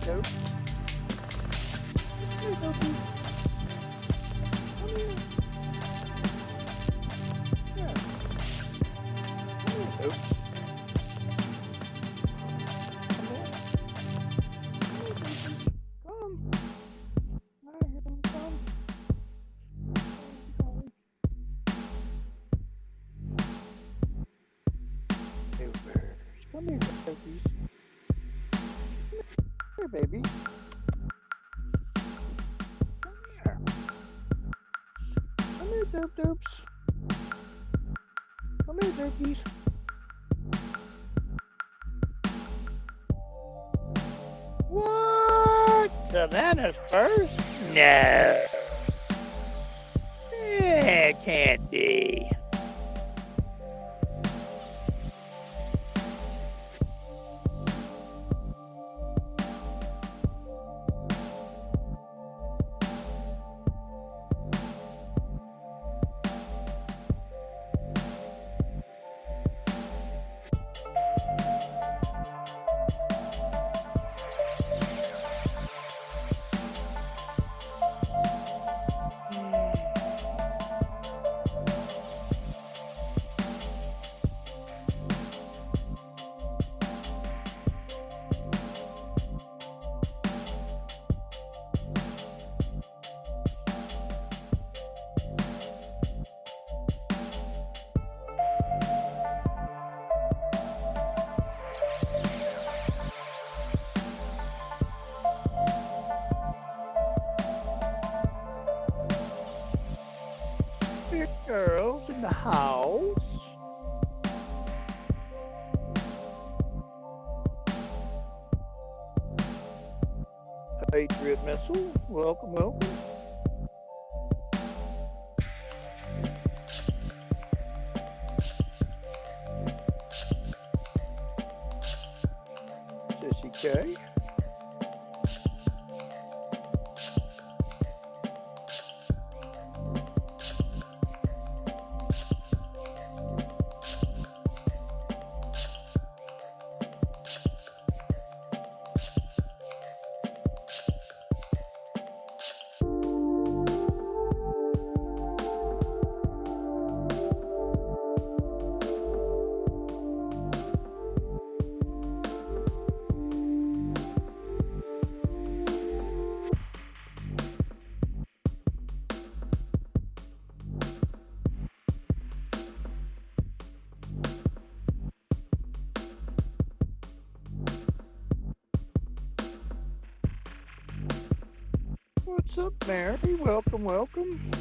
Nope. Hey, Dopey. Come here. Yeah. Come here, Dopey. Come here. Come here, Dopey. Come. Come here. Come. Hey, birds. Come here, Dopey. Come here, baby. Come here. Come here, Dope Dopes. Come here, Dopies. What? Savannah's first? No. It can't be. Big girls in the house. Patriot missile. Welcome, welcome. Sissy K. What's up, Mary? Welcome, welcome.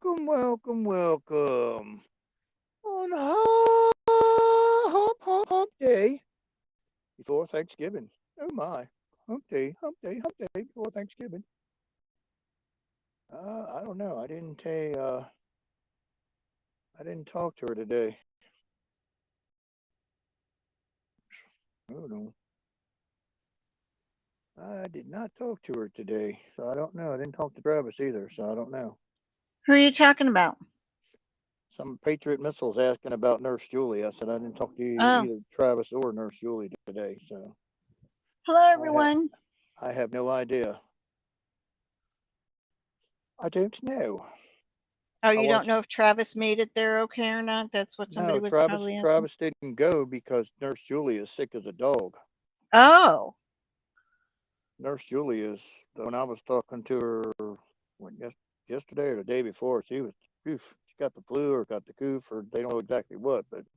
Welcome, welcome, welcome. On hump day before Thanksgiving. Oh my. Hump day before Thanksgiving. I don't know. I didn't talk to her today. Oh no. I did not talk to her today, so I don't know. I didn't talk to Travis either, so I don't know. Who are you talking about? Some Patriot missiles asking about Nurse Julie. I said I didn't talk to either Travis or Nurse Julie today, so. Hello, everyone. I have no idea. I don't know. Oh, you don't know if Travis made it there okay or not? That's what somebody was probably asking. Travis didn't go because Nurse Julie is sick as a dog. Oh. Nurse Julie is, when I was talking to her yesterday or the day before, she got the flu or got the coof, or they don't know exactly what, but it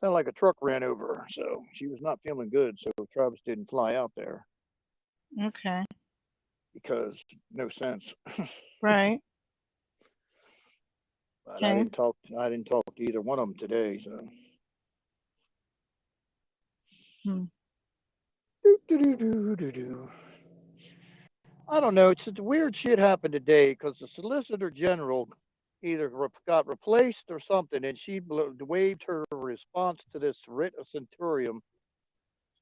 sounded like a truck ran over her, so she was not feeling good, so Travis didn't fly out there. Okay. Because no sense. Right. But Okay. I didn't talk to either one of them today. So. I don't know. It's weird shit happened today because the Solicitor General either got replaced or something, and she waived her response to this writ of centurium,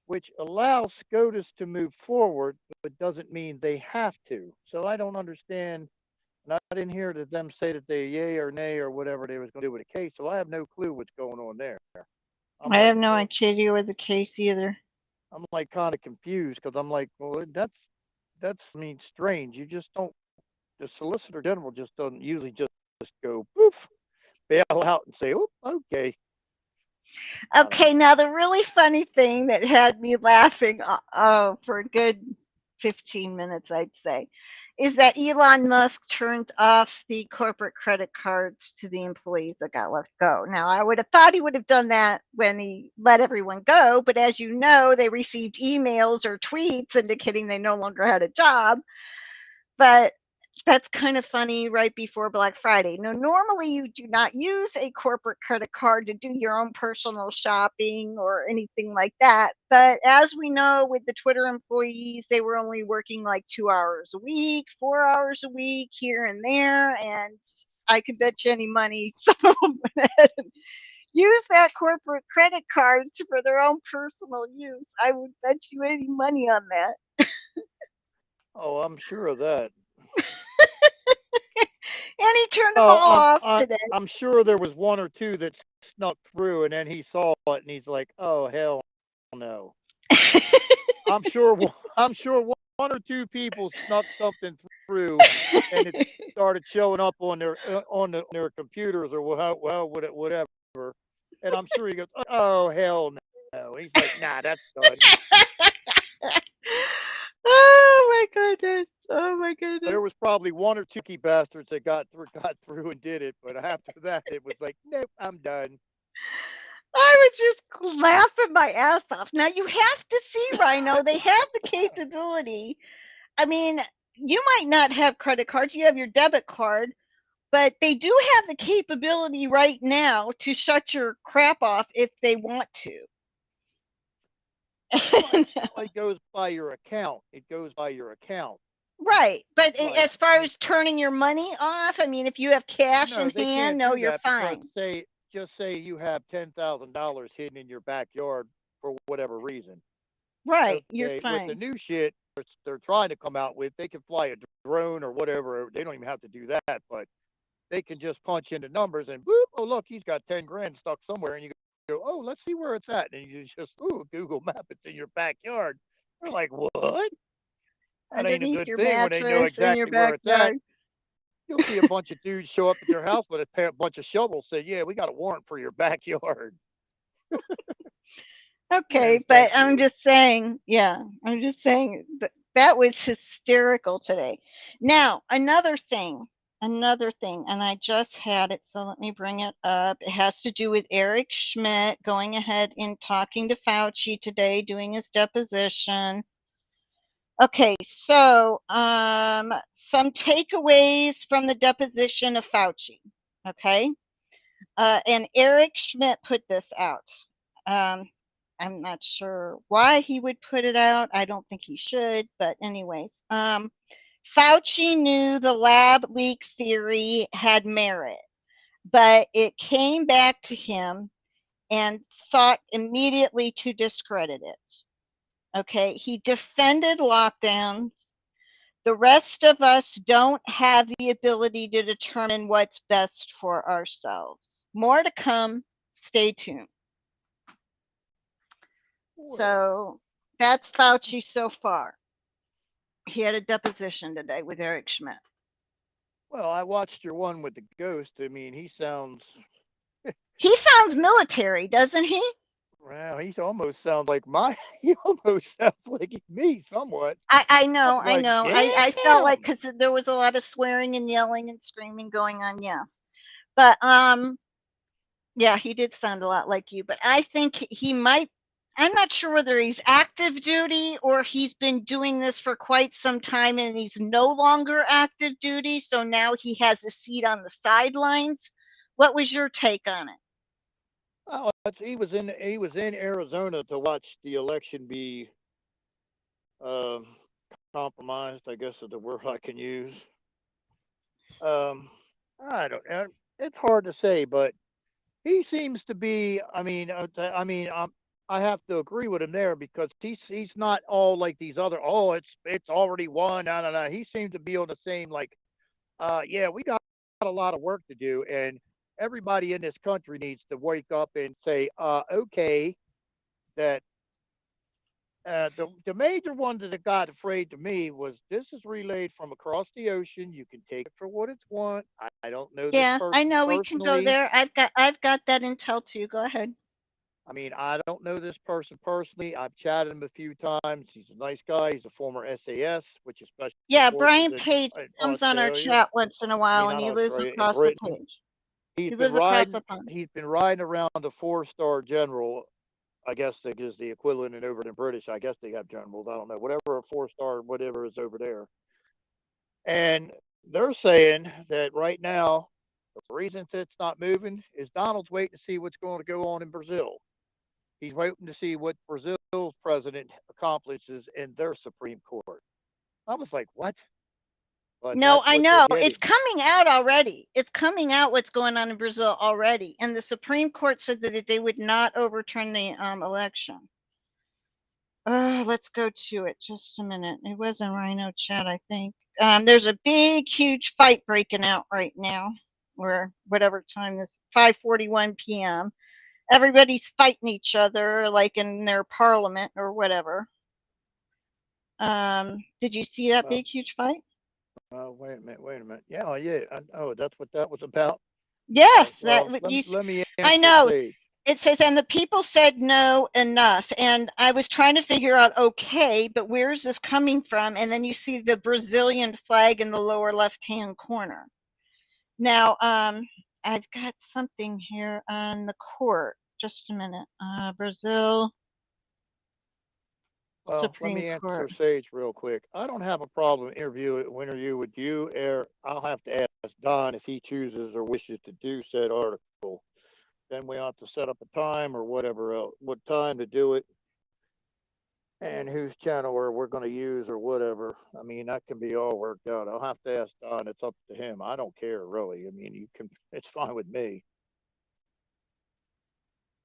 which allows SCOTUS to move forward, but doesn't mean they have to. So I don't understand. And I didn't hear them say that they yay or nay or whatever they was going to do with the case. So I have no clue what's going on there. I have no idea with the case either. I'm like kind of confused because I'm like, well, that's I mean strange. You just don't. The Solicitor General just doesn't usually just go poof, bail out and say, oh, okay. Okay, now the really funny thing that had me laughing for a good 15 minutes, I'd say, is that Elon Musk turned off the corporate credit cards to the employees that got let go. Now, I would have thought he would have done that when he let everyone go, but as you know, they received emails or tweets indicating they no longer had a job. But that's kind of funny right before Black Friday. Now, normally you do not use a corporate credit card to do your own personal shopping or anything like that. But as we know with the Twitter employees, they were only working like 2 hours a week, 4 hours a week here and there. And I can bet you any money some of them went ahead and use that corporate credit card for their own personal use. I would bet you any money on that. Oh, I'm sure of that. And he turned them all off today. I'm sure there was one or two that snuck through, and then he saw it, and he's like, "Oh hell no." I'm sure one or two people snuck something through, and it started showing up on their computers or whatever. And I'm sure he goes, "Oh hell no." He's like, "Nah, that's done." Oh my goodness. Oh my goodness. There was probably one or two key bastards that got through and did it, but after that, it was like, nope, I'm done. I was just laughing my ass off. Now you have to see, Rhino, they have the capability. I mean, you might not have credit cards, you have your debit card, but they do have the capability right now to shut your crap off if they want to. It goes by your account. It goes by your account. Right. But as far as turning your money off, I mean, if you have cash in hand, no, you're fine. Just say you have $10,000 hidden in your backyard for whatever reason. Right. You're fine. With the new shit they're trying to come out with, they can fly a drone or whatever. They don't even have to do that, but they can just punch into numbers and boop, oh look, he's got 10 grand stuck somewhere, and you go, oh, let's see where it's at, and you just Google map it's in your backyard. They're like, what? That ain't a good thing when they know exactly where it's at. You'll see a bunch of dudes show up at your house with a bunch of shovels, say, yeah, we got a warrant for your backyard. Okay, but I'm just saying, that was hysterical today. Now, another thing, and I just had it, so let me bring it up. It has to do with Eric Schmidt going ahead and talking to Fauci today, doing his deposition. Okay, so some takeaways from the deposition of Fauci. Okay, and Eric Schmidt put this out. I'm not sure why he would put it out. I don't think he should, but anyways, Fauci knew the lab leak theory had merit, but it came back to him and sought immediately to discredit it. Okay, he defended lockdowns. The rest of us don't have the ability to determine what's best for ourselves. More to come. Stay tuned. So that's Fauci so far. He had a deposition today with Eric Schmidt. Well, I watched your one with the ghost. I mean, he sounds military, doesn't he? Well, he almost sounds like he almost sounds like me somewhat. I know. I felt like because there was a lot of swearing and yelling and screaming going on. Yeah, but yeah, he did sound a lot like you. But I think he might. I'm not sure whether he's active duty or he's been doing this for quite some time and he's no longer active duty. So now he has a seat on the sidelines. What was your take on it? Oh, he was in Arizona to watch the election be um, compromised. I guess is the word I can use. Um, I don't. It's hard to say, but he seems to be. I have to agree with him there because he's not all like these other. Oh, it's already won. No, no, no. He seems to be on the same like. Yeah, we got a lot of work to do, and everybody in this country needs to wake up and say, okay, that the major one that got afraid to me was this is relayed from across the ocean. You can take it for what it's want. I don't know this Yeah, I person know we can go personally. there. I've got that intel too. Go ahead. I mean, I don't know this person personally. I've chatted him a few times. He's a nice guy. He's a former SAS, which is Special Yeah, Forces Brian Page in comes on our Australia. chat once in a I mean, while, and not he lives Australia, in across the Britain. page. He's He been lives across the riding. pond. He's been riding around a four-star general. I guess that is the equivalent in over in British. I guess they have generals. I don't know. Whatever a four-star, whatever is over there. And they're saying that right now, the reason that it's not moving is Donald's waiting to see what's going to go on in Brazil. He's waiting to see what Brazil's president accomplishes in their Supreme Court. I was like, what? But No, that's I what they're know. It's getting. coming out already. It's coming out what's going on in Brazil already. And the Supreme Court said that they would not overturn the election. Let's go to it. Just a minute. It was in Rhino chat, I think. There's a big, huge fight breaking out right now, or whatever time this 5:41 p.m. Everybody's fighting each other, like in their parliament or whatever. Did you see that Uh, big, huge fight? Wait a minute. Wait a minute. Yeah, yeah. Oh, that's what that was about. Yes, that Well, let, you. let me I answer know. Sage. It says, and the people said no, enough. And I was trying to figure out, okay, but where is this coming from? And then you see the Brazilian flag in the lower left-hand corner. Now, I've got something here on the court. Just a minute. Brazil Well, let Supreme me answer Court. Sage real quick. I don't have a problem interview with you, or I'll have to ask Don if he chooses or wishes to do said article. Then we have to set up a time or whatever else, what time to do it, and whose channel or we're going to use or whatever. I mean, that can be all worked out. I'll have to ask Don. It's up to him. I don't care really. I mean, you can. It's fine with me.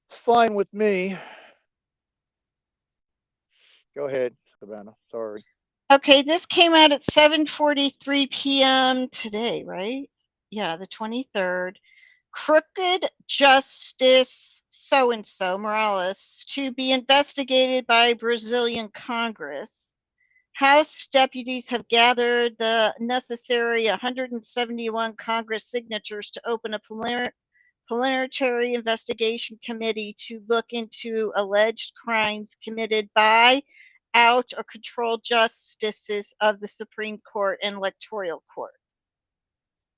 It's fine with me. Go ahead, Savannah. Sorry. Okay, this came out at 7:43 p.m. today, right? Yeah, the 23rd. Crooked Justice so and so Morales to be investigated by Brazilian Congress. House deputies have gathered the necessary 171 Congress signatures to open a preliminary investigation committee to look into alleged crimes committed by, out, or controlled justices of the Supreme Court and Electoral Court.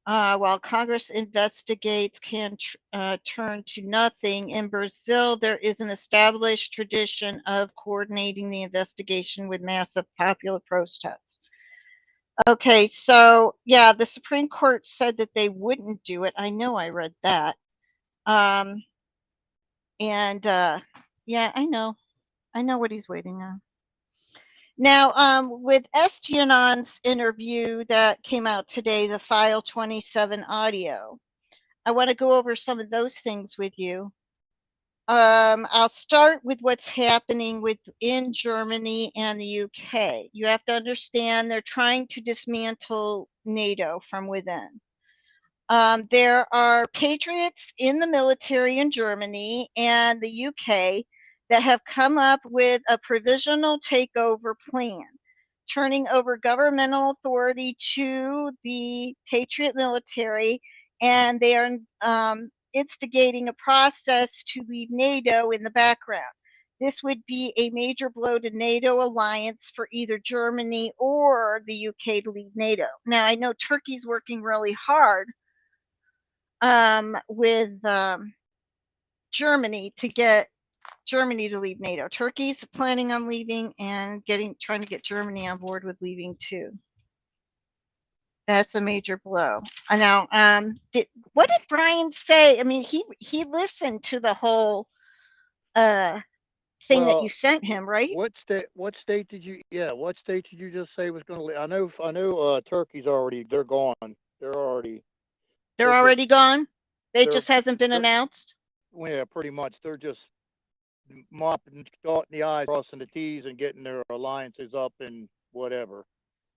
While Congress investigates can turn to nothing, in Brazil there is an established tradition of coordinating the investigation with massive popular protests. Okay, so yeah, the Supreme Court said that they wouldn't do it. I know I read that. Um, and yeah, I know what he's waiting on. Now, with Estienon's interview that came out today, the File 27 audio, I want to go over some of those things with you. I'll start with what's happening within Germany and the UK. You have to understand they're trying to dismantle NATO from within. There are patriots in the military in Germany and the UK that have come up with a provisional takeover plan, turning over governmental authority to the patriot military, and they are instigating a process to leave NATO in the background. This would be a major blow to NATO alliance for either Germany or the UK to leave NATO. Now, I know Turkey's working really hard with Germany to get Germany to leave NATO. Turkey's planning on leaving and trying to get Germany on board with leaving too. That's a major blow. Now, what did Brian say? I mean, he listened to the whole thing that you Well, sent him, right? what state? What state did you? Yeah, what state did you just say was going to? I know. Turkey's already. They're gone. They're already. They're They're just. already gone. It They're. just hasn't been They're. announced. Well, yeah, pretty much. They're just mopping, dotting the i's, crossing the t's, and getting their alliances up and whatever.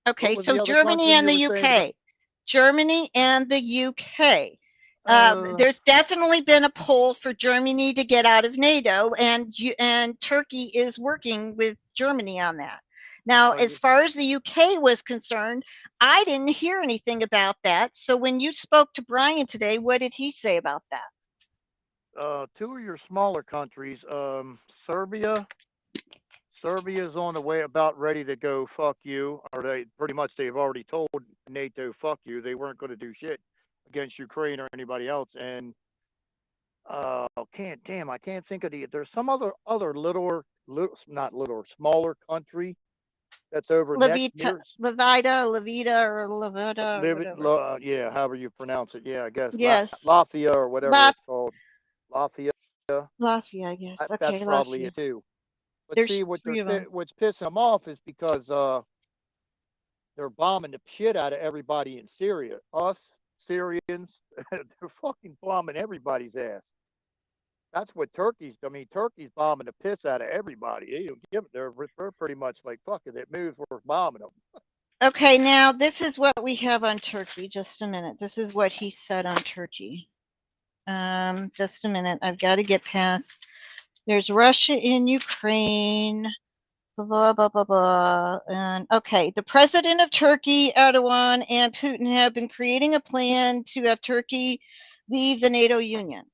What Okay, was so the other Germany country and you the were saying about? UK. Germany and the UK. Uh, There's definitely been a pull for Germany to get out of NATO, and Turkey is working with Germany on that. Now, oh, as you. far as the UK was concerned, I didn't hear anything about that. So when you spoke to Brian today, what did he say about that? Two of your smaller countries, Serbia. Serbia's on the way about ready to go fuck you, or they pretty much they've already told NATO fuck you. They weren't going to do shit against Ukraine or anybody else. And I can't think of the. There's some other little not little smaller country that's over next Levita, near Levita, or Levita, or whatever. Yeah, however you pronounce it. Yeah, I guess Yes, Latvia or whatever Lat it's called. Latvia. Latvia, I guess. That's Okay, probably Latvia. it too. But see, There's three of them. what's pissing them off is because they're bombing the shit out of everybody in Syria. Us Syrians, they're fucking bombing everybody's ass. That's what Turkey's. I mean, Turkey's bombing the piss out of everybody. They don't give. They're pretty much like fuck it. It moves. We're bombing them. Okay, now this is what we have on Turkey. Just a minute. This is what he said on Turkey. Just a minute. I've got to get past. There's Russia in Ukraine. Blah blah blah blah. And okay, the president of Turkey, Erdogan, and Putin have been creating a plan to have Turkey leave the NATO Union.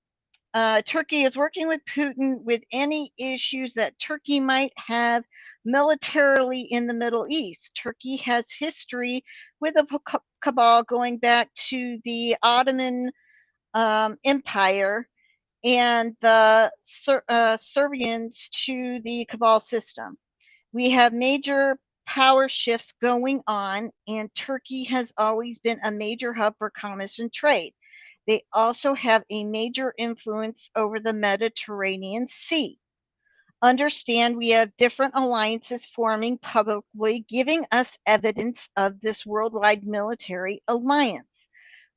Turkey is working with Putin with any issues that Turkey might have militarily in the Middle East. Turkey has history with the cabal going back to the Ottoman Empire and the Serbians to the cabal system. We have major power shifts going on, and Turkey has always been a major hub for commerce and trade. They also have a major influence over the Mediterranean Sea. Understand we have different alliances forming publicly, giving us evidence of this worldwide military alliance.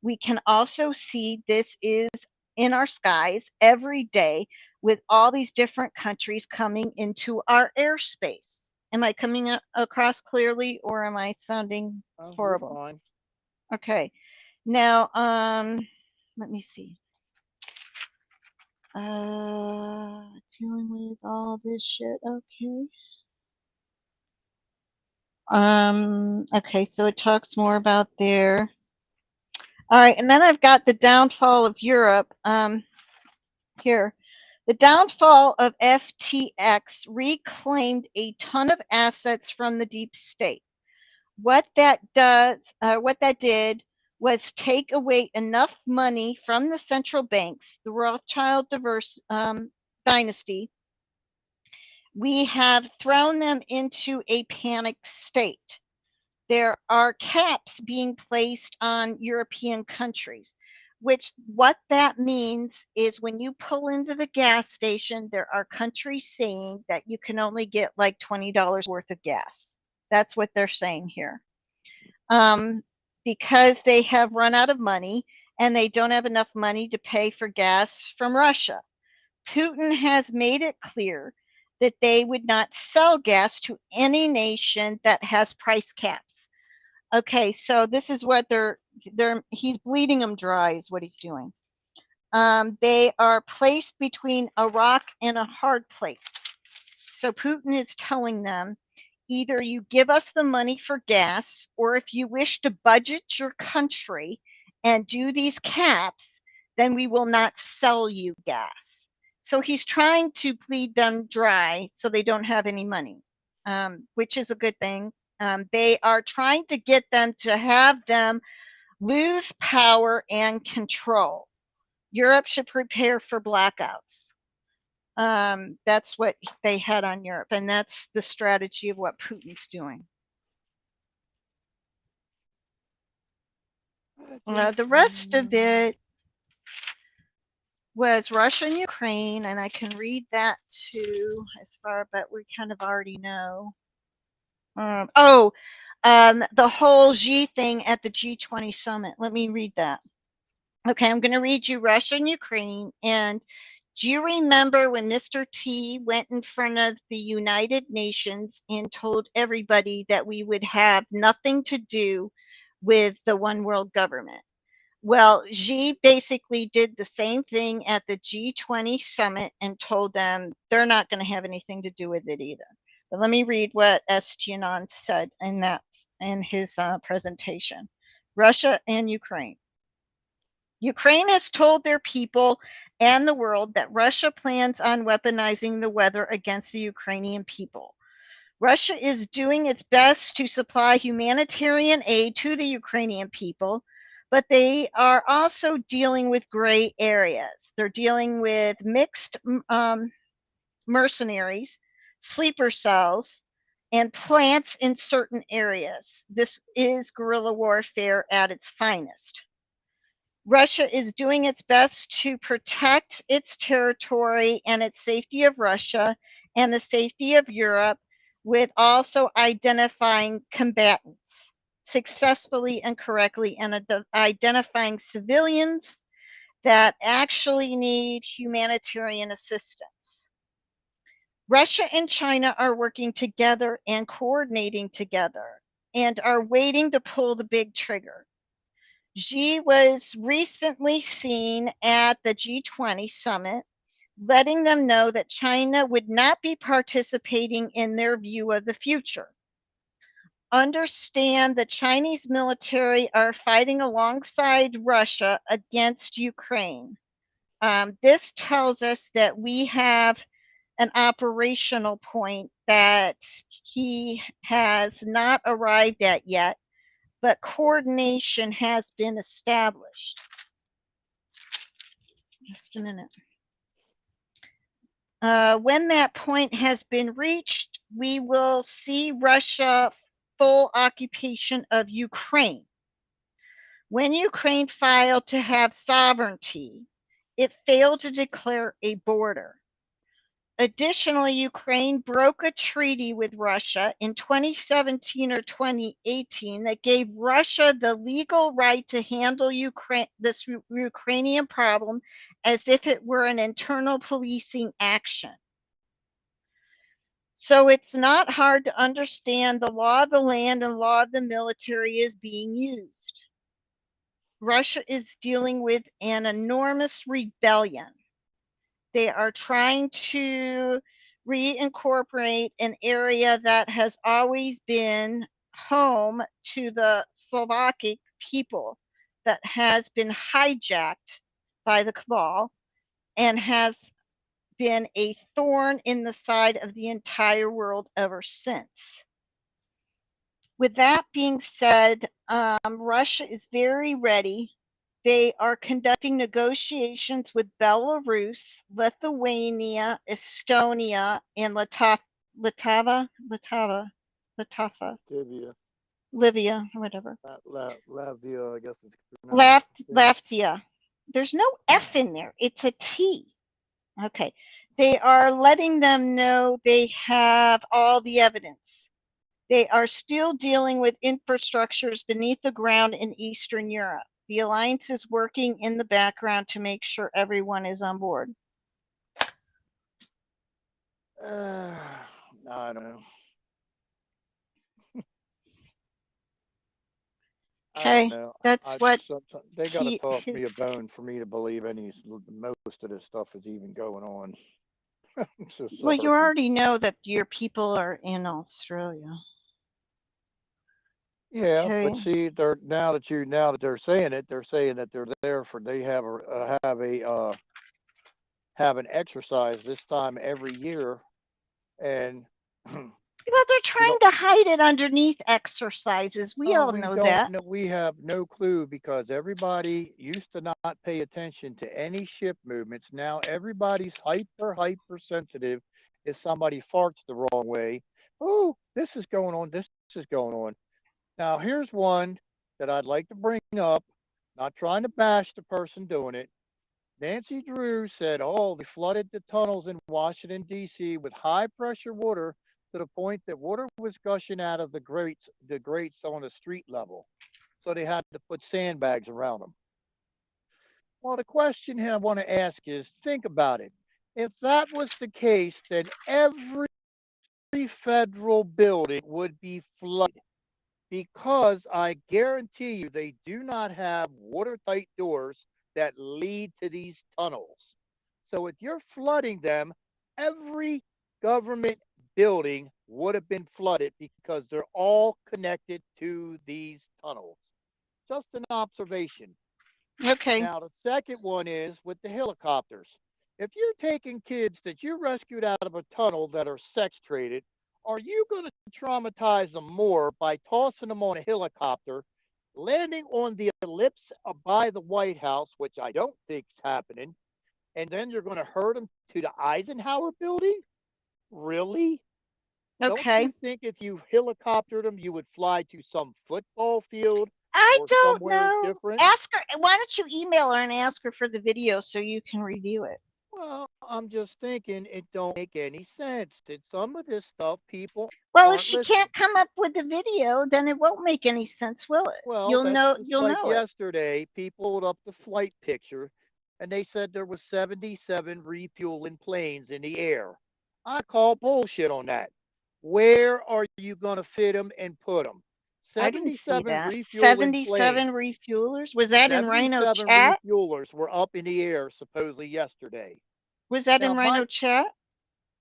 We can also see this is in our skies every day with all these different countries coming into our airspace. Am I coming across clearly, or am I sounding Oh, you're horrible? fine. Okay. Now, let me see. Dealing with all this shit. Okay. Okay, so it talks more about there. All right, and then I've got the downfall of Europe. Here. The downfall of FTX reclaimed a ton of assets from the deep state. What that did was take away enough money from the central banks, the Rothschild dynasty. We have thrown them into a panic state. There are caps being placed on European countries, which what that means is when you pull into the gas station, there are countries saying that you can only get like $20 worth of gas. That's what they're saying here. Because they have run out of money and they don't have enough money to pay for gas from Russia. Putin has made it clear that they would not sell gas to any nation that has price caps. Okay, so this is what he's bleeding them dry is what he's doing. They are placed between a rock and a hard place. So Putin is telling them, either you give us the money for gas, or if you wish to budget your country and do these caps, then we will not sell you gas. So he's trying to bleed them dry so they don't have any money, which is a good thing. They are trying to get them to have them lose power and control. Europe should prepare for blackouts. That's what they had on Europe, and that's the strategy of what Putin's doing. The rest of it was Russia and Ukraine, and I can read that too, as far, but we kind of already know. The whole Xi thing at the G20 summit. Let me read that. Okay, I'm going to read you Russia and Ukraine. And do you remember when Mr. T went in front of the United Nations and told everybody that we would have nothing to do with the one world government? Well, Xi basically did the same thing at the G20 summit and told them they're not going to have anything to do with it either. But let me read what S. Jianan said in his presentation. Russia and Ukraine. Ukraine has told their people and the world that Russia plans on weaponizing the weather against the Ukrainian people. Russia is doing its best to supply humanitarian aid to the Ukrainian people, but they are also dealing with gray areas. They're dealing with mixed mercenaries, sleeper cells, and plants in certain areas. This is guerrilla warfare at its finest. Russia is doing its best to protect its territory and its safety of Russia and the safety of Europe, with also identifying combatants successfully and correctly and identifying civilians that actually need humanitarian assistance. Russia and China are working together and coordinating together and are waiting to pull the big trigger. Xi was recently seen at the G20 summit, letting them know that China would not be participating in their view of the future. Understand the Chinese military are fighting alongside Russia against Ukraine. This tells us that we have an operational point that he has not arrived at yet, but coordination has been established. Just a minute. When that point has been reached, we will see Russia full occupation of Ukraine. When Ukraine filed to have sovereignty, it failed to declare a border. Additionally, Ukraine broke a treaty with Russia in 2017 or 2018 that gave Russia the legal right to handle this Ukrainian problem as if it were an internal policing action. So it's not hard to understand the law of the land and law of the military is being used. Russia is dealing with an enormous rebellion. They are trying to reincorporate an area that has always been home to the Slovak people that has been hijacked by the cabal and has been a thorn in the side of the entire world ever since. With that being said, Russia is very ready. They are conducting negotiations with Belarus, Lithuania, Estonia, and Litava, Livia, or whatever. Latvia, I guess it's Latvia. There's no F in there. It's a T. Okay. They are letting them know they have all the evidence. They are still dealing with infrastructures beneath the ground in Eastern Europe. The alliance is working in the background to make sure everyone is on board. I don't know. Okay, that's what they got to toss me a bone for me to believe most of this stuff is even going on. So well, you already know that your people are in Australia. Yeah, okay. But see, now that they're saying it, they're saying that they're there for they have an exercise this time every year, and well, they're trying to hide it underneath exercises. We all know that. We have no clue because everybody used to not pay attention to any ship movements. Now everybody's hyper sensitive if somebody farts the wrong way. Oh, this is going on. This is going on. Now, here's one that I'd like to bring up Not trying to bash the person doing it. Nancy Drew said, oh, they flooded the tunnels in Washington, D.C. with high pressure water to the point that water was gushing out of the grates on the street level. So they had to put sandbags around them. Well, the question here I want to ask is think about it. If that was the case, then every federal building would be flooded because I guarantee you they do not have watertight doors that lead to these tunnels. So if you're flooding them, every government building would have been flooded because they're all connected to these tunnels. Just an observation. Okay. Now, the second one is with the helicopters. If you're taking kids that you rescued out of a tunnel that are sex traded, are you going to traumatize them more by tossing them on a helicopter, landing on the ellipse by the White House, which I don't think is happening, and then you're going to hurt them to the Eisenhower building? Really? Don't Okay. you think if you helicoptered them, you would fly to some football field I or don't somewhere know. different? Ask her. Why don't you email her and ask her for the video so you can review it? Well, I'm just thinking it don't make any sense. That some of this stuff people Well, if aren't she listening. can't come up with the video, then it won't make any sense, will it? Well, You'll that's know. just You'll like know it. yesterday. People pulled up the flight picture, and they said there was 77 refueling planes in the air. I call bullshit on that. Where are you going to fit them and put them? I didn't see 77 that. refueling 77 planes. refuelers. Was that in Rhino 77 chat? refuelers were up in the air supposedly yesterday. Was that Now, in Rhino chat?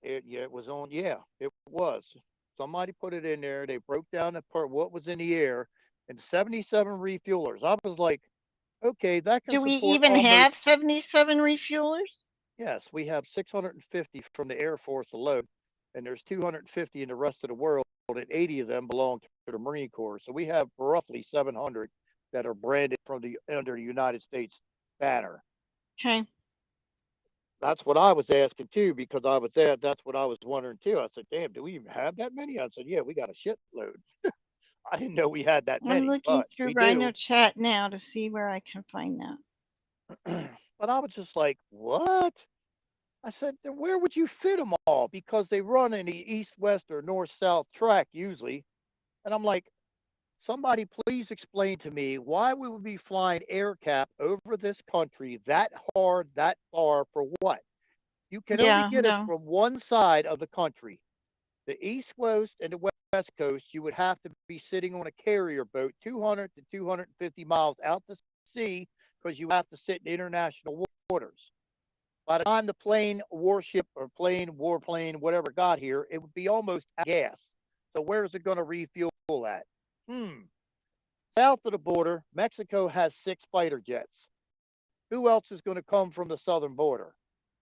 Yeah, it was on. Yeah, it was. Somebody put it in there. They broke down the part what was in the air, and 77 refuelers. I was like, okay, that can Do we support even almost. have 77 refuelers? Yes, we have 650 from the Air Force alone, and there's 250 in the rest of the world, and 80 of them belong to the Marine Corps. So we have roughly 700 that are branded from the under the United States banner. Okay. That's what I was asking too, because I was there. That's what I was wondering too. I said, damn, do we even have that many? I said, yeah, we got a shitload. I didn't know we had that I'm many, looking but through we Rhino do. chat now to see where I can find that. But I was just like, what? I said, then where would you fit them all? Because they run in the east, west, or north, south track usually. And I'm like, somebody please explain to me why we would be flying air cap over this country that hard, that far for what? You can only Yeah, get us no. from one side of the country. The East Coast and the West Coast, you would have to be sitting on a carrier boat 200 to 250 miles out to sea because you have to sit in international waters. By the time the plane, warship, or plane, warplane, whatever got here, it would be almost out of gas. So where is it going to refuel at? South of the border, Mexico has 6 fighter jets. Who else is going to come from the southern border?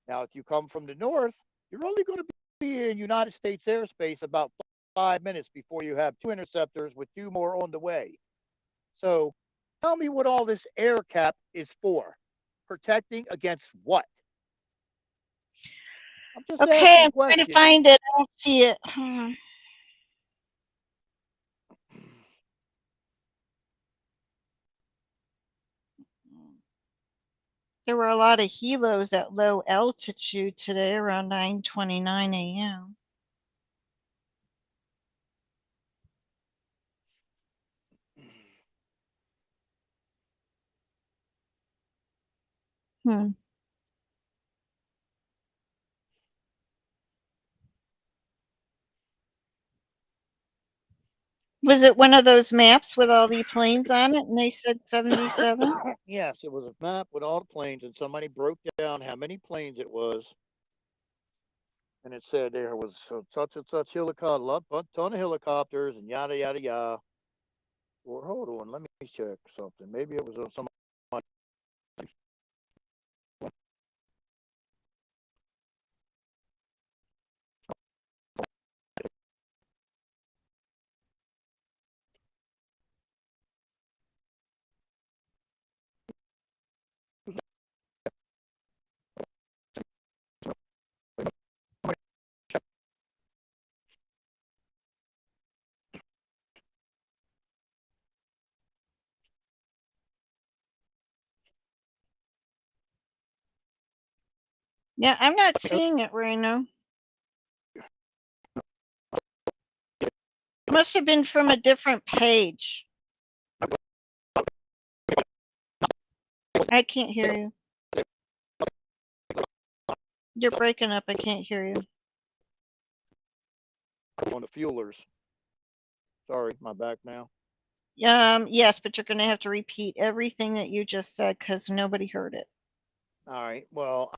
Now, if you come from the north, you're only going to be in United States airspace about 5 minutes before you have 2 interceptors with 2 more on the way. So tell me what all this air cap is for. Protecting against what? I'm just Okay, asking I'm trying to questions. find it. I don't see it. There were a lot of helos at low altitude today around 9:29 a.m. Hmm. Was it one of those maps with all the planes on it and they said 77? Yes, it was a map with all the planes, and somebody broke down how many planes it was, and it said there was such and such helicopter, a ton of helicopters, and yada yada yada. Well, hold on, let me check something. Maybe it was some. Yeah, I'm not seeing it right now. Must have been from a different page. I can't hear you. You're breaking up. I can't hear you. On the fuelers. Sorry, my back now. Yes, but you're going to have to repeat everything that you just said because nobody heard it. All right. Well,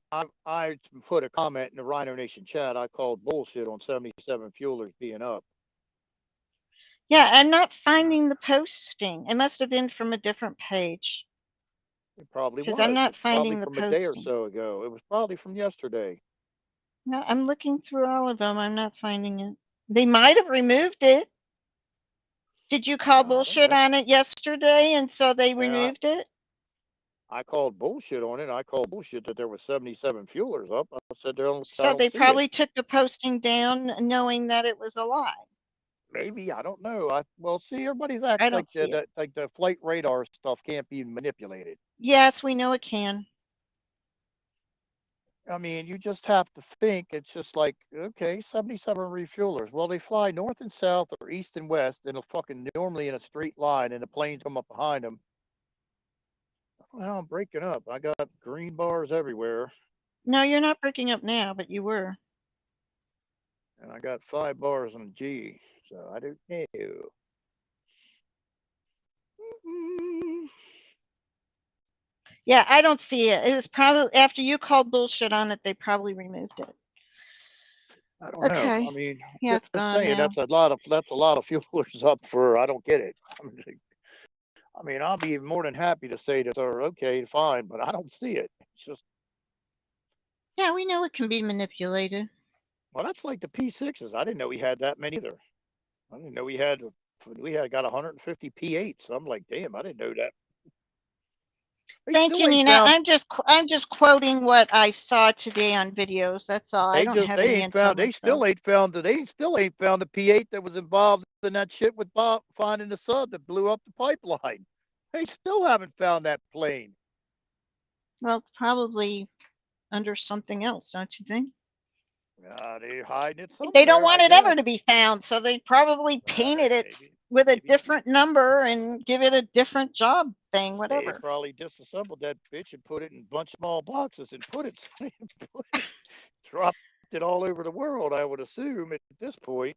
I put a comment in the Rhino Nation chat. I called bullshit on 77 fuelers being up. Yeah, I'm not finding the posting. It must have been from a different page. It probably was. Because I'm not It's probably finding the from a day or posting. so ago. It was probably from yesterday. No, I'm looking through all of them. I'm not finding it. They might have removed it. Did you call I don't bullshit know. on it yesterday and so they And removed it? I called bullshit on it. I called bullshit that there was 77 fuelers up. I said I So don't they see it. probably took the posting down knowing that it was a lie. Maybe I don't know. Well, see, everybody's I acts like don't see it. like the flight radar stuff can't be manipulated. Yes, we know it can. I mean, you just have to think. It's just like, okay, 77 refuelers. Well, they fly north and south or east and west, and fucking normally in a straight line, and the planes come up behind them. I don't know how I'm breaking up. I got green bars everywhere, No, you're not breaking up now, but you were. and I got 5 bars on G. So I don't know. Yeah, I don't see it. It was probably after you called bullshit on it, they probably removed it. I don't know. Okay. I mean, Yeah, it's just gone saying now. that's a lot of fuelers up for. I don't get it. I mean, I'll be more than happy to say that they're okay, fine, but I don't see it. It's just, Yeah, we know it can be manipulated. well, that's like the P6s. I didn't know we had that many either. I didn't know we had got 150 P8s. So I'm like, damn, I didn't know that. They Thank still you, ain't Nina. found. I'm just quoting what I saw today on videos. That's all. I don't have They any ain't intel found. They myself. still ain't found. They still ain't found the P8 that was involved in that shit with Bob finding the sub that blew up the pipeline. They still haven't found that plane. Well, it's probably under something else, don't you think? They hiding it They don't somewhere, I want it guess. ever to be found, so they probably painted it Maybe, with a maybe different number and give it a different job thing, they whatever. probably disassembled that bitch and put it in a bunch of small boxes and dropped it all over the world. I would assume at this point.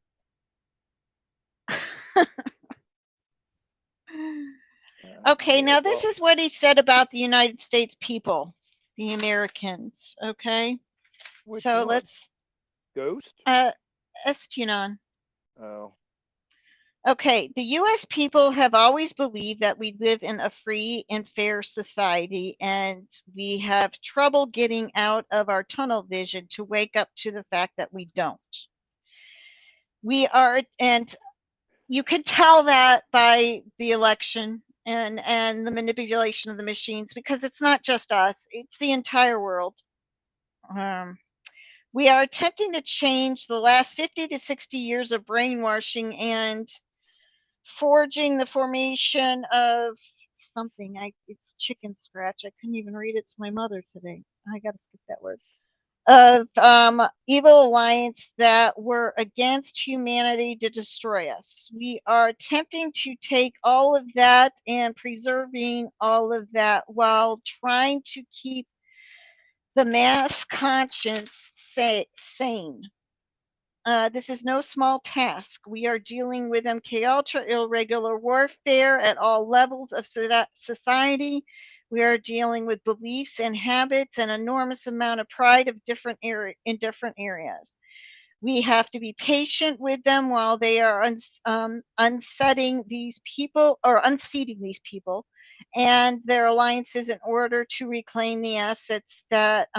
Okay, Yeah, now this well, is what he said about the United States people, the Americans. Okay, which so one? let's Ghost? Estinon. Oh, Okay, the US people have always believed that we live in a free and fair society, and we have trouble getting out of our tunnel vision to wake up to the fact that we don't. We are, and you can tell that by the election and the manipulation of the machines because it's not just us, it's the entire world. Um, we are attempting to change the last 50 to 60 years of brainwashing and forging the formation of something. It's chicken scratch. I couldn't even read it to my mother today. I got to skip that word. Of evil alliance that were against humanity to destroy us. We are attempting to take all of that and preserving all of that while trying to keep the mass conscience sane. This is no small task. We are dealing with MK Ultra irregular warfare at all levels of society. We are dealing with beliefs and habits and enormous amount of pride of in different areas. We have to be patient with them while they are unsetting these people or unseating these people and their alliances in order to reclaim the assets that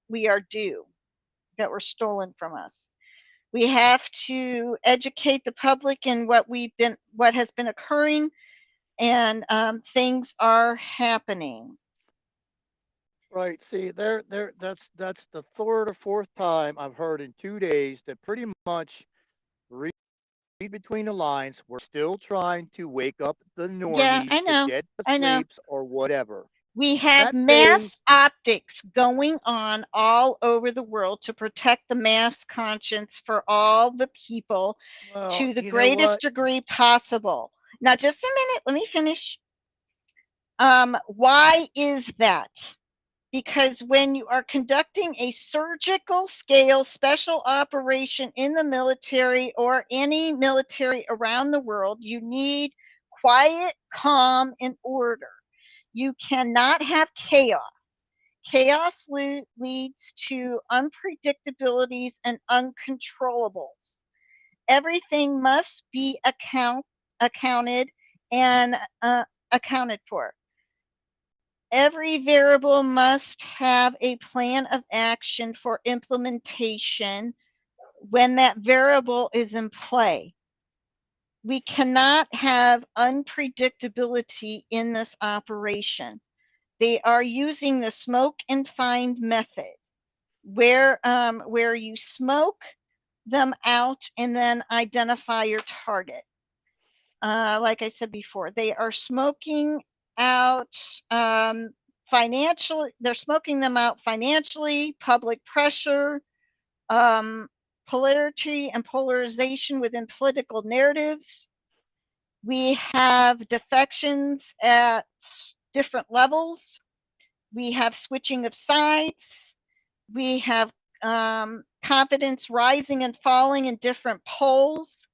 we are due, that were stolen from us. We have to educate the public in what has been occurring, and things are happening. right. See, that's the third or fourth time I've heard in 2 days that pretty much read between the lines. We're still trying to wake up the Yeah, normies, I the know. dead I know. sleeps, or whatever. We have That mass phase, optics going on all over the world to protect the mass conscience for all the people well, to the you know greatest what? degree possible. Now, just a minute, let me finish. Why is that? Because when you are conducting a surgical scale special operation in the military or any military around the world, you need quiet, calm, and order. You cannot have chaos. Chaos leads to unpredictabilities and uncontrollables. Everything must be accounted and accounted for. Every variable must have a plan of action for implementation when that variable is in play. We cannot have unpredictability in this operation. They are using the smoke and find method, where you smoke them out and then identify your target. Like I said before, they are smoking out they're smoking them out financially, public pressure, polarity and polarization within political narratives. We have defections at different levels. We have switching of sides. We have confidence rising and falling in different poles.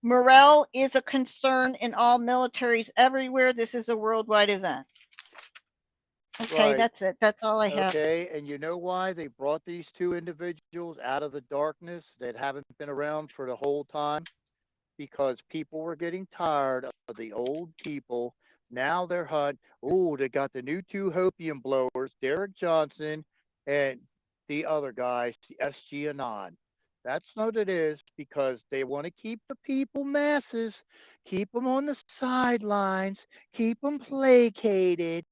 Morale is a concern in all militaries everywhere. This is a worldwide event. Okay, Right. that's it. That's all I have. Okay. And you know why they brought these two individuals out of the darkness that haven't been around for the whole time? Because people were getting tired of the old people. Now they're hot. Oh, they got the new two hopium blowers, Derek Johnson and the other guy, SG Anon. That's what it is because they want to keep the people masses, keep them on the sidelines, keep them placated.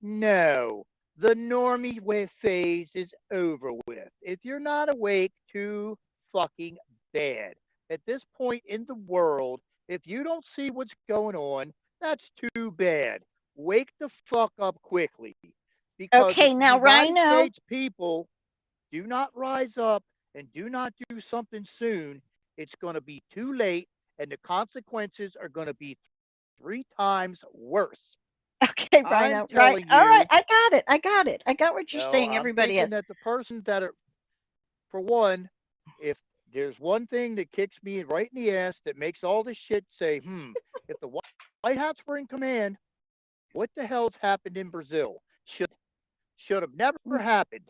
No, the normie phase is over with. If you're not awake, too fucking bad. At this point in the world, if you don't see what's going on, that's too bad. Wake the fuck up quickly. Because if Okay, the now United Rhino. States people do not rise up and do not do something soon, it's going to be too late and the consequences are going to be 3 times worse. Okay, I'm Rhino. Right. telling All right. you, I got it. I got it. I got what you're well, saying. I'm Everybody thinking has. that the person that are, for one, if there's one thing that kicks me right in the ass that makes all this shit say, if the White Hats were in command, what the hell's happened in Brazil? Should have never happened.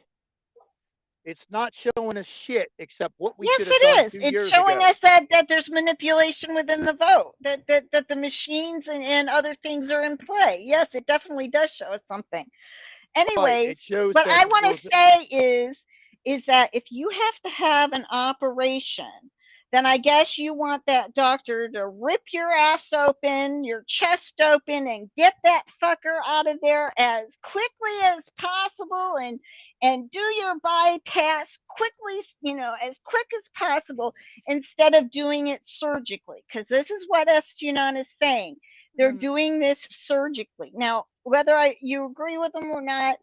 It's not showing us shit except what we should Yes, have done it is. two It's years showing ago. us that there's manipulation within the vote, that the machines and other things are in play. Yes, it definitely does show us something. Right. It Anyways, shows what that I want there's to say is that if you have to have an operation, then I guess you want that doctor to rip your ass open, your chest open, and get that fucker out of there as quickly as possible, and do your bypass quickly, as quick as possible, instead of doing it surgically. Because this is what Estionon is saying. They're mm, doing this surgically. Now, whether you agree with them or not,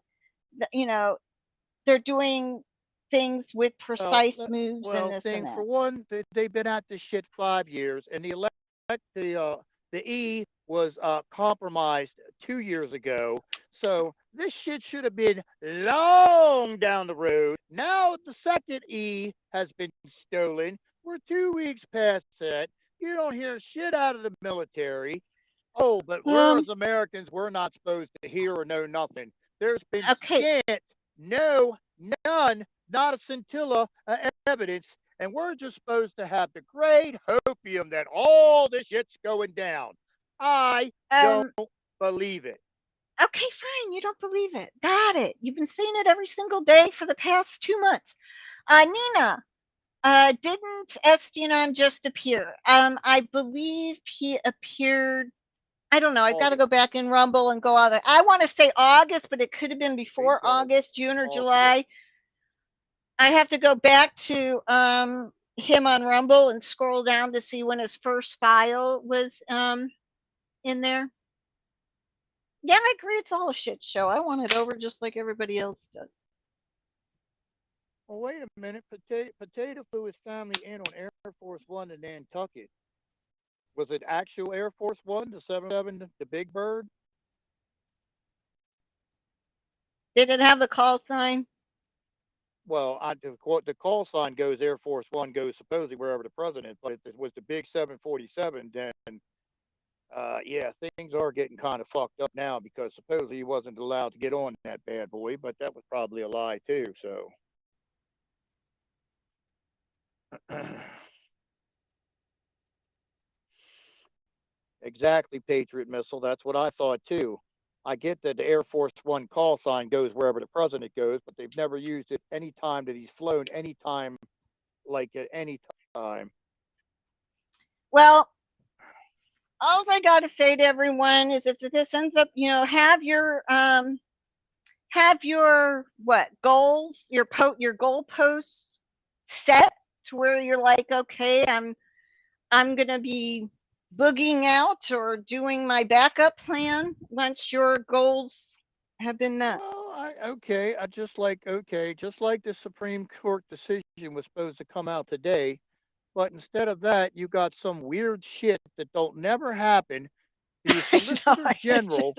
you know, they're doing things with well, precise moves and this and thing for that. one, they've been at this shit 5 years, and the E was compromised 2 years ago. So this shit should have been long down the road. Now the second E has been stolen. We're 2 weeks past that. You don't hear shit out of the military. Oh, but we're Um, as Americans, we're not supposed to hear or know nothing. There's been okay, scant, no, none, not a scintilla of evidence, and we're just supposed to have the great hopium that all this shit's going down. I don't um, believe it. okay, fine. You don't believe it. Got it. You've been saying it every single day for the past 2 months. Nina, didn't Estinon just appear? I believe he appeared. I don't know. I've got to go August. back in Rumble and go out. I want to say August, but it could have been It before was August, June, or August. July. I have to go back to him on Rumble and scroll down to see when his first file was in there. Yeah, I agree. It's all a shit show. I want it over just like everybody else does. Well, wait a minute. Potato flew his family in on Air Force One to Nantucket. Was it actual Air Force One, the 777, the Big Bird? Did it have the call sign? Well, the call sign goes Air Force One goes supposedly wherever the president, but if it was the big 747, then yeah, things are getting kind of fucked up now because supposedly he wasn't allowed to get on that bad boy, but that was probably a lie too. So exactly, Patriot missile. That's what I thought too. I get that the Air Force One call sign goes wherever the president goes, but they've never used it any time that he's flown any time, like at any time. Well, all I got to say to everyone is if this ends up, have your what goals, your goal posts set to where you're like, okay, I'm gonna be boogieing out or doing my backup plan once your goals have been met. Well, just like the Supreme Court decision was supposed to come out today, but instead of that, you got some weird shit that don't never happen. The No, Solicitor General,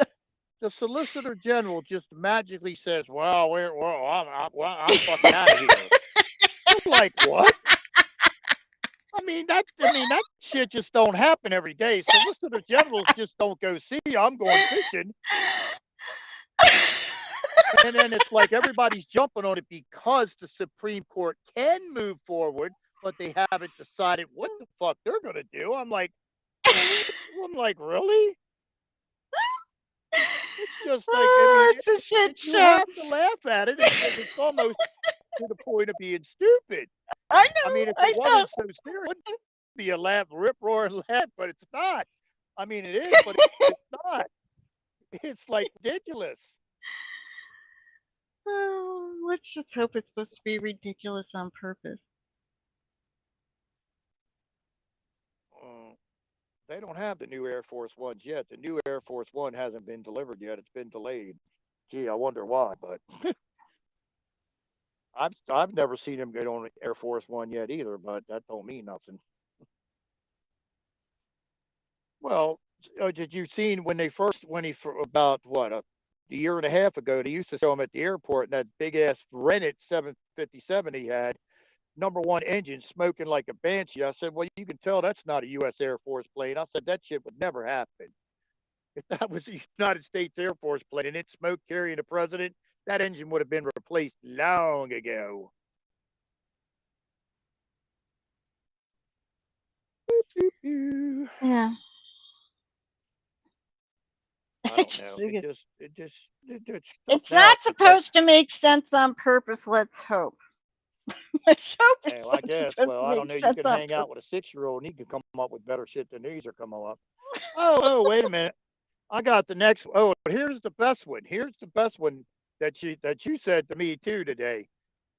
the Solicitor General just magically says, "Well, I'm fucking out of here." I'm like, what? I mean that shit just don't happen every day. Solicitor Generals just don't go see. I'm going fishing. And then it's like everybody's jumping on it because the Supreme Court can move forward, but they haven't decided what the fuck they're going to do. I'm like, really? It's just like, I mean, it's a shit you show. have to laugh at it. It's almost to the point of being stupid. I I know, mean, if it I know. wasn't so serious, it would be a laugh, rip roaring laugh, but it's not. I mean, it is, but it's not. It's like ridiculous. Oh, let's just hope it's supposed to be ridiculous on purpose. Uh, they don't have the new Air Force Ones yet. The new Air Force One hasn't been delivered yet. It's been delayed. Gee, I wonder why, but I've never seen him get on Air Force One yet either, but that don't mean nothing. Well, did you seen when he for about what a year and a half ago, they used to show him at the airport and that big ass rented 757 he had, number one engine smoking like a banshee. I said, well, you can tell that's not a U.S. Air Force plane. I said that shit would never happen. If that was a United States Air Force plane and it smoked carrying the president, that engine would have been replaced long ago. Yeah. I don't know. It's Now not it's like, supposed to make sense on purpose. Let's hope. Let's hope it's well, I not guess. supposed Well, to I don't make know. You sense could on hang out purpose. with a 6-year old and he could come up with better shit than these are coming up. Oh, wait a minute. I got the next. Oh, here's the best one. Here's the best one that you said to me too today.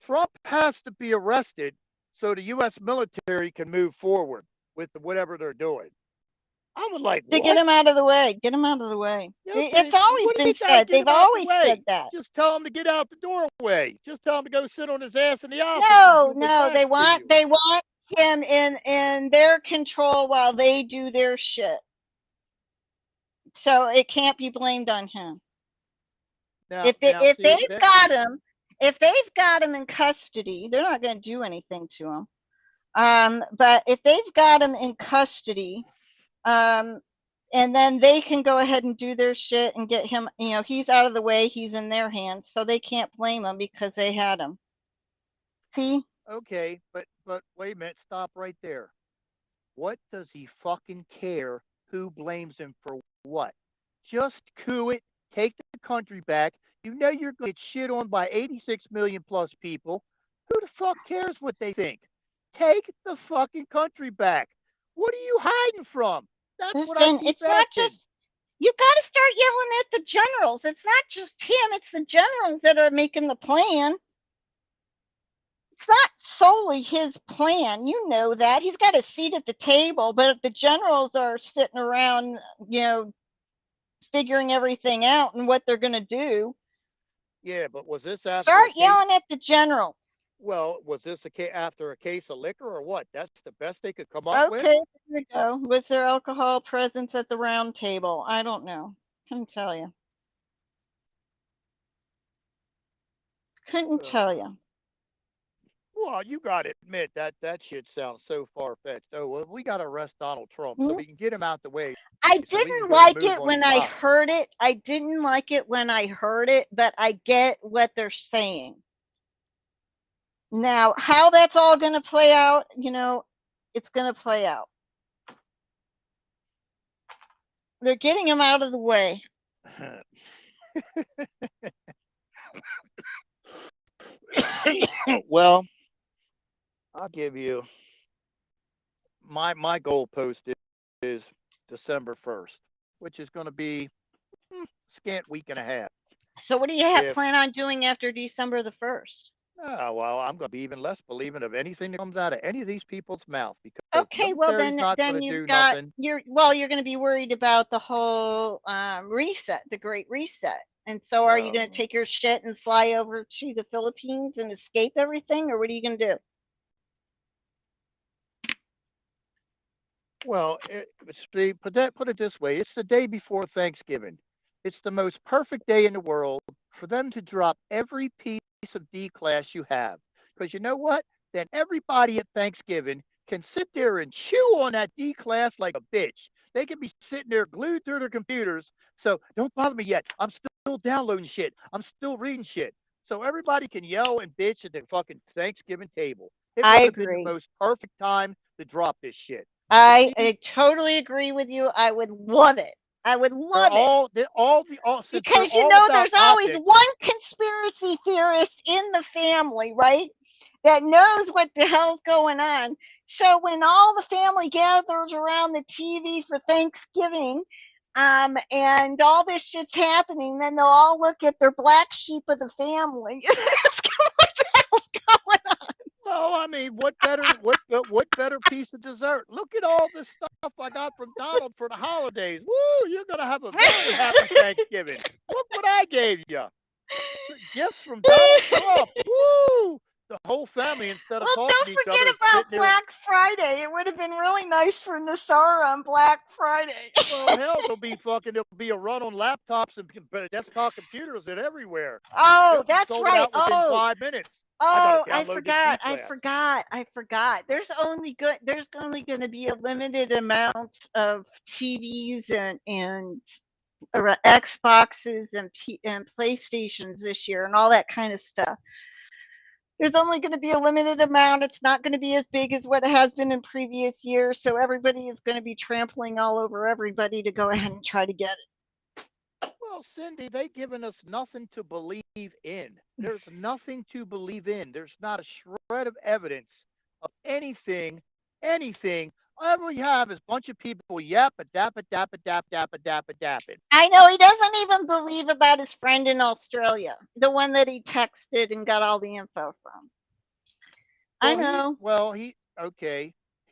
Trump has to be arrested so the U.S. military can move forward with whatever they're doing. I was like, To get what? him out of the way. Get him out of the way. Okay, It's always what do you been mean got to said. get They've him out the always said way? that. Just tell him to get out the doorway. Just tell him to go sit on his ass in the office and No, do his no, back they to want you. they want him in their control while they do their shit. So it can't be blamed on him. Now, If they now, if see they've that. got him, if they've got him in custody, they're not going to do anything to him. But if they've got him in custody, um, and then they can go ahead and do their shit and get him, he's out of the way, he's in their hands, so they can't blame him because they had him. See? Okay, but wait a minute. Stop right there. What does he fucking care who blames him for what? Just coup it, take the country back. You know you're going to get shit on by 86 million plus people. Who the fuck cares what they think? Take the fucking country back. What are you hiding from? That's what I Listen, keep it's not just asking. you got to start yelling at the generals. It's not just him, it's the generals that are making the plan. It's not solely his plan. You know that. He's got a seat at the table, but if the generals are sitting around, figuring everything out and what they're going to do. Yeah, but was this after Start a case? yelling at the generals. Well, was this after a case of liquor or what? That's the best they could come up with? Okay, there we go. Was there alcohol presence at the round table? I don't know. Couldn't tell you. Couldn't tell you. Well, you got to admit that shit sounds so far fetched. Oh, well, we got to arrest Donald Trump so we can get him out the way. I So we can didn't go to like move it on when these I topics. heard it. I didn't like it when I heard it, but I get what they're saying. Now, how that's all going to play out, it's going to play out. They're getting him out of the way. Well, I'll give you my goal post is December 1st, which is going to be scant week and a half. So what do you plan on doing after December the 1st? Oh, well, I'm going to be even less believing of anything that comes out of any of these people's mouth because okay, well then you've got nothing. you're going to be worried about the whole reset, the Great Reset. And so are you going to take your shit and fly over to the Philippines and escape everything, or what are you going to do? Well, put it this way. It's the day before Thanksgiving. It's the most perfect day in the world for them to drop every piece of D-class you have. Because you know what? Then everybody at Thanksgiving can sit there and chew on that D-class like a bitch. They can be sitting there glued to their computers. So don't bother me yet. I'm still downloading shit. I'm still reading shit. So everybody can yell and bitch at the fucking Thanksgiving table. It would have been the most perfect time to drop this shit. I totally agree with you. I would love it. I would love it. Because there's always one conspiracy theorist in the family, right? That knows what the hell's going on. So when all the family gathers around the TV for Thanksgiving, and all this shit's happening, then they'll all look at their black sheep of the family. What the hell's going on? Well, I mean, what better piece of dessert? Look at all this stuff I got from Donald for the holidays. Woo! You're gonna have a very happy Thanksgiving. Look what I gave you. Gifts from Donald Trump. Woo! The whole family, instead of talking to each other. Don't forget about Black Friday. It would have been really nice for Nassara on Black Friday. Well, hell, there'll be a run on laptops and desktop computers and everywhere. Oh, that's right. Within 5 minutes. Oh, I forgot. There's only going to be a limited amount of TVs and Xboxes and PlayStations this year and all that kind of stuff. There's only going to be a limited amount. It's not going to be as big as what it has been in previous years. So everybody is going to be trampling all over everybody to go ahead and try to get it. Well, Cindy, they've given us nothing to believe in. There's nothing to believe in. There's not a shred of evidence of anything. All we have is a bunch of people yappa dappa dappa dappa dappa dappa dapping. I know he doesn't even believe about his friend in Australia, the one that he texted and got all the info from. Well, I know.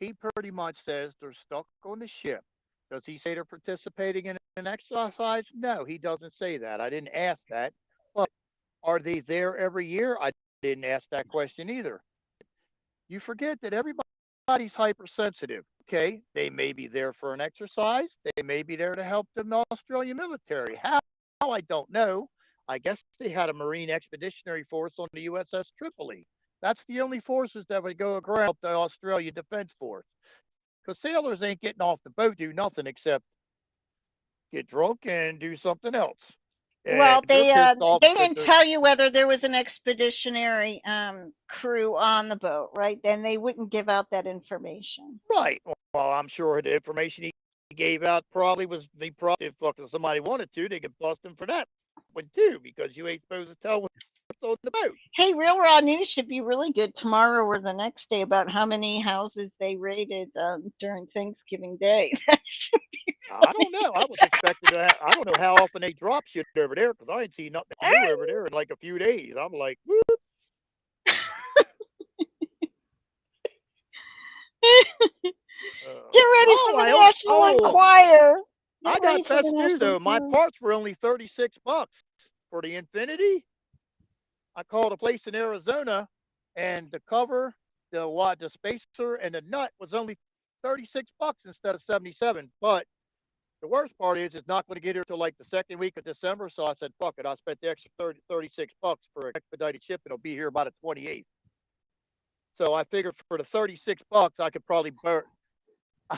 He pretty much says they're stuck on the ship. Does he say they're participating in an exercise? No, he doesn't say that. I didn't ask that. But are they there every year? I didn't ask that question either. You forget that everybody's hypersensitive. Okay, they may be there for an exercise. They may be there to help the Australian military. How? I don't know. I guess they had a Marine Expeditionary Force on the USS Tripoli. That's the only forces that would go aground the Australian Defense Force. Because sailors ain't getting off the boat, do nothing except get drunk and do something else. Well, they didn't tell you whether there was an expeditionary crew on the boat, right? Then they wouldn't give out that information. Right. Well, I'm sure the information he gave out if somebody wanted to, they could bust him for that one too, because you ain't supposed to tell what's on the boat. Hey, Real Raw News should be really good tomorrow or the next day about how many houses they raided during Thanksgiving Day. I don't know. I was expecting to. I don't know how often they drop shit over there because I ain't seen nothing new over there in like a few days. I'm like, whoop. Get ready for the National Enquirer. I Get ready got for the best news national though. My tour. parts were only $36 for the Infinity. I called a place in Arizona, and the cover, the spacer, and the nut was only $36 instead of 77. But the worst part is it's not going to get here till like the second week of December. So I said, fuck it. I'll spend the extra $36 for expedited ship. It'll be here by the 28th. So I figured for the $36, I could probably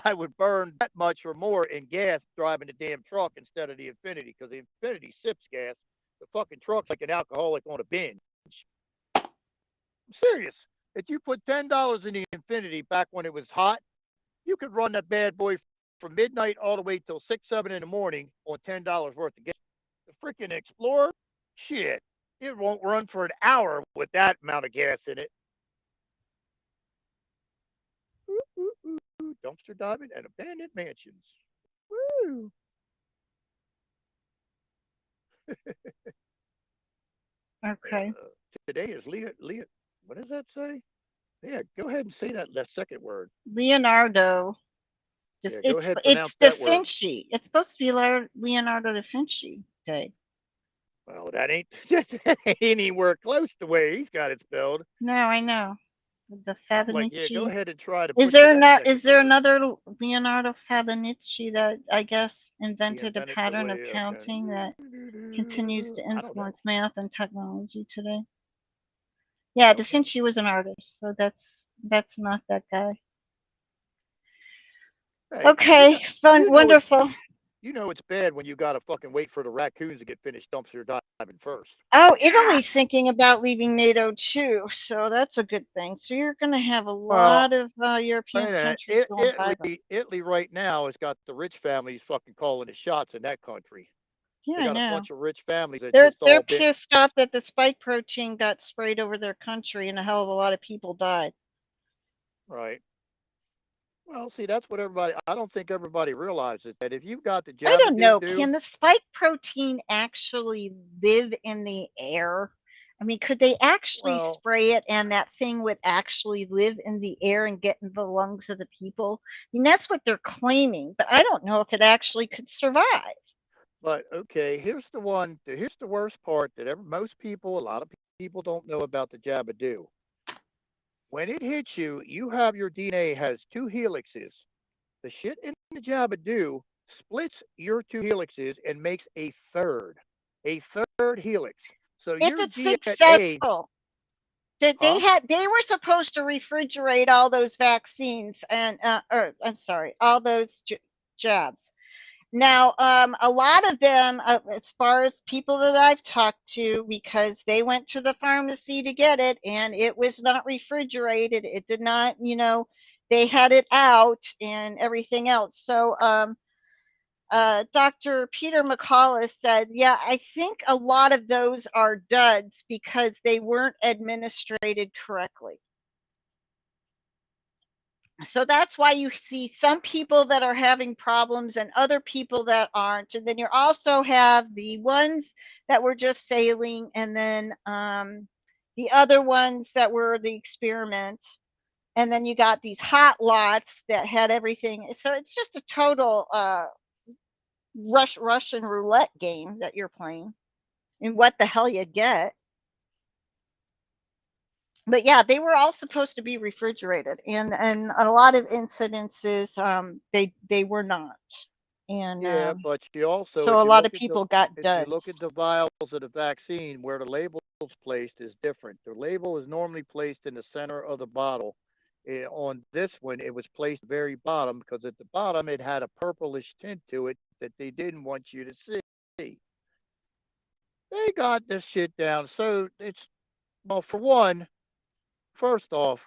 I would burn that much or more in gas driving the damn truck instead of the Infinity, because the Infinity sips gas. The fucking truck's like an alcoholic on a binge. I'm serious. If you put $10 in the Infinity back when it was hot, you could run that bad boy from midnight all the way till 6, 7 in the morning on $10 worth of gas. The freaking Explorer, shit, it won't run for an hour with that amount of gas in it. Ooh, ooh, ooh. Dumpster diving and abandoned mansions. Woo! Okay. Today is Leah. What does that say? Yeah, go ahead and say that second word. Leonardo. Yeah, go ahead and It's pronounce Da that word. Vinci. It's supposed to be Leonardo da Vinci Day. Well, that ain't anywhere close to where he's got it spelled. No, I know. The I'm like, yeah, go Fabinici. ahead and try to Is butcher there that not? second Is there word. another Leonardo Fabinici that I guess He invented a invented the pattern of way of counting that continues to I don't know. influence math and technology today? Yeah, Da Well, Vinci was an artist, so that's not that guy. hey, Okay, fun, you know it's wonderful. you know it's bad when you gotta fucking wait for the raccoons to get finished dumpster diving first. Oh, Italy's thinking about leaving NATO too, so that's a good thing. So you're going to have a Well, lot of European wait countries going by them. Italy right now has got the rich families fucking calling the shots in that country. Yeah, They I got a know. bunch of rich families that They're just all been pissed off that the spike protein got sprayed over their country and a hell of a lot of people died. right. Well, see, that's what I don't think everybody realizes that if you've got the I Jabba don't Doo know. Doo, Can the spike protein actually live in the air? I mean, could they actually well, spray it and that thing would actually live in the air and get in the lungs of the people? I mean, that's what they're claiming, but I don't know if it actually could survive. but okay, here's the worst part that most people, a lot of people don't know about the Jabba Doo. When it hits you, you have your DNA has two helixes. The shit in the Jabba Doo splits your two helixes and makes a third helix. So If your it's DNA, successful, that huh? they were supposed to refrigerate all those vaccines and or I'm sorry, all those jabs. Now, a lot of them, as far as people that I've talked to, because they went to the pharmacy to get it and it was not refrigerated, it did not, they had it out and everything else. So, Dr. Peter McCullough said, yeah, I think a lot of those are duds because they weren't administrated correctly. So that's why you see some people that are having problems and other people that aren't. And then you also have the ones that were just sailing, and then the other ones that were the experiment. And then you got these hot lots that had everything. So it's just a total Russian roulette game that you're playing, and what the hell you get. But yeah, they were all supposed to be refrigerated, and a lot of incidences they were not, and Yeah, but you also, so a lot of people got if you look duds. at the vials of the vaccine, where the label is placed is different. The label is normally placed in the center of the bottle. On this one, it was placed at the very bottom because at the bottom it had a purplish tint to it that they didn't want you to see. They got this shit down. So it's, well, for one, first off,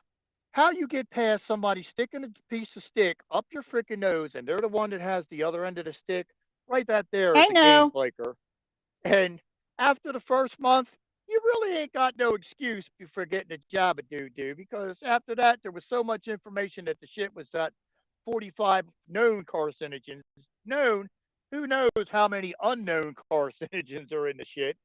how you get past somebody sticking a piece of stick up your freaking nose and they're the one that has the other end of the stick, right that there I is a game know. breaker. And after the first month, you really ain't got no excuse for getting a job at do because after that, there was so much information that the shit was at 45 known carcinogens. Known, who knows how many unknown carcinogens are in the shit.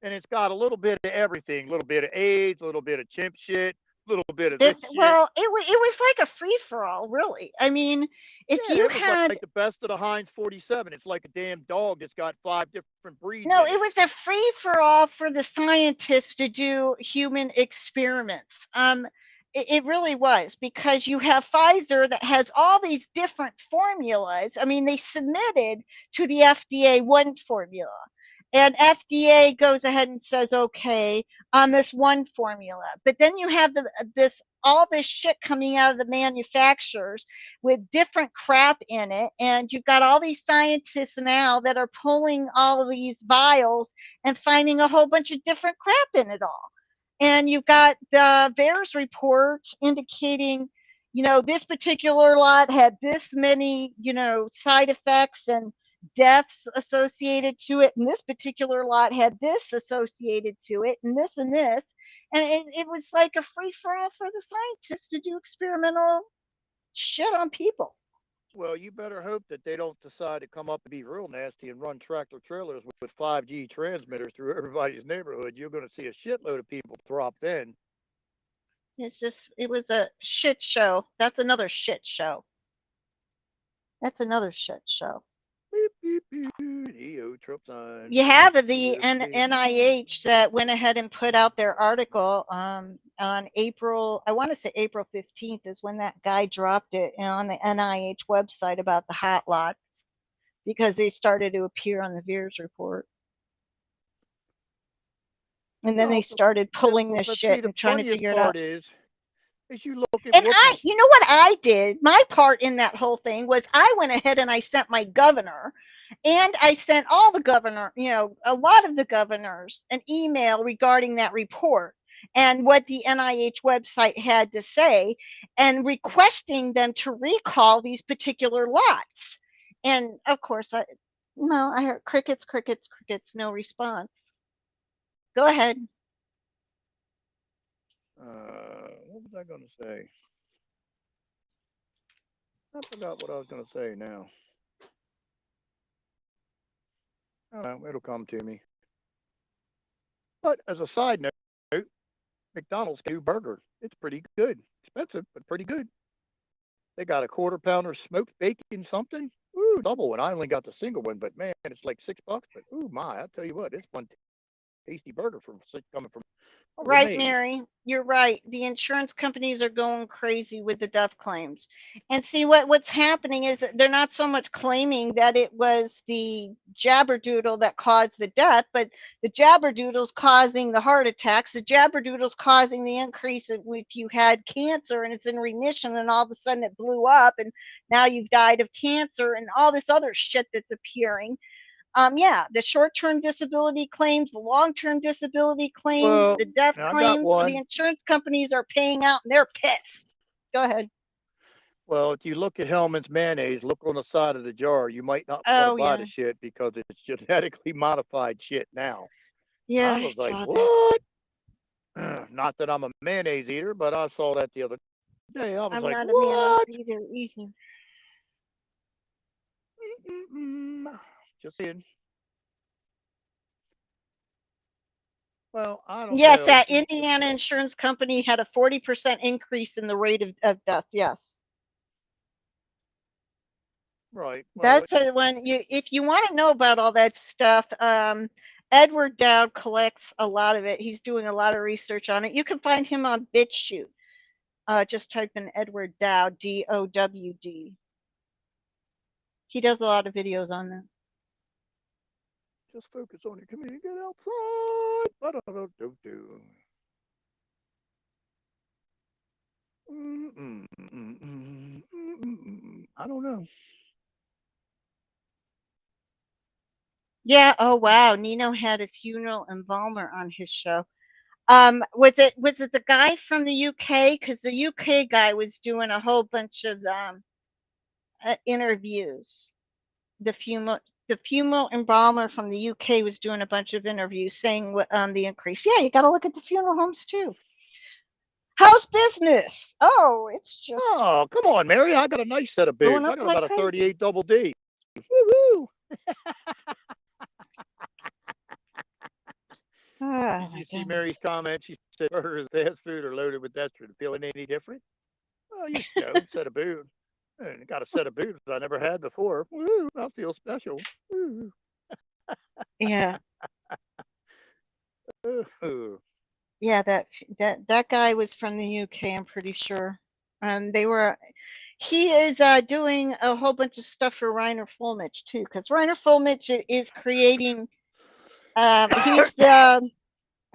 And it's got a little bit of everything, a little bit of AIDS, a little bit of chimp shit, little bit of this shit. Well, it was like a free for all, really. I mean, if Yeah, you it was had like the best of the Heinz 47. It's like a damn dog that's got 5 different breeds. no, in it was a free for all for the scientists to do human experiments. It really was, because you have Pfizer that has all these different formulas. I mean, they submitted to the FDA one formula, and FDA goes ahead and says, okay, on this one formula. But then you have all this shit coming out of the manufacturers with different crap in it. And you've got all these scientists now that are pulling all of these vials and finding a whole bunch of different crap in it all. And you've got the VAERS report indicating, this particular lot had this many, side effects and deaths associated to it, and this particular lot had this associated to it, and this and this. And it was like a free for all for the scientists to do experimental shit on people. Well, you better hope that they don't decide to come up and be real nasty and run tractor trailers with 5G transmitters through everybody's neighborhood. You're going to see a shitload of people drop in. It was a shit show. That's another shit show. That's another shit show. Beep, beep, beep. EO Trump sign. You have the NIH that went ahead and put out their article on April, I want to say April 15th is when that guy dropped it on the NIH website about the hot lots, because they started to appear on the VAERS report. And then they started pulling this shit and trying to figure it out. Is you look at and you know what I did? My part in that whole thing was I went ahead and I sent my governor, and I sent all the governor, a lot of the governors, an email regarding that report and what the NIH website had to say, and requesting them to recall these particular lots. And of course, I heard crickets, crickets, crickets, no response. Go ahead. What was I going to say? I forgot what I was going to say now. It'll come to me. But as a side note, McDonald's new burger. It's pretty good. Expensive, but pretty good. They got a quarter pounder smoked bacon something. Ooh, double one. I only got the single one, but man, it's like $6. But ooh, my, I tell you what, it's one tasty burger coming from. Right, Mary, you're right. The insurance companies are going crazy with the death claims. And see, what's happening is that they're not so much claiming that it was the jabberdoodle that caused the death, but the jabberdoodle's causing the heart attacks. The jabberdoodle's causing the increase if you had cancer and it's in remission, and all of a sudden it blew up and now you've died of cancer and all this other shit that's appearing. The short-term disability claims, the long-term disability claims, the death claims, the insurance companies are paying out and they're pissed. Go ahead. Well, if you look at Hellman's mayonnaise, look on the side of the jar. You might not want to buy the shit because it's genetically modified shit now. Yeah, I was like, what? Not that I'm a mayonnaise eater, but I saw that the other day. I was like, not what? A mayonnaise either. Just saying. Well, I don't know. Yes, that Indiana insurance company had a 40% increase in the rate of death. Yes. Right. Well, that's when if you want to know about all that stuff, Edward Dowd collects a lot of it. He's doing a lot of research on it. You can find him on BitChute. Just type in Edward Dowd, DOWD. He does a lot of videos on that. Just focus on your community. Get outside. I don't know. Yeah. Oh wow. Nino had a funeral embalmer on his show. Was it the guy from the UK? Because the UK guy was doing a whole bunch of interviews. The funeral embalmer from the UK was doing a bunch of interviews saying what the increase. Yeah, you got to look at the funeral homes too. How's business? Oh, it's just. Oh, come on, Mary. I got a nice set of bibs. I got about a 38 double D. Woo-hoo. Oh Did my you see goodness. Mary's comment? She said burgers, fast food, are loaded with estrogen. Feeling any different? Well, you know, set of boobs. And got a set of boobs I never had before. Woo, I feel special. Woo. Yeah. Ooh. Yeah, that guy was from the UK, I'm pretty sure. He is doing a whole bunch of stuff for Reiner Fullmich too, because Reiner Fullmich is creating. He's the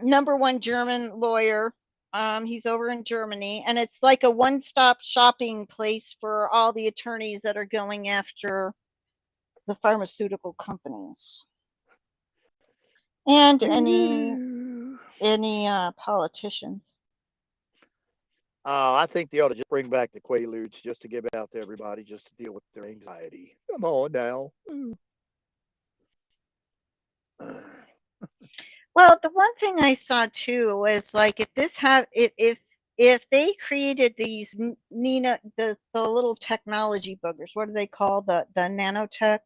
#1 German lawyer. He's over in Germany, and it's like a one-stop shopping place for all the attorneys that are going after the pharmaceutical companies and any politicians. I think they ought to just bring back the Quaaludes just to give out to everybody just to deal with their anxiety. Come on now. Well, the one thing I saw too was like if they created these the little technology boogers, what are they called? The nanotech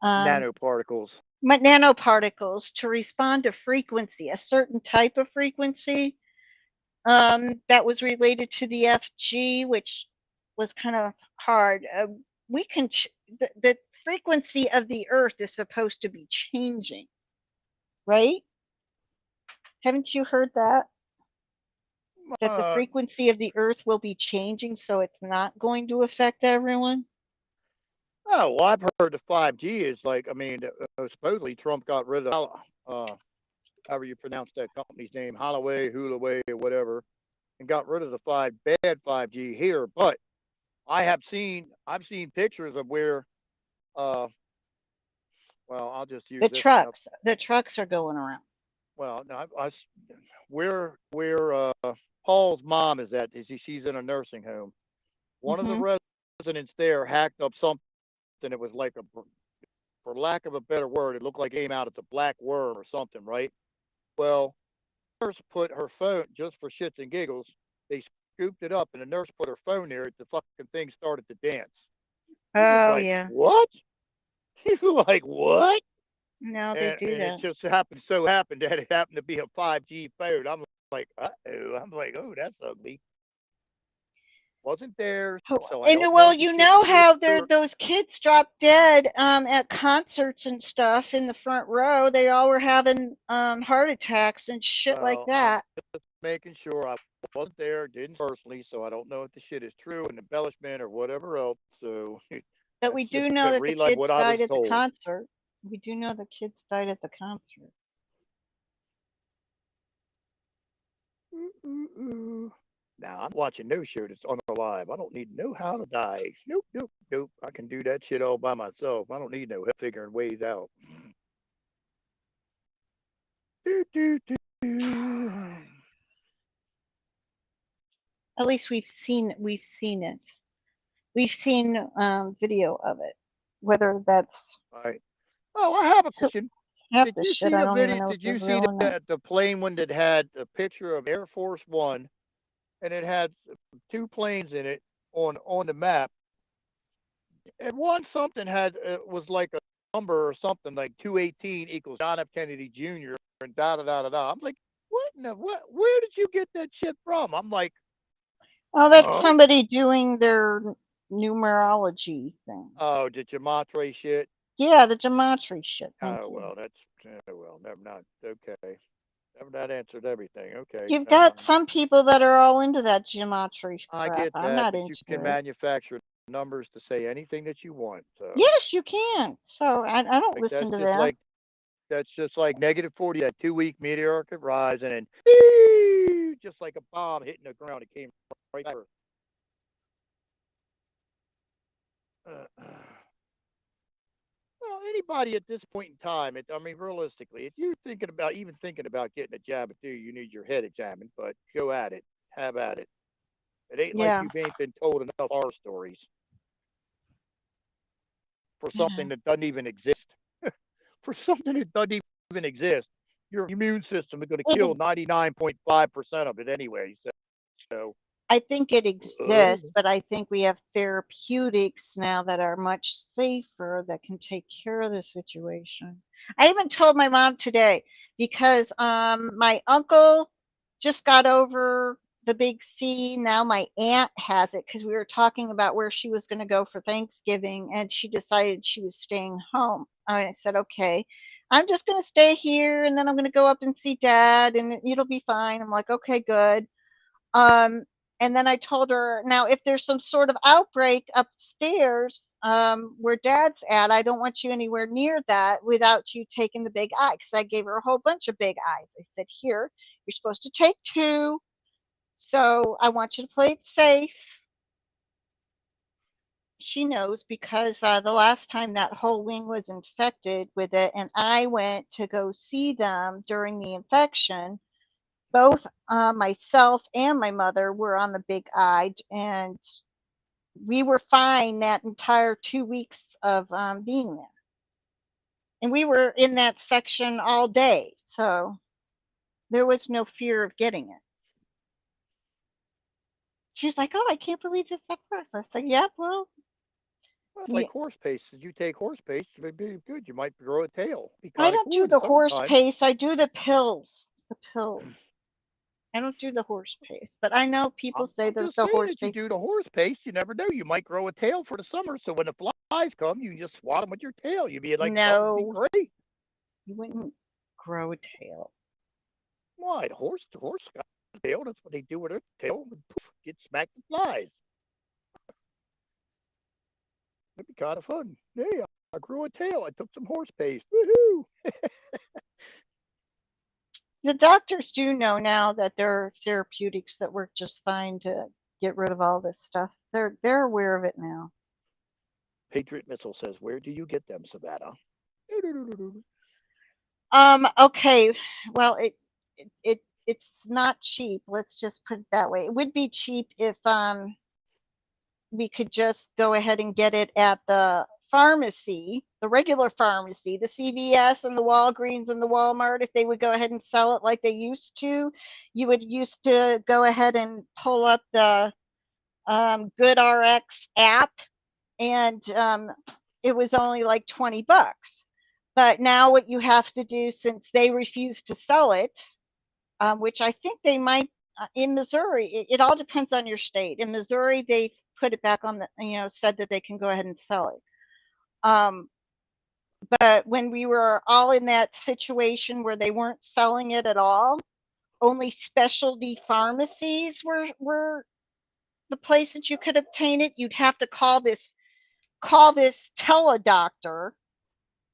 Nanoparticles. nanoparticles to respond to frequency, a certain type of frequency that was related to the FG, which was kind of hard. We can the frequency of the Earth is supposed to be changing, right? Haven't you heard that? That the frequency of the Earth will be changing, so it's not going to affect everyone? Oh, well, I've heard the 5G is like, I mean, supposedly Trump got rid of, however you pronounce that company's name, Holloway, Hulaway, or whatever, and got rid of the bad 5G here. But I've seen pictures of where, uh, well, I'll just use this. The trucks are going around. Well, no, where Paul's mom is at. She's in a nursing home. One of the residents there hacked up something. It was like for lack of a better word, it looked like it came out of the black worm or something, right? Well, the nurse put her phone just for shits and giggles. They scooped it up, and the nurse put her phone there. The fucking thing started to dance. He was Oh like, yeah. "What?" He was like, "What?" No, they do And it that. just happened that it happened to be a 5G phone. I'm like, uh-oh. I'm like, oh, that's ugly. Wasn't there, so I And don't know well, if the you shit is know true. how those kids dropped dead at concerts and stuff in the front row. They all were having heart attacks and shit like Well, I'm that. just making sure I wasn't there, didn't personally, so I don't know if the shit is true and embellishment or whatever else. So But we that's just do know that the relay what kids I was died at the told. concert. We do know the kids died at the concert. Now I'm watching no show that's on the live. I don't need to know how to die. Nope, nope, nope. I can do that shit all by myself. I don't need no help figuring ways out. Do, do, do. At least we've seen it. We've seen video of it. Whether that's All right. Oh, I have a question. half Did the you shit, see I the don't even video? know if Did they're you see real or not. the plane one that had a picture of Air Force One, and it had two planes in it on the map, and one something had was like a number or something like 218 equals John F. Kennedy Jr. and da da da da da. I'm like, what in the what? Where did you get that shit from? I'm like, Oh, that's huh? somebody doing their numerology thing. Oh, the gematria shit. Yeah, the gematria shit. Thank Oh you. well, that's well, never not okay. Never that answered everything. Okay, You've never got mind. some people that are all into that gematria I crap. get I'm that, not but you into can it. manufacture numbers to say anything that you want. So Yes, you can. So I don't like listen to that. that's just like -40, that 2 week meteoric rise, and then just like a bomb hitting the ground, it came right back. Well, anybody at this point in time, I mean, realistically, if you're thinking about getting a jab at you, you need your head examined. But go at it, have at it. It ain't like Yeah. you ain't been told enough horror stories for Yeah. something that doesn't even exist. For something that doesn't even exist, your immune system is going to kill 99.5% of it anyway. So I think it exists, but I think we have therapeutics now that are much safer that can take care of the situation. I even told my mom today because my uncle just got over the big C. Now my aunt has it because we were talking about where she was going to go for Thanksgiving and she decided she was staying home. I said, okay, I'm just going to stay here and then I'm going to go up and see dad and it'll be fine. I'm like, okay, good. Um, and then I told her, now, if there's some sort of outbreak upstairs where dad's at, I don't want you anywhere near that without you taking the big eye. Because I gave her a whole bunch of big eyes. I said, here, you're supposed to take 2. So I want you to play it safe. She knows because the last time that whole wing was infected with it, and I went to go see them during the infection, both myself and my mother were on the big eye, and we were fine that entire 2 weeks of being there. And we were in that section all day, so there was no fear of getting it. She was like, "Oh, I can't believe this at first." I said, "Yeah, well, It's like horse pace. If you take horse pace, you would be good. You might grow a tail. Be I kind of don't cool do in the the horse summertime. pace. I do the pills. The pills. I don't do the horse pace, but I know people say I'm that just the saying, horse if you pace. do the horse pace, you never know. You might grow a tail for the summer. So when the flies come, you just swat them with your tail. You'd be like, oh, it'd be No, great. you wouldn't grow a tail. Why? The horse got a tail. That's what they do with their tail. And poof, get smacked with flies. It'd be kind of fun. Hey, I grew a tail. I took some horse pace. Woohoo! The doctors do know now that there are therapeutics that work just fine to get rid of all this stuff. They're aware of it now. Patriot Missile says, where do you get them, Savannah? Okay, well it's not cheap. Let's just put it that way. It would be cheap if we could just go ahead and get it at the pharmacy, the regular pharmacy, the CVS and the Walgreens and the Walmart. If they would go ahead and sell it like they used to, you would used to go ahead and pull up the GoodRx app, and it was only like $20. But now what you have to do, since they refuse to sell it, which I think they might in Missouri, it all depends on your state. In Missouri, they put it back on the, said that they can go ahead and sell it. But when we were all in that situation where they weren't selling it at all, only specialty pharmacies were the place that you could obtain it. You'd have to call this teledoctor,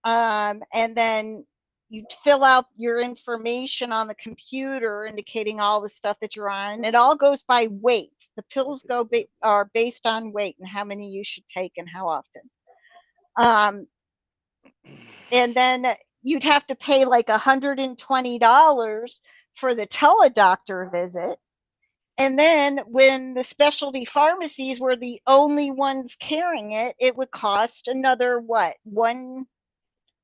and then you'd fill out your information on the computer indicating all the stuff that you're on. It all goes by weight. The pills are based on weight and how many you should take and how often. And then you'd have to pay like $120 for the teledoctor visit. And then when the specialty pharmacies were the only ones carrying it, it would cost another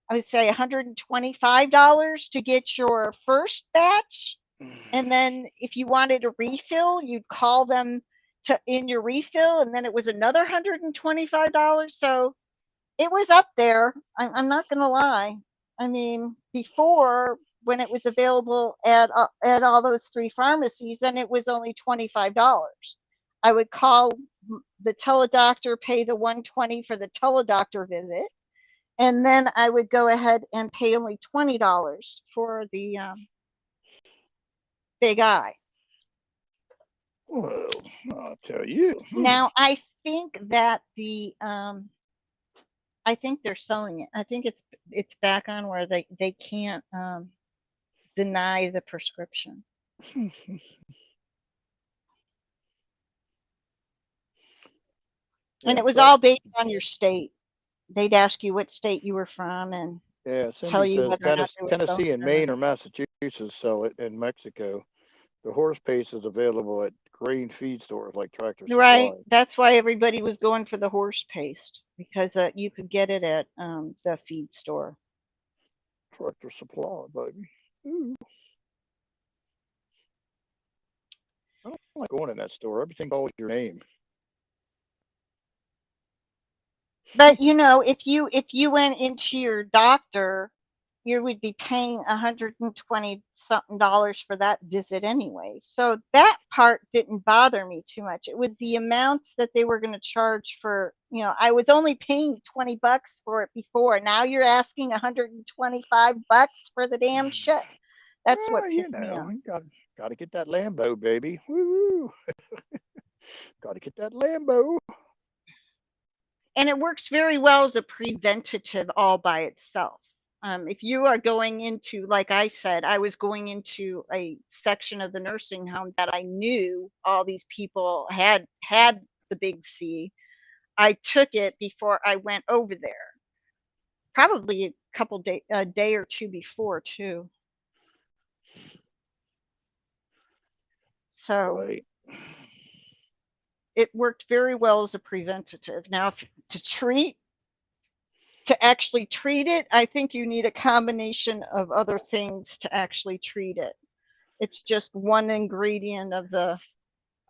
I would say $125 to get your first batch. And then if you wanted a refill, you'd call them in your refill, and then it was another $125. So it was up there. I'm not going to lie. I mean, before, when it was available at all those 3 pharmacies, then it was only $25. I would call the teledoctor, pay the $120 for the teledoctor visit, and then I would go ahead and pay only $20 for the big eye. Well, I'll tell you. Now I think that I think they're selling it. I think it's back on where they can't deny the prescription. And it was all based on your state. They'd ask you what state you were from and tell you whether or not they were Tennessee and Maine or Massachusetts sell it. In Mexico, the horse paste is available at grain feed stores like Tractor Supply. Right. That's why everybody was going for the horse paste, because you could get it at the feed store. Tractor Supply, baby. Ooh. I don't like going in that store. Everything calls your name. But if you went into your doctor, you would be paying 120 something dollars for that visit anyway. So that part didn't bother me too much. It was the amounts that they were going to charge for, I was only paying $20 for it before. Now you're asking 125 bucks for the damn shit. That's what Well, pissed me off. got to get that Lambo, baby. Woo! Got to get that Lambo. And it works very well as a preventative all by itself. If you are going into, like I said, I was going into a section of the nursing home that I knew all these people had the big C. I took it before I went over there, probably a day or two before too. So Right. it worked very well as a preventative. Now, to actually treat it, I think you need a combination of other things to actually treat it. It's just one ingredient of the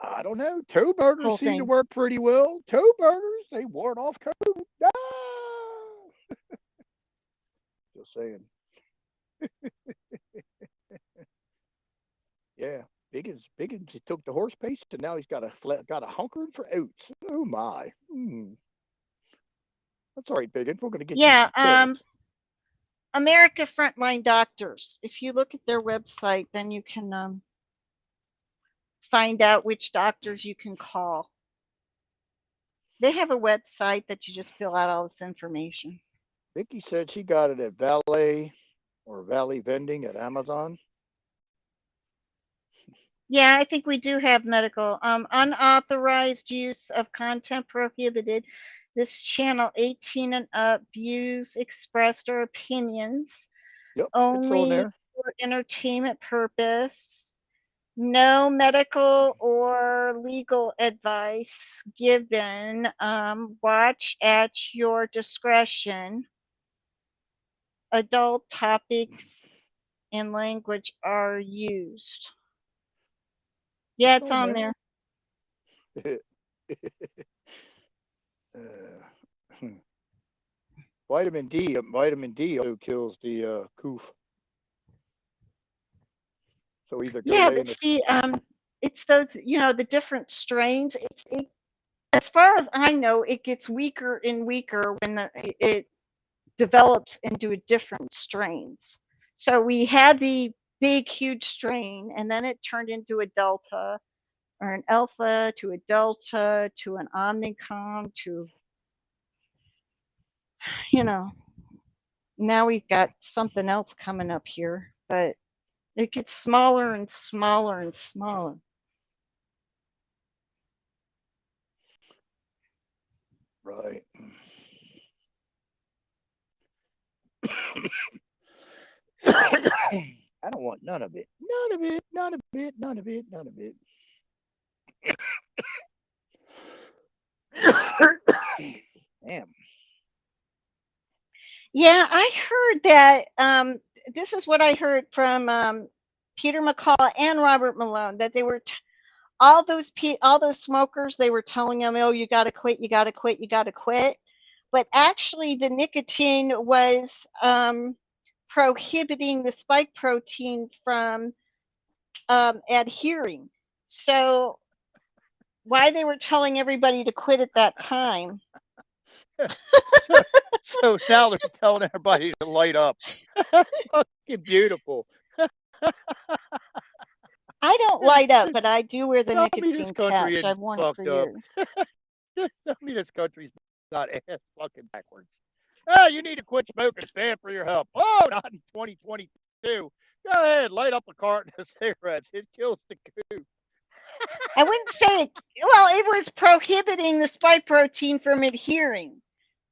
I don't know. Toe burgers whole seem to thing. work pretty well. Toe burgers, they ward off COVID. Ah! Just saying. Yeah. Biggins, he took the horse paste and now he's got a hunkering for oats. Oh my. That's all right, Biggins. We're gonna get you Yeah, some pills. America Frontline Doctors. If you look at their website, then you can find out which doctors you can call. They have a website that you just fill out all this information. Vicky said she got it at Valet or Valley Vending at Amazon. Yeah, I think we do have medical unauthorized use of content prohibited. This channel 18 and up views expressed or opinions Yep, it's on only there. for entertainment purpose. No medical or legal advice given. Watch at your discretion. Adult topics and language are used. Yeah, It's it's on on there. there. Hmm. Vitamin D also kills the coof. So either go Yeah, lay in but the see, it's those, the different strains. As far as I know, it gets weaker and weaker when it develops into a different strains. So we had the big, huge strain, and then it turned into a delta or an alpha to a delta to an omnicom to, you know, now we've got something else coming up here, but it gets smaller and smaller and smaller. right. I don't want none of it. None of it. None of it. None of it. None of it. Damn. Yeah, I heard that. This is what I heard from Peter McCall and Robert Malone, that they were all those smokers. They were telling them, "Oh, you got to quit. You got to quit. You got to quit." But actually, the nicotine was prohibiting the spike protein from adhering. So why they were telling everybody to quit at that time? so, so now they're telling everybody to light up. Fucking beautiful. I don't light up, but I do wear the Tell me this nicotine country patch. isn't I've worn it for fucked up. years. Tell me this country's not ass fucking backwards. Oh, you need to quit smoking. It's bad for your health. Oh, not in 2022. Go ahead, light up a carton of cigarettes. It kills the coot. I wouldn't say it, well, it was prohibiting the spike protein from adhering.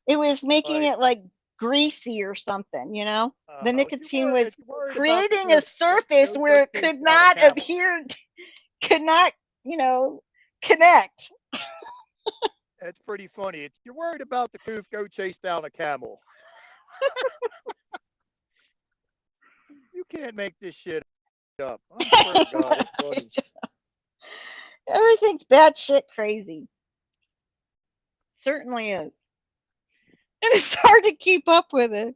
It was making Right. it like greasy or something, The nicotine If was you're worried about the creating a coot, surface where go it chase could down a not camel. adhere, could not, connect. It's pretty funny. If you're worried about the coot, go chase down a camel. You can't make this shit up. I swear to God, it's funny. Everything's batshit crazy. Certainly is. And it's hard to keep up with it.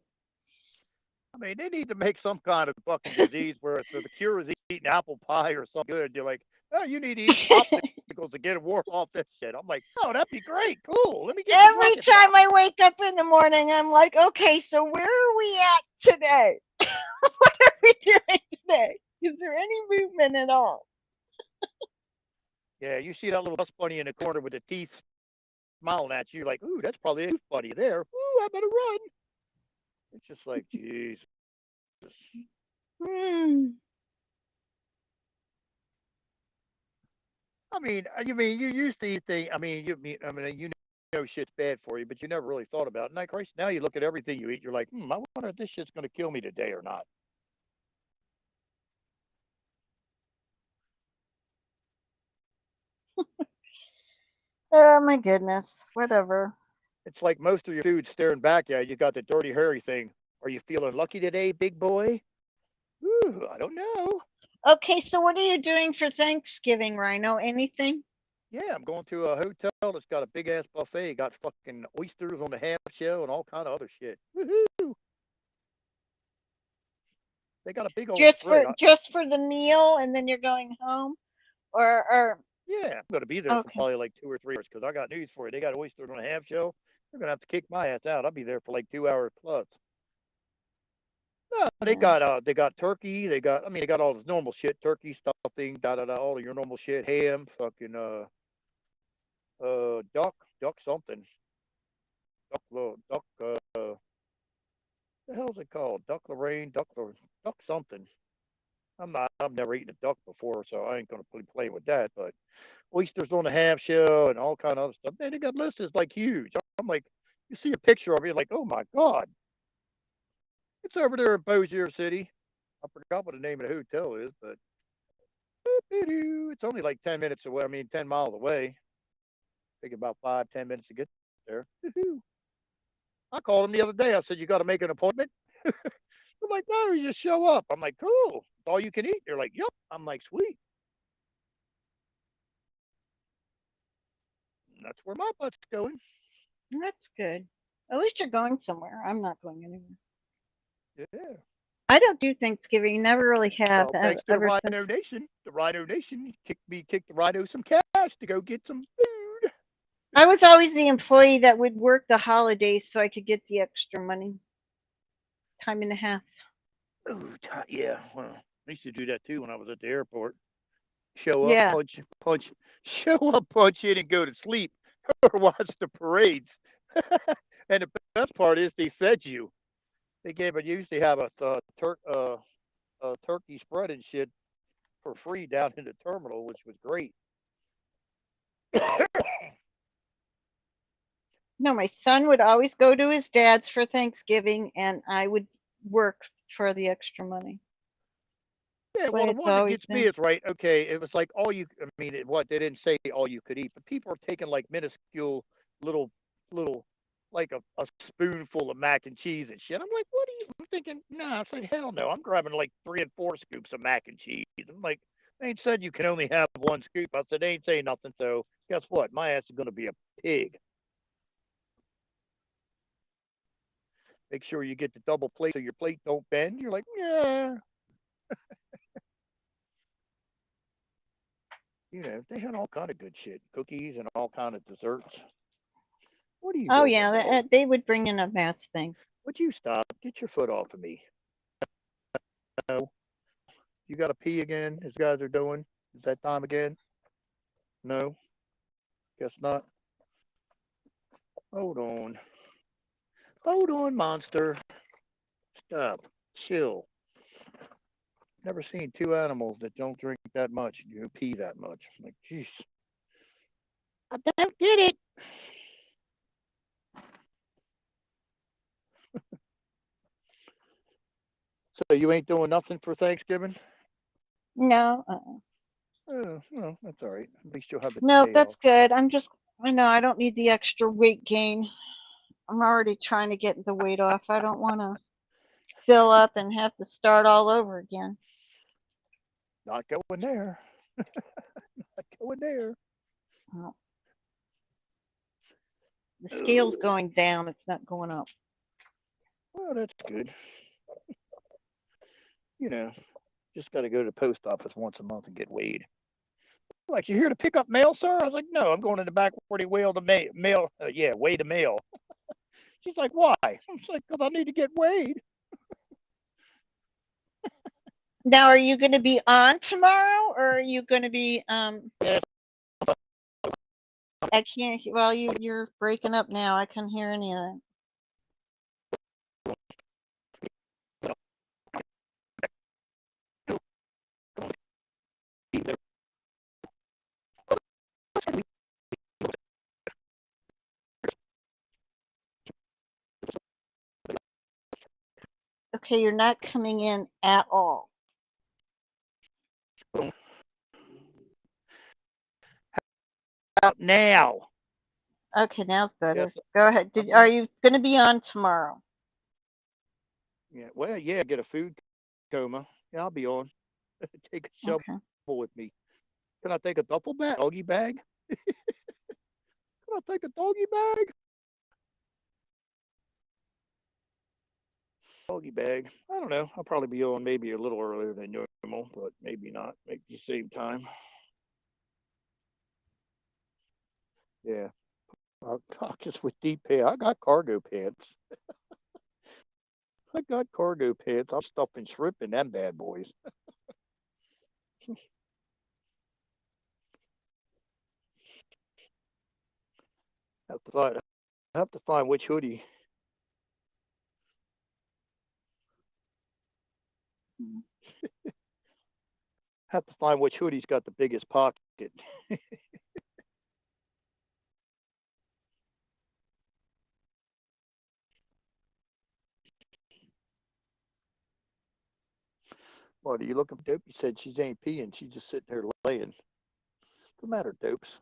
I mean, they need to make some kind of fucking disease where if the cure is eating apple pie or something good, you're like, oh, you need to eat popsicles to get a war off this shit. I'm like, oh, that'd be great. Cool. Let me get some Every rocket time pop. I wake up in the morning, I'm like, okay, so where are we at today? What are we doing today? Is there any movement at all? Yeah, you see that little dust bunny in the corner with the teeth smiling at you, like, ooh, that's probably a tooth bunny there. Ooh, I better run. It's just like, Jesus. Hmm. I mean, you used to eat things. You know shit's bad for you, but you never really thought about it. Now, Christ, now you look at everything you eat, you're like, I wonder if this shit's going to kill me today or not. Oh my goodness. Whatever. It's like most of your food staring back at you. You got the dirty, hairy thing. Are you feeling lucky today, big boy? Ooh, I don't know. Okay, so what are you doing for Thanksgiving, Rhino? Anything? Yeah, I'm going to a hotel that's got a big ass buffet. Got fucking oysters on the half shell and all kind of other shit. Woohoo! They got a big old spread. Just for the meal and then you're going home? Or Yeah, I'm gonna be there for okay. probably like 2 or 3 hours because I got news for you. They got oysters on a half shell. They're gonna have to kick my ass out. I'll be there for like 2 hours plus. No, Yeah. they got turkey. They got all the normal shit, turkey stuffing, all of your normal shit, ham, fucking duck something, duck the hell's it called? Duck Lorraine, duck something. I've never eaten a duck before, so I ain't gonna play with that. But oysters on the half shell and all kind of other stuff. Man, they got lists is like huge. I'm like, you see a picture of it, you're like, oh my god, it's over there in Bossier City. I forgot what the name of the hotel is, but it's only like 10 minutes away. I mean, 10 miles away. Take about 5, 10 minutes to get there. I called them the other day. I said, you got to make an appointment. They're like, no, you just show up. I'm like, cool. It's all you can eat. They're like, yep. I'm like, sweet. And that's where my butt's going. That's good. At least you're going somewhere. I'm not going anywhere. Yeah. I don't do Thanksgiving. Never really have Well, thanks to the ever Rhino since. Nation, kicked the Rhino some cash to go get some food. I was always the employee that would work the holidays so I could get the extra money, time and a half. Oh, yeah. Well, I used to do that too when I was at the airport. Show up, Yeah. show up, punch in, and go to sleep or watch the parades. And the best part is they fed you. They gave it. Usually have a turkey spread and shit for free down in the terminal, which was great. No, my son would always go to his dad's for Thanksgiving, and I would work for the extra money. Yeah, That's the well, way the it's one that always gets me been. is right. Okay, it was like all you. I mean, what they didn't say all you could eat, but people are taking like minuscule little, little, like a spoonful of mac and cheese and shit. I'm like, what are you? I'm thinking, nah. I said, hell no. I'm grabbing like 3 and 4 scoops of mac and cheese. I'm like, they ain't said you can only have one scoop. I said, they ain't saying nothing. So guess what? My ass is gonna be a pig. Make sure you get the double plate so your plate don't bend. You're like, yeah. They had all kind of good shit, cookies and all kind of desserts. What are you Oh doing, yeah, dog? they would bring in a mass thing. Would you stop? Get your foot off of me. No. You got to pee again, as guys are doing? Is that time again? No. Guess not. Hold on. Hold on, monster. Stop. Chill. Never seen two animals that don't drink that much and you pee that much. I'm like, jeez. I don't get it. So you ain't doing nothing for Thanksgiving? No, Oh, well, that's all right. At least you'll have the no, day that's off. good. I know I don't need the extra weight gain. I'm already trying to get the weight off. I don't want to fill up and have to start all over again. Not going there. Not going there. Well, the scale's going down. It's not going up. Well, that's good. You know, just got to go to the post office once a month and get weighed. Like, you here to pick up mail, sir? I was like, no, I'm going in the back where they weigh the mail. Yeah, weigh the mail. She's like, why? I was like, because I need to get weighed. Now, are you going to be on tomorrow, or are you going to be? Yeah. I can't. Well, you're breaking up now. I can't hear any of that. Okay, you're not coming in at all. Out now. Okay, now's better. Yes. Go ahead. Are you going to be on tomorrow? Yeah. Well, yeah. Get a food coma. Yeah, I'll be on. Take a shovel with me. Can I take a duffel bag? Doggy bag? Can I take a doggy bag? Doggy bag. I don't know. I'll probably be on maybe a little earlier than normal, but maybe not. Maybe the same time. Yeah. Just with deep pants. I got cargo pants. I got cargo pants. I'm stuffing shrimp in them bad boys. Have to find which hoodie. Have to find which hoodie's got the biggest pocket. What are you looking for? Dope? You said she's ain't peeing. She's just sitting there laying. What's the matter, dopes?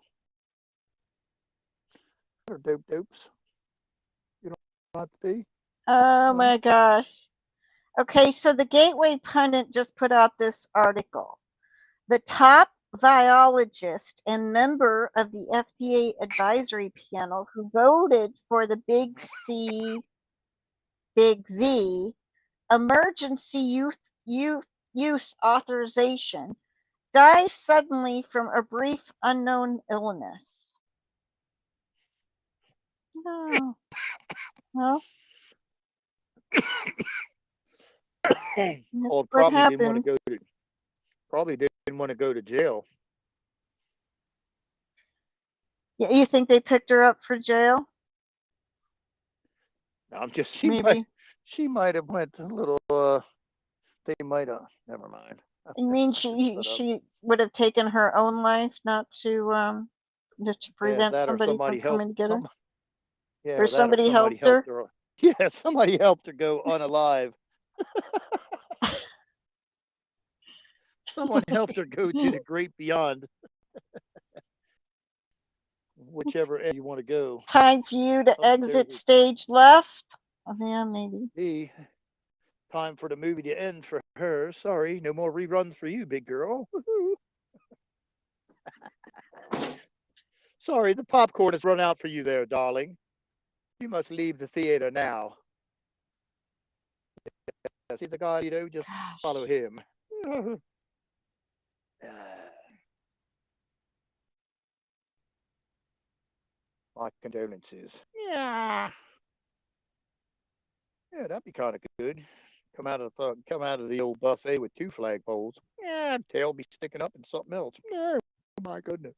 What's the matter, dopes? You don't have to pee? Oh my gosh. Okay, so the Gateway Pundit just put out this article. The top biologist and member of the FDA advisory panel who voted for the Big C, Big V emergency use authorization dies suddenly from a brief unknown illness. No. No. Well, probably didn't want to go to. Probably didn't want to go to jail. Yeah, you think they picked her up for jail? I'm just. Maybe. She might have went a little. They might have. Never mind. You mean she would have taken her own life, not to prevent somebody from coming to get her? Yeah, or somebody helped her? Yeah, somebody helped her go unalive. Someone helped her go to the great beyond. Whichever end you want to go. Time for you to exit stage left? Oh, yeah, maybe. Time for the movie to end for her. Sorry, no more reruns for you, big girl. Sorry, the popcorn has run out for you there, darling. You must leave the theater now. See the guy, just follow him. My condolences. Yeah. Yeah, that'd be kind of good. Come out of the old buffet with 2 flagpoles. Yeah, tail be sticking up and something else. Yeah, my goodness.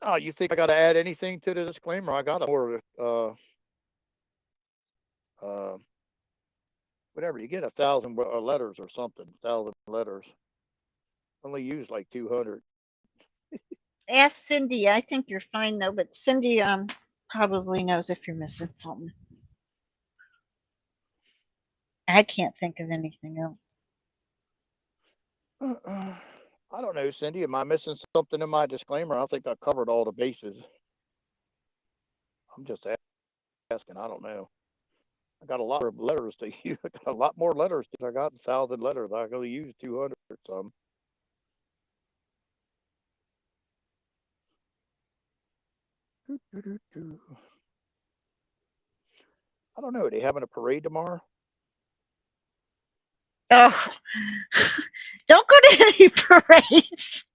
Oh, you think I got to add anything to the disclaimer? I got more. Whatever you get 1,000 letters or something. 1,000 letters. Only use like 200. Ask Cindy. I think you're fine though, but Cindy probably knows if you're missing something. I can't think of anything else. I don't know, Cindy. Am I missing something in my disclaimer? I think I covered all the bases. I'm just asking. I don't know. I got a lot of letters to use. I got a lot more letters. I got 1,000 letters. I can only use 200 some. I don't know. Are they having a parade tomorrow? Oh, don't go to any parades.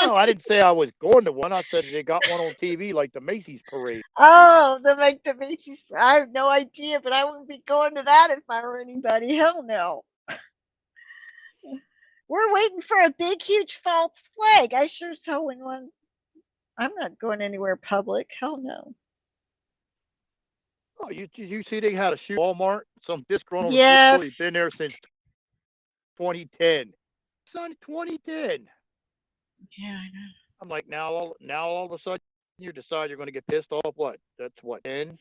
No, I didn't say I was going to one. I said they got one on TV like the Macy's parade. Oh, the Macy's. I have no idea, but I wouldn't be going to that if I were anybody. Hell no. We're waiting for a big, huge false flag. I sure as hell wouldn't want. I'm not going anywhere public. Hell no. Oh, you see they had a shoot Walmart? Some disgruntled employee Yes. been there since 2010. Son, 2010. Yeah, I know. I'm like, now all of a sudden you decide you're going to get pissed off. What? That's what 10,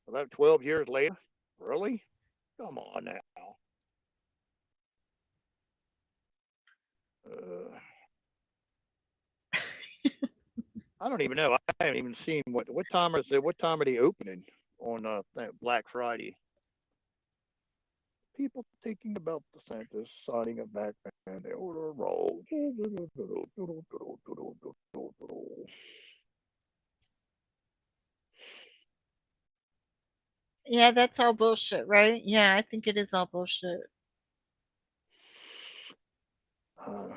about 12 years later. Really? Come on now. Uh, I don't even know. I haven't even seen what time is it. What time are they opening on Black Friday? People thinking about the Santas signing it back and they order roll. Yeah, that's all bullshit, right? Yeah, I think it is all bullshit. Well,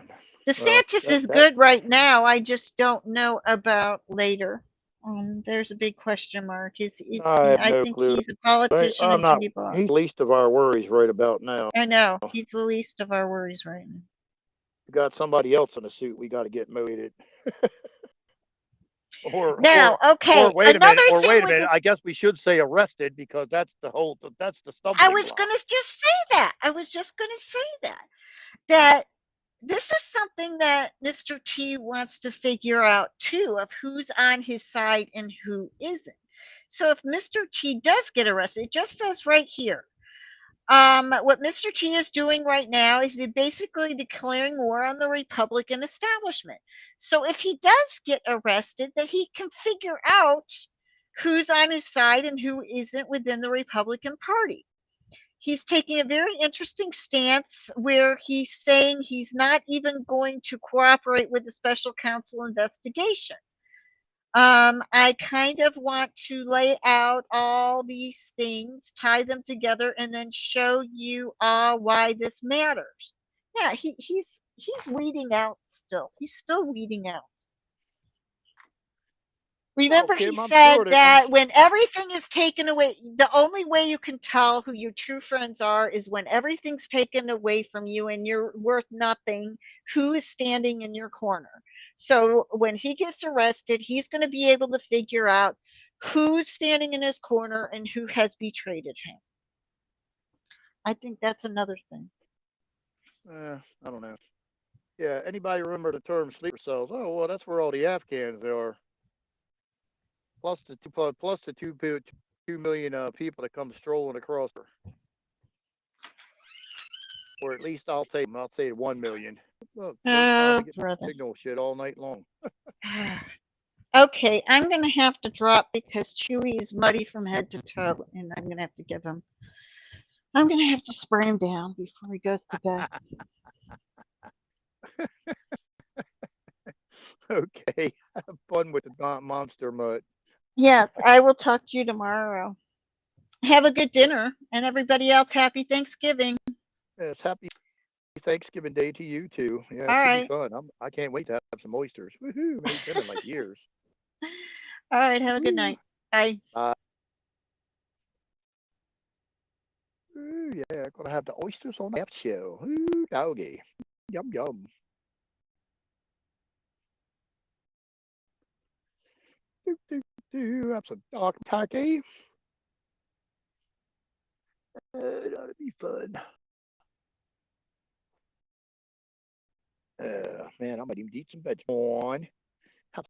DeSantis is good right now. I just don't know about later. There's a big question mark. I have I no think clue. he's a politician I'm and can not. be bought. He's the least of our worries right about now. I know. He's the least of our worries right now. We got somebody else in a suit. We got to get motivated. Now, okay, or wait a minute. another Or thing wait a with minute. this, I guess we should say arrested because that's the I stumbling was block. going to just say that. I was just going to say that this is something that Mr. T wants to figure out too, of who's on his side and who isn't. So if Mr. T does get arrested, it just says right here. What Mr. T is doing right now is he's basically declaring war on the Republican establishment. So if he does get arrested, that he can figure out who's on his side and who isn't within the Republican Party. He's taking a very interesting stance where he's saying he's not even going to cooperate with the special counsel investigation. I kind of want to lay out all these things, tie them together, and then show you all why this matters. Yeah, he's weeding out still. He's still weeding out. Oh, Remember, he Kim, I'm said sure that that when everything is taken away, the only way you can tell who your true friends are is when everything's taken away from you and you're worth nothing, who is standing in your corner. So when he gets arrested, he's going to be able to figure out who's standing in his corner and who has betrayed him. I think that's another thing. I don't know. Yeah, anybody remember the term sleeper cells? Oh, well, that's where all the Afghans are. Plus the 2 million people that come strolling across her. Or at least I'll say 1 million. Look, first time Oh, to get brother. signal shit all night long. Okay, I'm going to have to drop because Chewy is muddy from head to toe, and I'm going to have to give him. I'm going to have to spray him down before he goes to bed. Okay, have fun with the monster mud. Yes, I will talk to you tomorrow. Have a good dinner, and everybody else, happy Thanksgiving. Yes, happy Thanksgiving Day to you too. Yeah, it All should be right. fun. I can't wait to have some oysters. Woohoo! I ate them in like years. All right. Have a good Woo. night. Bye. Ooh, yeah, gonna have the oysters on the half shell. Ooh, doggy. Yum yum. Do, do, do. Have some dog tacky. That'll be fun. Man, I might even eat some vegetables. Corn. Have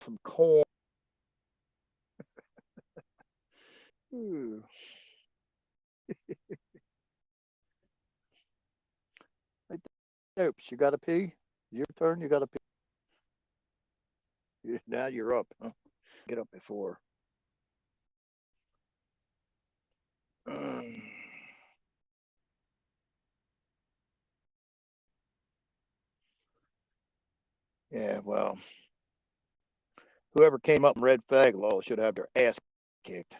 some corn. Ooh. Hey, Dopes, you got to pee? Your turn. You got to pee. Now you're up. Huh? Get up before. Yeah, well, whoever came up with red flag law should have their ass kicked.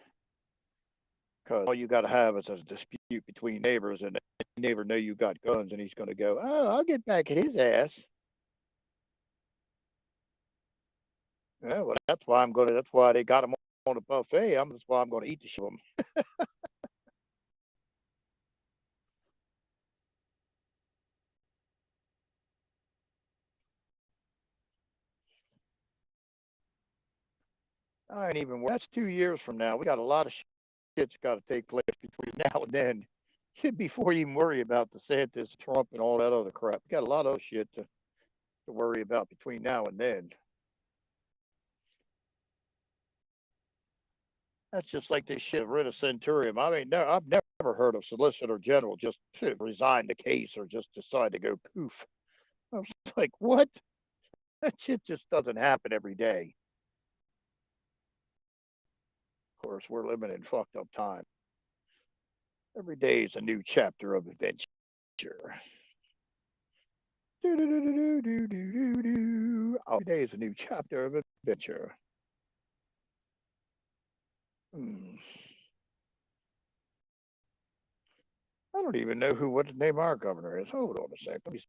Because all you got to have is a dispute between neighbors, and the neighbor know you got guns, and he's going to go, "Oh, I'll get back at his ass." Yeah, well, that's why I'm going to. That's why they got him on the buffet. That's why I'm going to eat the shit of them. I ain't even. That's 2 years from now. We got a lot of shit's got to take place between now and then. Before you even worry about DeSantis, Trump, and all that other crap, we got a lot of shit to worry about between now and then. That's just like this shit rid of Centurion. I mean, no, I've never heard of Solicitor General just resign the case or just decide to go poof. I was like, what? That shit just doesn't happen every day. Of course, we're living in fucked up time. Every day is a new chapter of adventure. Every day is a new chapter of adventure. Hmm. I don't even know what the name of our governor is. Hold on a sec. Let me see.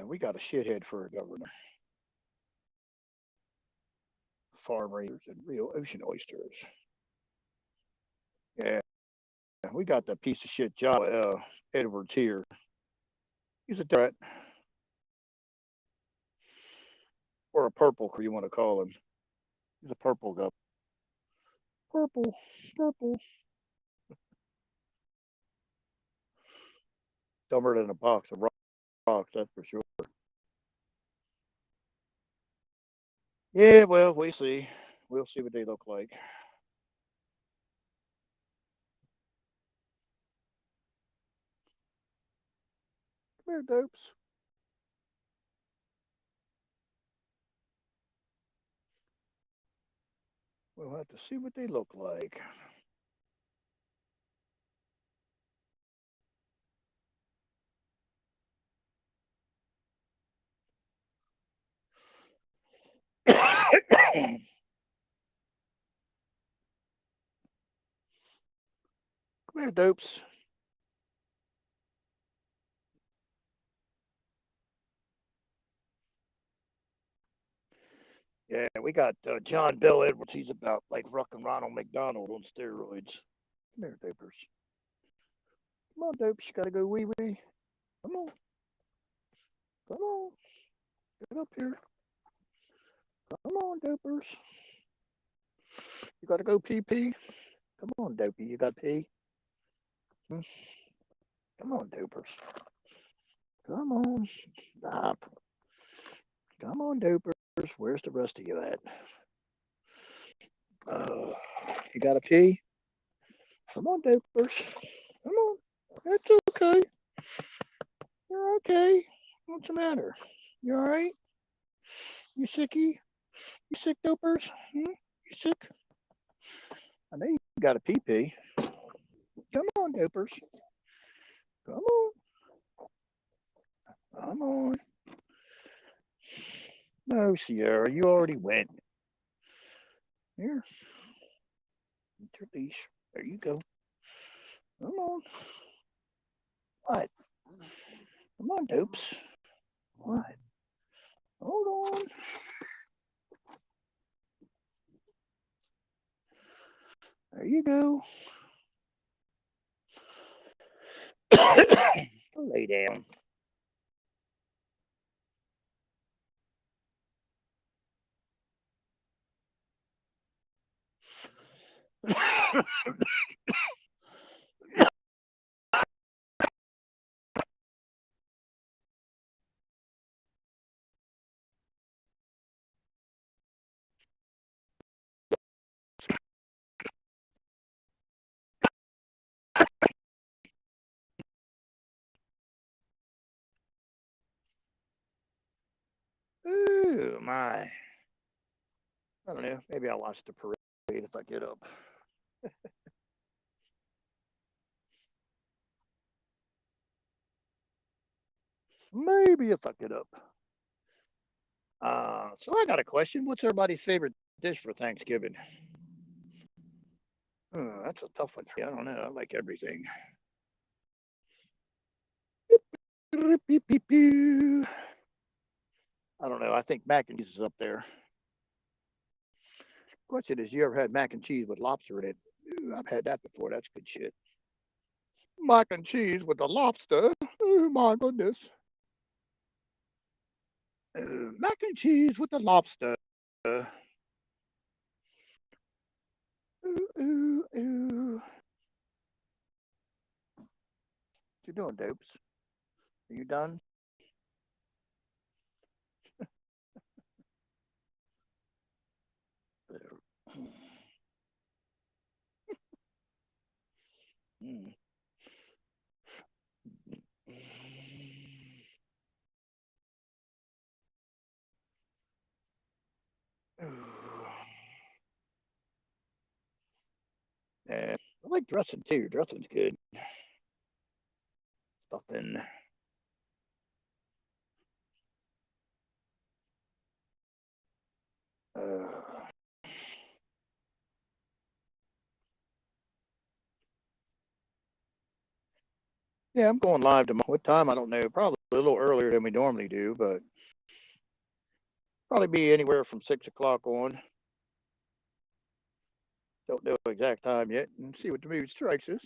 We got a shithead for a governor. Farm raiders and real ocean oysters. Yeah, we got that piece of shit John Edwards here. He's a threat. Or a purple, you want to call him. He's a purple governor. Purple, purple. Dumber than a box of rocks, that's for sure. Yeah, well, we see. We'll see what they look like. Come here, dopes. We'll have to see what they look like. Come here, dopes. Yeah, we got John Bell Edwards. He's about like fucking Ronald McDonald on steroids. Come here, dopers. Come on, dopes. You gotta go wee wee. Come on. Come on. Get up here. Come on, dopers. You gotta go pee pee. Come on, dopey. You got pee. Come on, dopers. Come on. Stop. Come on, dopers. Where's the rest of you at? You got to pee? Come on, dopers. Come on. It's okay. You're okay. What's the matter? You all right? You sicky? You sick, dopers? You sick? I know you got a pee pee. Come on, dopers. Come on. Come on. No, Sierra, you already went. Here. Eat your leash. There you go. Come on. What? Come on, dopes. What? Hold on. There you go. Lay down. Ooh, my. I don't know. Maybe I'll watch the parade if I get up. Maybe if I get up. So I got a question. What's everybody's favorite dish for Thanksgiving? That's a tough one. I don't know. I like everything. I don't know. I think mac and cheese is up there. Question is, you ever had mac and cheese with lobster in it? Ooh, I've had that before. That's good shit. Mac and cheese with the lobster. Oh my goodness. Mac and cheese with the lobster. Ooh, ooh, ooh. What you doing, Dopes? Are you done? Mm. Yeah, I like dressing too. Dressing's good. Stuffing. Uh, yeah, I'm going live tomorrow. What time? I don't know. Probably a little earlier than we normally do, but probably be anywhere from 6 o'clock on. Don't know exact time yet, and see what the mood strikes us.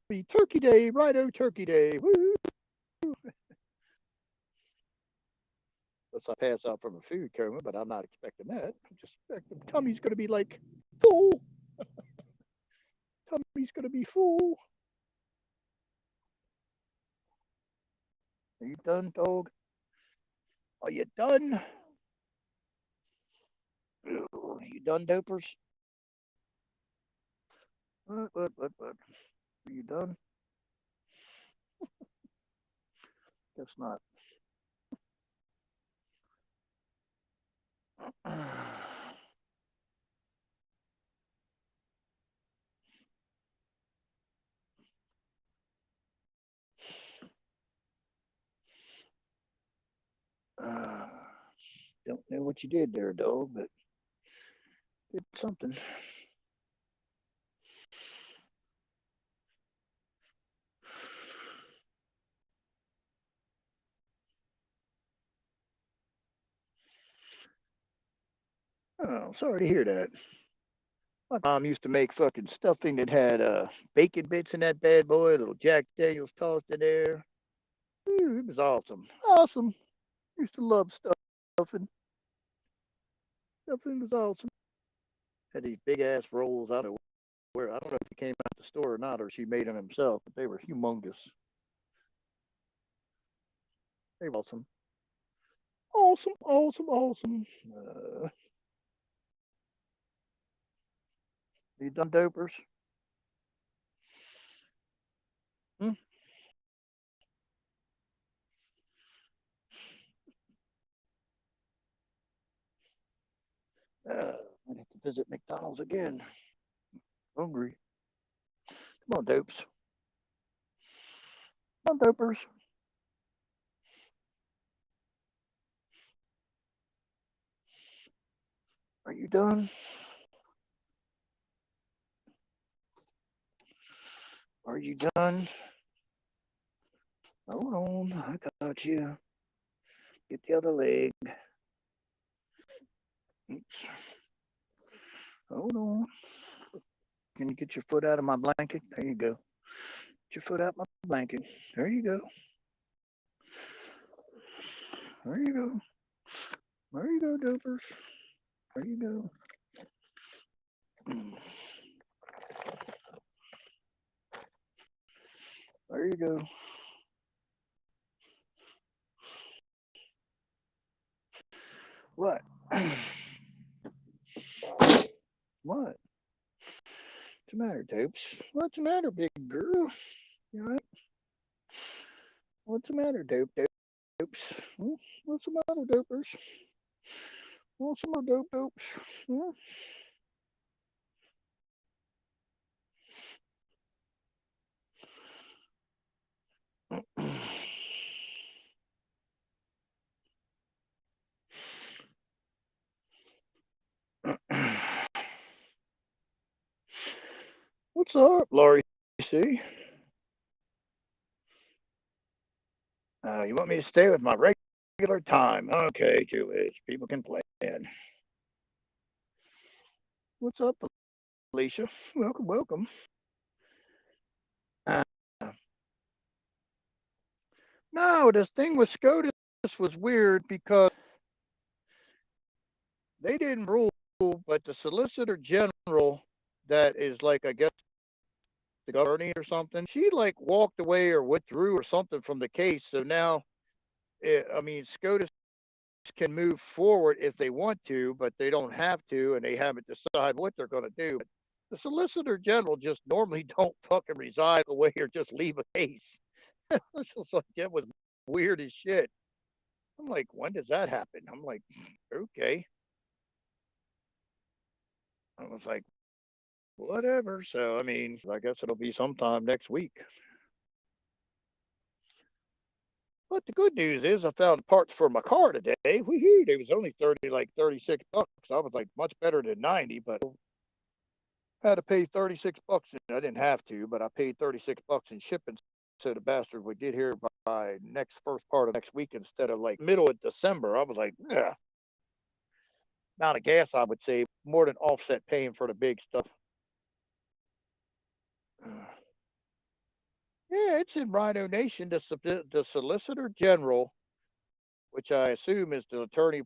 Be Turkey Day, righto, Turkey Day. Woo! Unless I pass out from a food coma, but I'm not expecting that. I just expect the tummy's going to be like full. Tummy's going to be full. Are you done, dog? Are you done? Are you done, dopers? What? Are you done? Guess not. Don't know what you did there, dog, but did something. Oh, sorry to hear that. My mom used to make fucking stuffing that had bacon bits in that bad boy, little Jack Daniels tossed in there. Ooh, it was awesome. Awesome. Used to love stuffing. Stuffing was awesome. Had these big ass rolls. I don't know where. I don't know if they came out the store or not, or she made them himself, but they were humongous. They were awesome. Awesome, awesome, awesome. You done dopers? Hmm? I need to visit McDonald's again. Hungry. Come on, dopes. Come on, dopers. Are you done? Are you done? Hold on. I got you. Get the other leg. Oops. Hold on. Can you get your foot out of my blanket? There you go. Get your foot out my blanket. There you go. There you go. There you go, dopers. There you go. There you go. What? What? What's the matter, Dopes? What's the matter, big girl? You all right? What's the matter, Dopes? Hmm? What's the matter, Dopers? What's the matter, Dopes? Hmm? What's up, Laurie C? You want me to stay with my regular time? Okay, Jewish. People can plan. What's up, Alicia? Welcome, welcome. Uh, no, this thing with SCOTUS was weird because they didn't rule, but the Solicitor General, that is like, I guess, the governor or something, she like walked away or withdrew or something from the case. So now, I mean, SCOTUS can move forward if they want to, but they don't have to, and they haven't decided what they're going to do. But the Solicitor General just normally don't fucking resign away or just leave a case. This was like, that was weird as shit. I'm like, when does that happen? I'm like, okay. I was like, whatever. So, I mean, I guess it'll be sometime next week. But the good news is I found parts for my car today. Woohoo! It was only 36 bucks. I was like much better than 90, but I had to pay 36 bucks. I didn't have to, but I paid 36 bucks in shipping. So the bastard would get here by next first part of next week instead of like middle of December. I was like, yeah. Amount of gas I would save more than offset paying for the big stuff. Yeah, it's in Rhino Nation. The Solicitor General, which I assume is the attorney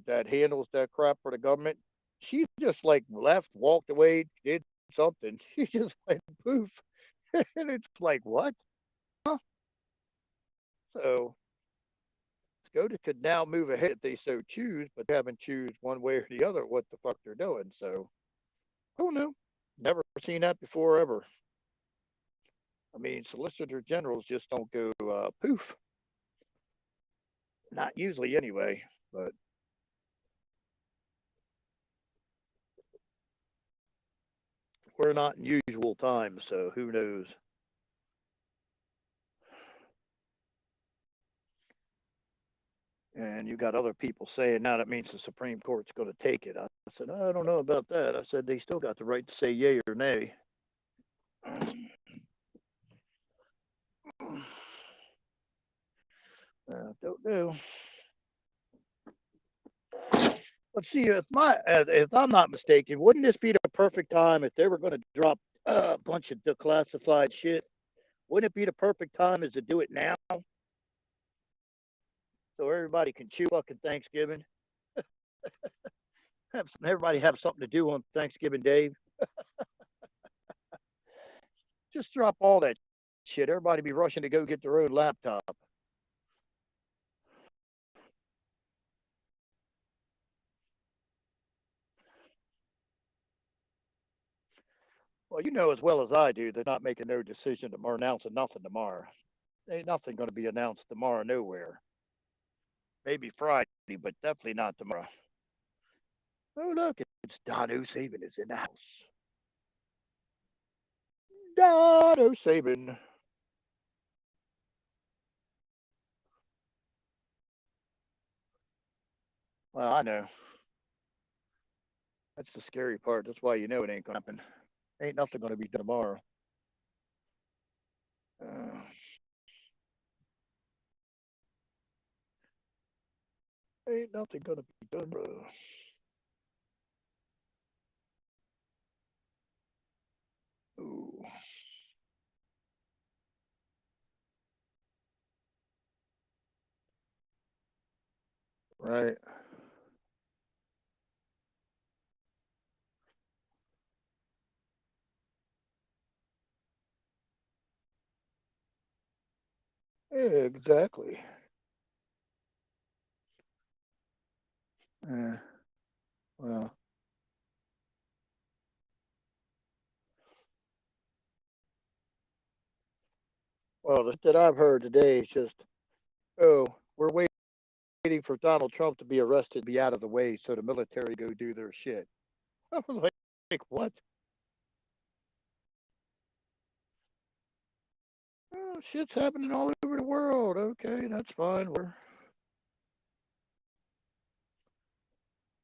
that handles that crap for the government, she just like left, walked away, did something. She just went poof. And it's like, what? Huh? So SCOTUS could now move ahead if they so choose, but they haven't choose one way or the other what the fuck they're doing. So, oh no, never seen that before ever. I mean, Solicitor Generals just don't go poof. Not usually anyway, but we're not in usual times, so who knows? And you got other people saying now that means the Supreme Court's going to take it. I said, I don't know about that. I said, they still got the right to say yay or nay. Don't know. Let's see. If I'm not mistaken, wouldn't this be the perfect time if they were going to drop a bunch of declassified shit? Wouldn't it be the perfect time is to do it now, so everybody can chew fucking Thanksgiving? Everybody have something to do on Thanksgiving Day. Just drop all that shit. Everybody be rushing to go get their own laptop. Well, you know as well as I do, they're not making no decision or announcing nothing tomorrow. Ain't nothing going to be announced tomorrow nowhere. Maybe Friday, but definitely not tomorrow. Oh, look, it's Don O'Saban is in the house. Don O'Saban. Well, I know. That's the scary part. That's why you know it ain't going to happen. Ain't nothing going to be done tomorrow. Uh, ain't nothing going to be done, bro. Ooh. Right. Yeah, exactly. Well, well, the that I've heard today is just, oh, we're waiting for Donald Trump to be arrested, be out of the way, so the military go do their shit. I was like, what? Oh, shit's happening all over the world. Okay, that's fine.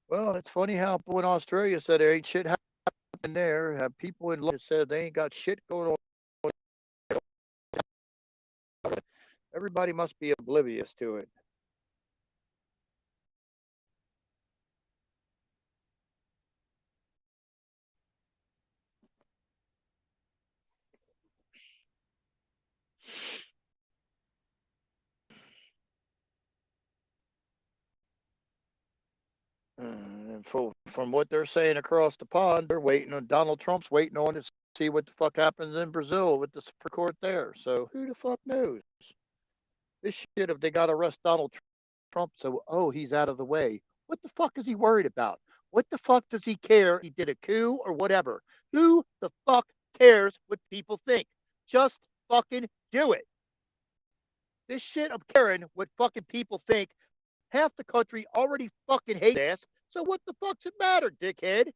Well, it's funny how people in Australia said there ain't shit happening there. Have people in London said they ain't got shit going on. Everybody must be oblivious to it. And from what they're saying across the pond, they're waiting on Donald Trump's waiting on to see what the fuck happens in Brazil with the Supreme Court there. So who the fuck knows? This shit, if they got to arrest Donald Trump, so he's out of the way. What the fuck is he worried about? What the fuck does he care? He did a coup or whatever. Who the fuck cares what people think? Just fucking do it. This shit of caring what fucking people think, half the country already fucking hates ass. So what the fuck's it matter, dickhead?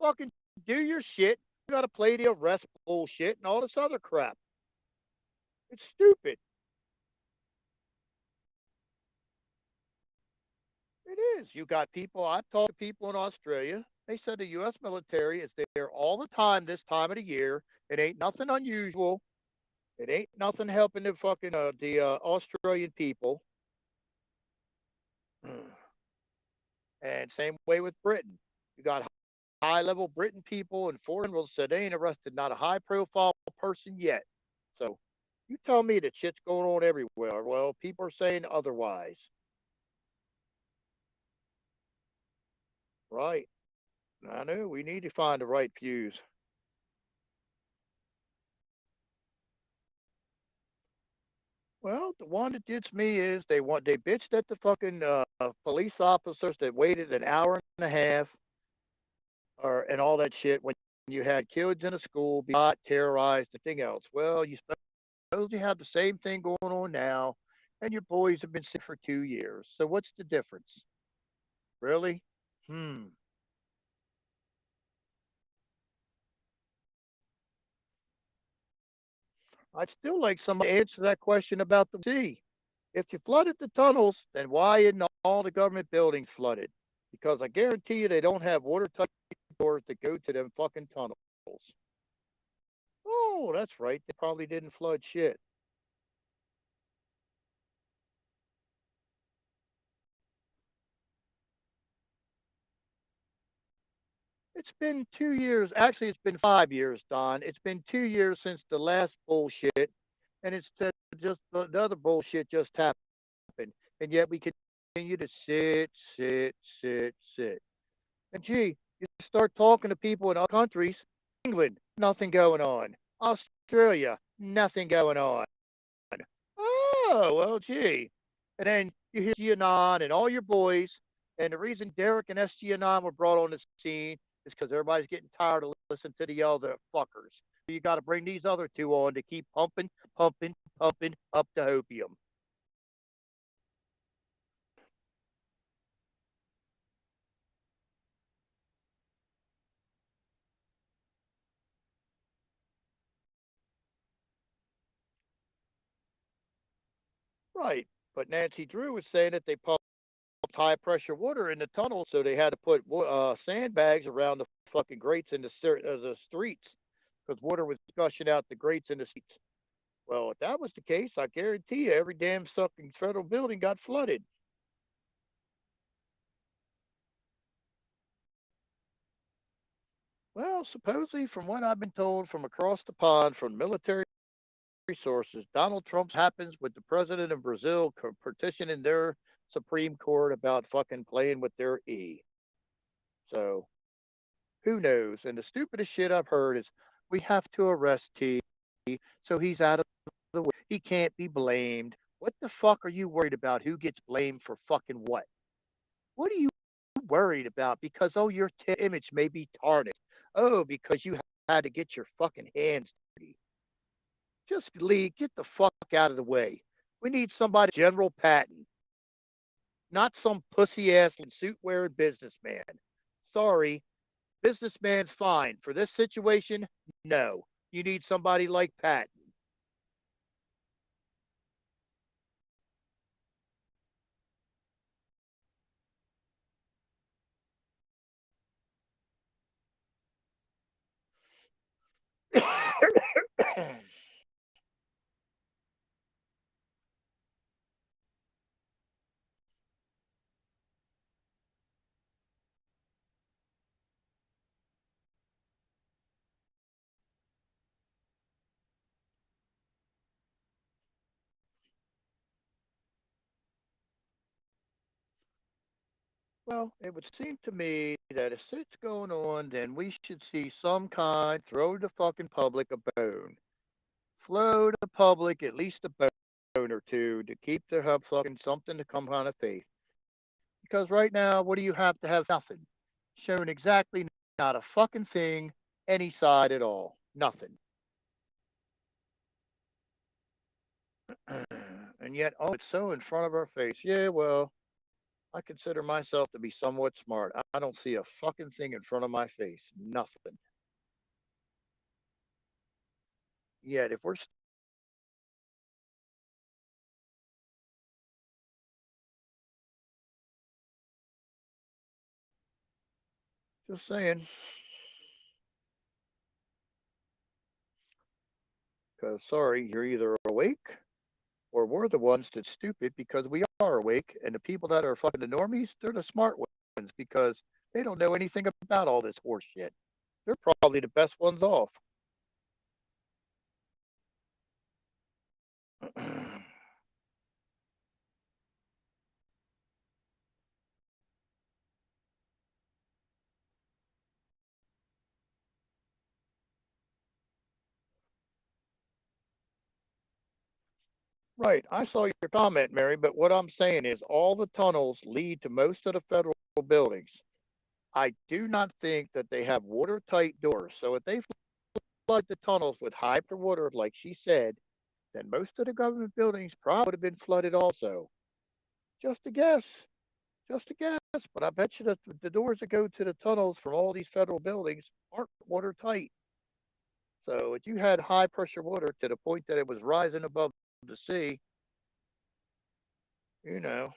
Fucking do your shit. You gotta play the arrest bullshit and all this other crap. It's stupid. It is. You got people. I've talked to people in Australia. They said the U.S. military is there all the time this time of the year. It ain't nothing unusual. It ain't nothing helping the fucking Australian people. And same way with Britain. You got high level Britain people and foreign generals said they ain't arrested not a high profile person yet. So you tell me that shit's going on everywhere. Well, people are saying otherwise. Right. I know we need to find the right fuse. Well, the one that gets me is they bitched at the fucking police officers that waited an hour and a half or and all that shit when you had kids in a school be hot, terrorized, anything else. Well, you suppose you have the same thing going on now, and your boys have been sick for 2 years. So what's the difference? Really? Hmm. I'd still like somebody to answer that question about the sea. If you flooded the tunnels, then why isn't all the government buildings flooded? Because I guarantee you they don't have watertight doors that go to them fucking tunnels. Oh, that's right. They probably didn't flood shit. It's been 2 years. Actually, it's been 5 years, Don. It's been 2 years since the last bullshit, and it's just the other bullshit just happened. And yet we continue to sit. And gee, you start talking to people in other countries, England, nothing going on. Australia, nothing going on. Oh, well, gee. And then you hear SGAnon and all your boys. And the reason Derek and SGAnon were brought on the scene is because everybody's getting tired of listening to the other fuckers. So you got to bring these other two on to keep pumping up the opium. Right. But Nancy Drew was saying that they pumped high pressure water in the tunnel, so they had to put sandbags around the fucking grates in the streets because water was gushing out the grates in the streets. Well, if that was the case, I guarantee you every damn fucking federal building got flooded. Well, supposedly, from what I've been told from across the pond from military sources, Donald Trump happens with the president of Brazil petitioning their Supreme Court about fucking playing with their E. So who knows? And the stupidest shit I've heard is we have to arrest T so he's out of the way. He can't be blamed. What the fuck are you worried about? Who gets blamed for fucking what? What are you worried about? Because, oh, your image may be tarnished. Oh, because you had to get your fucking hands dirty. Just leave, get the fuck out of the way. We need somebody, General Patton, not some pussy ass suit wearing businessman. Sorry, businessman's fine. For this situation, no. You need somebody like Patton. Well, it would seem to me that if it's going on, then we should see some kind, throw the fucking public a bone. Flow the public at least a bone or two to keep their hub fucking something to come on of faith. Because right now, what do you have to have? Nothing. Shown exactly not a fucking thing, any side at all. Nothing. And yet, oh, it's so in front of our face. Yeah, well, I consider myself to be somewhat smart. I don't see a fucking thing in front of my face. Nothing. Yet, if we're just saying, because sorry, you're either awake or we're the ones that's stupid because we are awake, and the people that are fucking the normies, they're the smart ones because they don't know anything about all this horse shit. They're probably the best ones off. Right. I saw your comment, Mary, but what I'm saying is all the tunnels lead to most of the federal buildings. I do not think that they have watertight doors. So if they flood the tunnels with high pressure water, like she said, then most of the government buildings probably would have been flooded also. Just a guess. Just a guess. But I bet you that the doors that go to the tunnels from all these federal buildings aren't watertight. So if you had high pressure water to the point that it was rising above the sea, you know,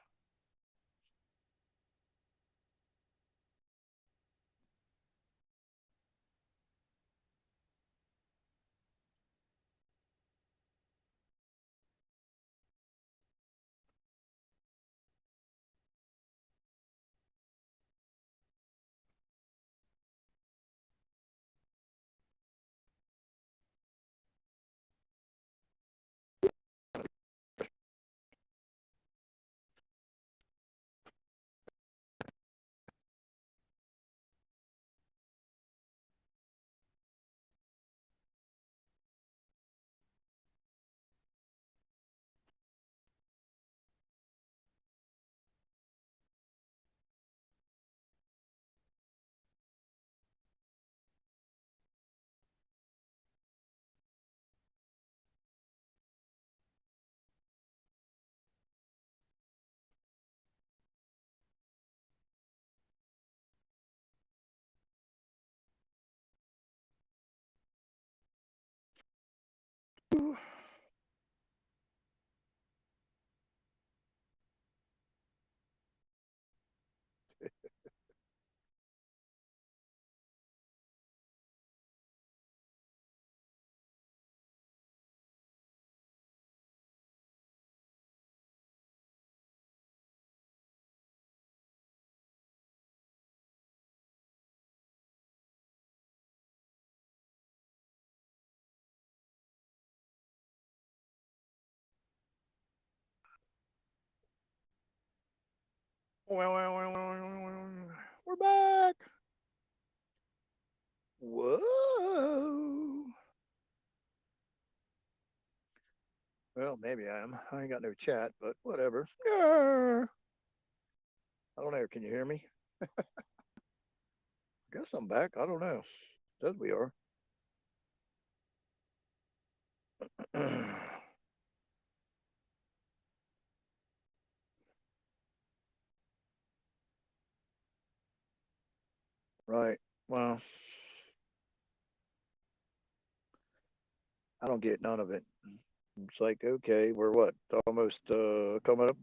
we're back. Whoa. Well, maybe I am. I ain't got no chat, but whatever. I don't know. Can you hear me? Guess I'm back. I don't know. Says we are. Right. Well, I don't get none of it. It's like, okay, we're what? Almost coming up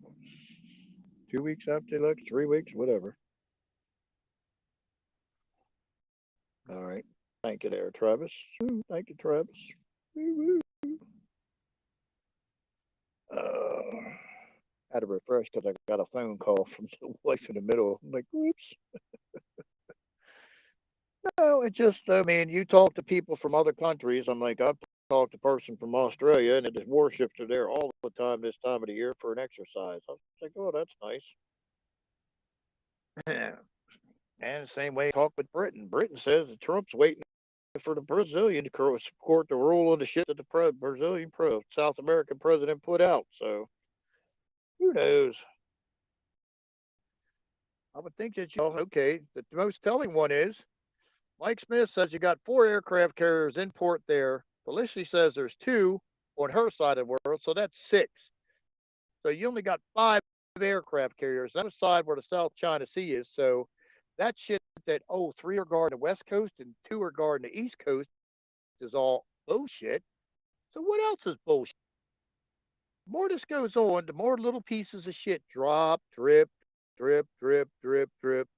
2 weeks after the election, 3 weeks, whatever. All right. Thank you there, Travis. Thank you, Travis. Woo, woo. Had to refresh because I got a phone call from the wife in the middle. I'm like, whoops. No, it just, I mean, you talk to people from other countries. I'm like, I've talked to a person from Australia, and the warships are there all the time this time of the year for an exercise. I was like, oh, that's nice. And the same way, talk with Britain. Britain says that Trump's waiting for the Brazilian to support the rule on the shit that the Brazilian South American president put out. So who knows? I would think that okay. The most telling one is Mike Smith says you got 4 aircraft carriers in port there. Felicity says there's 2 on her side of the world, so that's 6. So you only got 5 aircraft carriers. That's the side where the South China Sea is. So that shit that 3 are guarding the West Coast and 2 are guarding the East Coast is all bullshit. So what else is bullshit? The more this goes on, the more little pieces of shit drop, drip, drip, drip, drip, drip.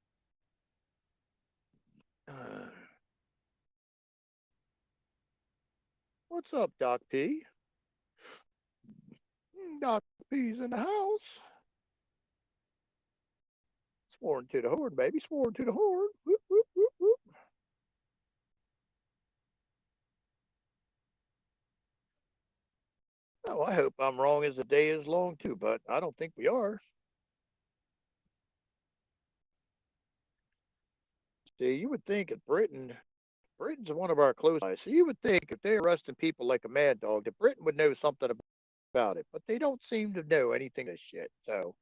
What's up, Doc P? Doc P's in the house. Sworn to the horde, baby. Sworn to the horde. Whoop, whoop, whoop, whoop. Oh, I hope I'm wrong as the day is long, too, but I don't think we are. See, you would think if Britain's one of our close allies, so you would think if they're arresting people like a mad dog, that Britain would know something about it, but they don't seem to know anything of shit. So,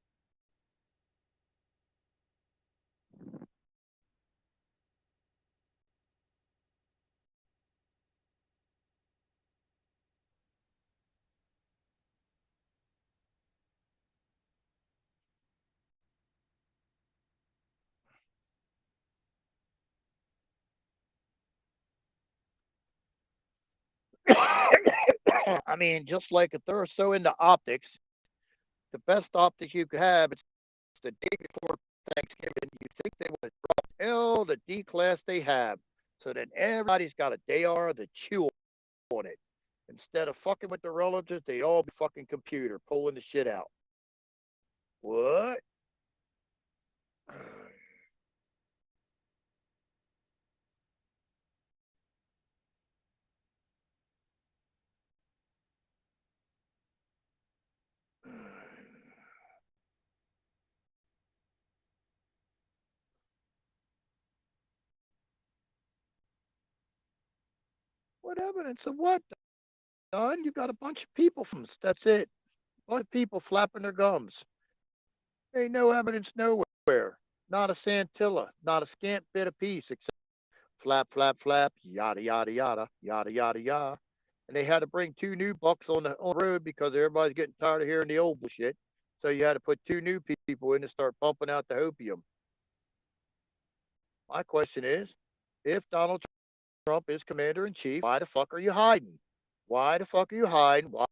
I mean, just like if they're so into optics, the best optics you could have is the day before Thanksgiving. You think they would drop all the D class they have, so that everybody's got a day or to chew on it. Instead of fucking with the relatives, they all be fucking computer pulling the shit out. What? What evidence of what, Don? You got a bunch of people from. That's it. A bunch of people flapping their gums. Ain't no evidence nowhere. Not a scintilla, not a scant bit of peace, except flap, flap, flap, yada, yada, yada, yada, yada, yada. And they had to bring 2 new bucks on the road because everybody's getting tired of hearing the old bullshit. So you had to put 2 new people in to start pumping out the opium. My question is, if Donald Trump is commander in chief, why the fuck are you hiding? Why the fuck are you hiding? Why are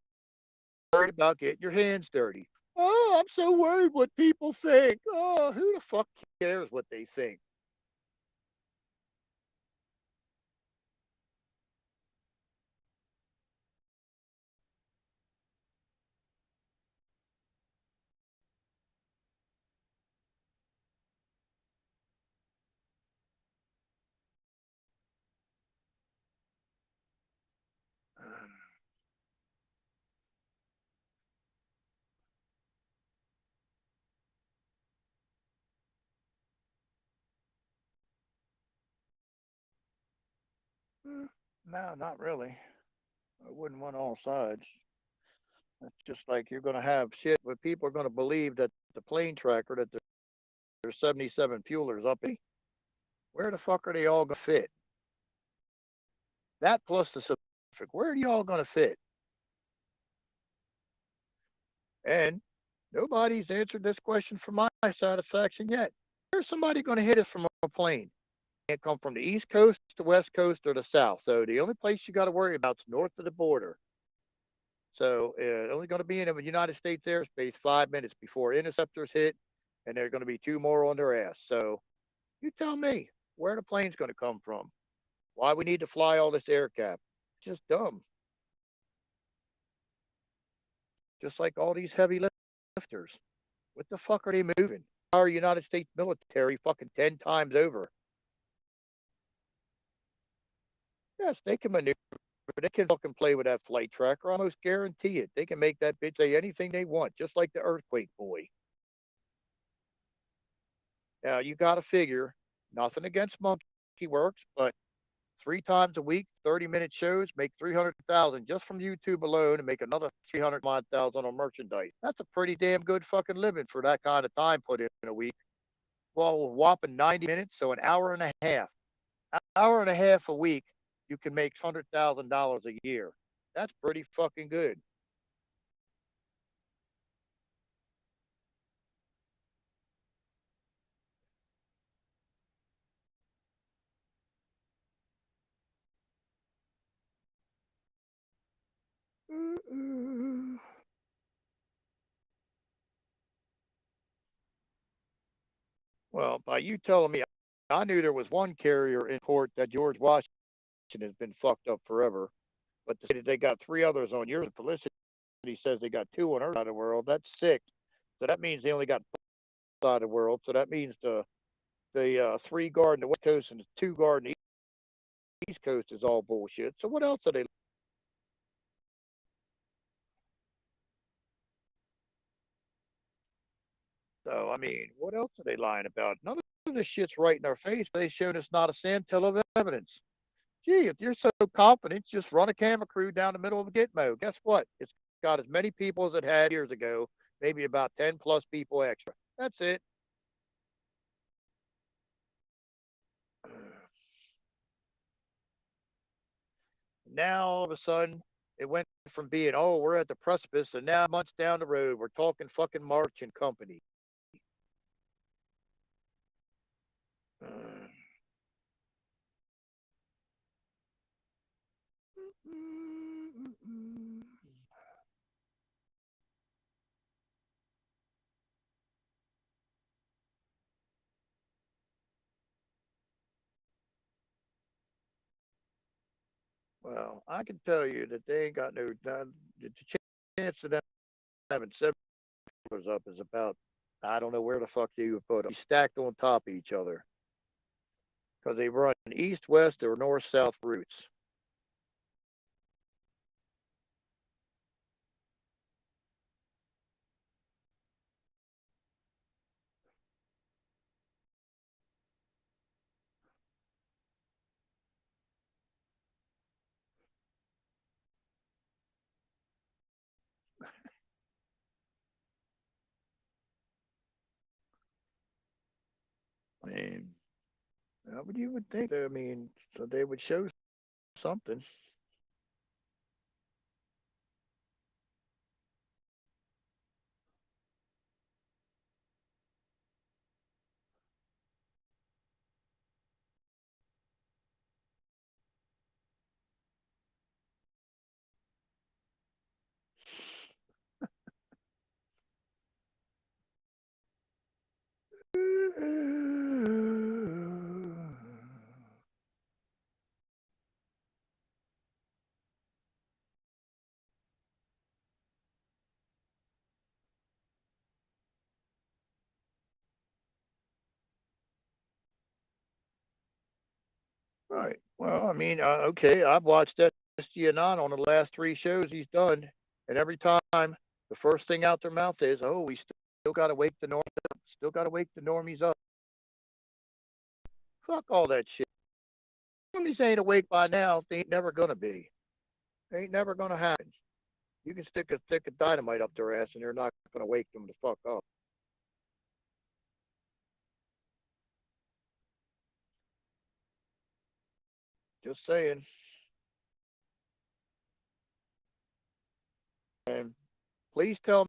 you worried about getting your hands dirty? Oh, I'm so worried what people think. Oh, who the fuck cares what they think? No, not really. I wouldn't want all sides. It's just like you're going to have shit where people are going to believe that the plane tracker, that there's 77 fuelers up. Where the fuck are they all going to fit? That plus the Pacific, where are you all going to fit? And nobody's answered this question for my satisfaction yet. Where's somebody going to hit us from a plane? Can't come from the East Coast, the West Coast, or the South. So the only place you got to worry about is north of the border. So only going to be in the United States airspace 5 minutes before interceptors hit, and there are going to be two more on their ass. So you tell me where the plane's going to come from. Why we need to fly all this air cap? It's just dumb. Just like all these heavy lifters. What the fuck are they moving? Our United States military fucking 10 times over. Yes, they can maneuver. They can fucking play with that flight tracker. I almost guarantee it. They can make that bitch say anything they want, just like the earthquake boy. Now you got to figure, nothing against monkey works, but 3 times a week, 30-minute shows make 300,000 just from YouTube alone, and make another 300,000 on merchandise. That's a pretty damn good fucking living for that kind of time put in a week. Well, whopping 90 minutes, so an hour and a half. An hour and a half a week, you can make $100,000 a year. That's pretty fucking good. Well, by you telling me, I knew there was one carrier in port that George Washington has been fucked up forever. But to say that they got three others on yours, Felicity says they got two on her side of the world. That's six. So that means they only got side of the world. So that means the three guarding the West Coast and the two guarding the East Coast is all bullshit. So what else are they? So I mean, what else are they lying about? None of this shit's right in our face. They shown us not a scintilla of evidence. Gee, if you're so confident, just run a camera crew down the middle of a Gitmo. Guess what? It's got as many people as it had years ago, maybe about 10 plus people extra. That's it. Now all of a sudden, it went from being, oh, we're at the precipice, and now months down the road, we're talking fucking March and company. Well, I can tell you that they ain't got no. The chance of them having seven pillars up is about. I don't know where the fuck you would put them. Stacked on top of each other because they run east, west, or north, south routes. I mean, what you would think? I mean, so they would show something. Right. Well, I mean, okay, I've watched SG9 on the last three shows he's done, and every time the first thing out their mouth is, "Oh, we still got to wake the norm, still got to wake the normies up." Fuck all that shit. Normies ain't awake by now. They ain't never gonna be. They ain't never gonna happen. You can stick a stick of dynamite up their ass, and they're not going to wake them the fuck up. Just saying. And please tell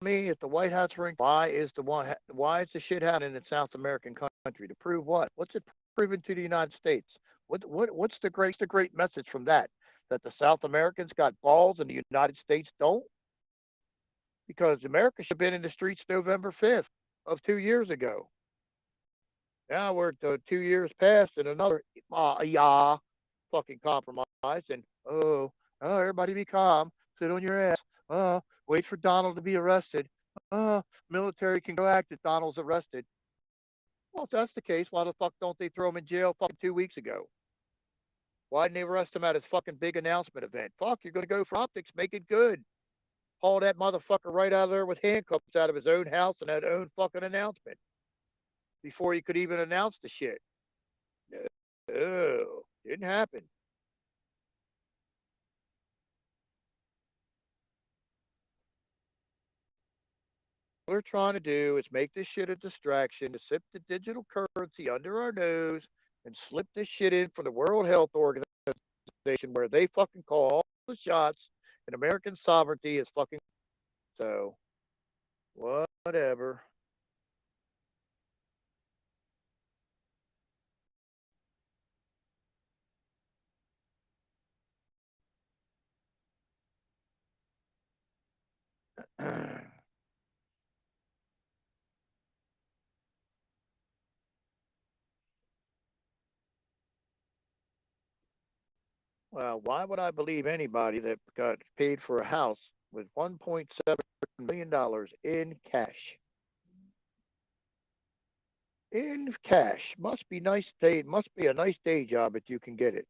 me if the White House ring, why is the shit happening in South American country? To prove what? What's it proving to the United States? What's the great message from that? That the South Americans got balls and the United States don't? Because America should have been in the streets November 5th of 2 years ago. Now we're 2 years past and another fucking compromise. And everybody be calm, sit on your ass. Wait for Donald to be arrested. Military can go act if Donald's arrested. Well, if that's the case, why the fuck don't they throw him in jail fucking 2 weeks ago? Why didn't they arrest him at his fucking big announcement event? Fuck, you're gonna go for optics, make it good. Haul that motherfucker right out of there with handcuffs out of his own house and that own fucking announcement before he could even announce the shit. No, didn't happen. What they're trying to do is make this shit a distraction to sip the digital currency under our nose and slip this shit in for the World Health Organization where they fucking call all the shots and American sovereignty is fucking so whatever. Well, why would I believe anybody that got paid for a house with $1.7 million in cash? In cash. Must be nice day. Must be a nice day job if you can get it.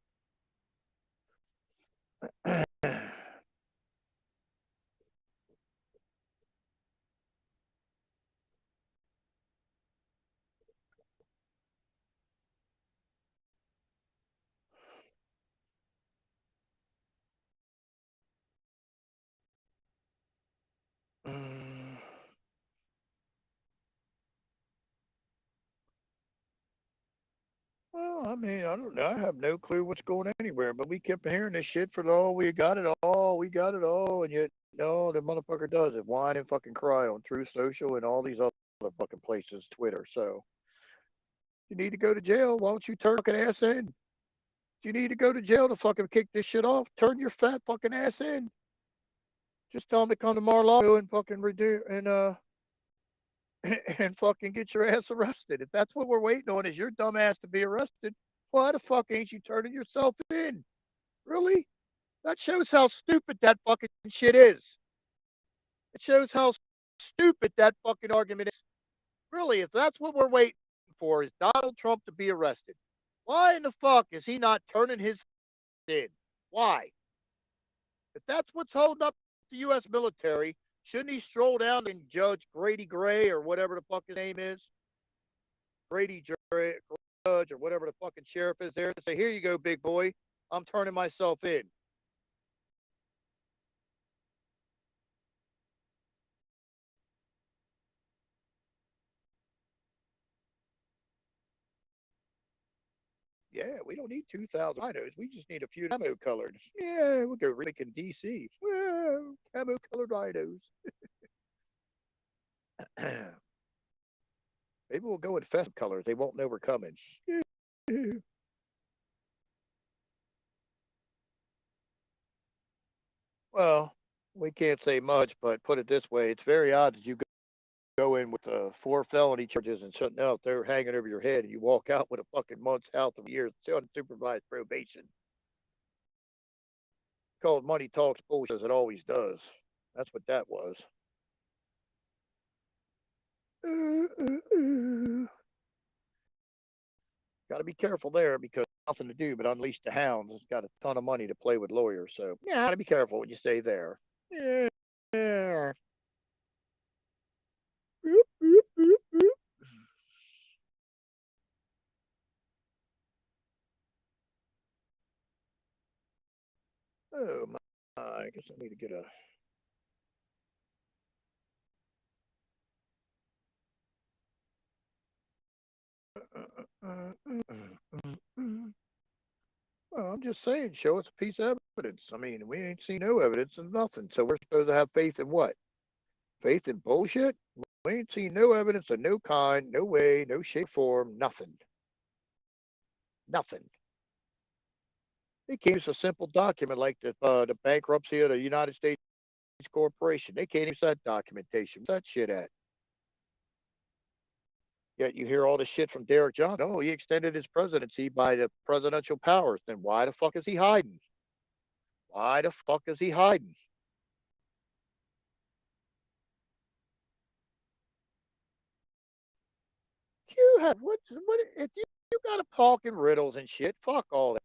Well, I mean, I don't know. I have no clue what's going anywhere, but we kept hearing this shit for we got it all, we got it all, and yet no, the motherfucker does it. Whine and fucking cry on True Social and all these other fucking places, Twitter. So you need to go to jail. Why don't you turn your fucking ass in? You need to go to jail to fucking kick this shit off. Turn your fat fucking ass in. Just tell them to come to Mar-a-Lago and fucking redo and fucking get your ass arrested. If that's what we're waiting on is your dumb ass to be arrested, why the fuck ain't you turning yourself in? Really? That shows how stupid that fucking shit is. It shows how stupid that fucking argument is. Really, if that's what we're waiting for is Donald Trump to be arrested, why in the fuck is he not turning his in? Why? If that's what's holding up the U.S. military, shouldn't he stroll down and Judge Grady Gray or whatever the fuck his name is? Grady Judge or whatever the fucking sheriff is there and say, here you go, big boy. I'm turning myself in. Yeah, we don't need 2,000 rhinos. We just need a few camo colored. Yeah, we'll go Rick in DC. Well, camo colored rhinos. Maybe we'll go with festive colors. They won't know we're coming. Well, we can't say much, but put it this way: it's very odd that you go in with 4 felony charges and something else. They're hanging over your head, and you walk out with a fucking month's health of years unsupervised probation. Called money talks bullshit as it always does. That's what that was. Got to be careful there because nothing to do but unleash the hounds. It's got a ton of money to play with lawyers, so yeah, got to be careful what you say there. Yeah. Oh my! I guess I need to get a Well, I'm just saying, show us a piece of evidence. I mean, we ain't seen no evidence of nothing. So we're supposed to have faith in what? Faith in bullshit? We ain't seen no evidence of no kind, no way, no shape, form, nothing. Nothing. They can't use a simple document like the bankruptcy of the United States Corporation. They can't use that documentation. What's that shit at? Yet you hear all this shit from Derek Johnson. Oh, he extended his presidency by the presidential powers. Then why the fuck is he hiding? Why the fuck is he hiding? You have what if you got to talk in riddles and shit? Fuck all that.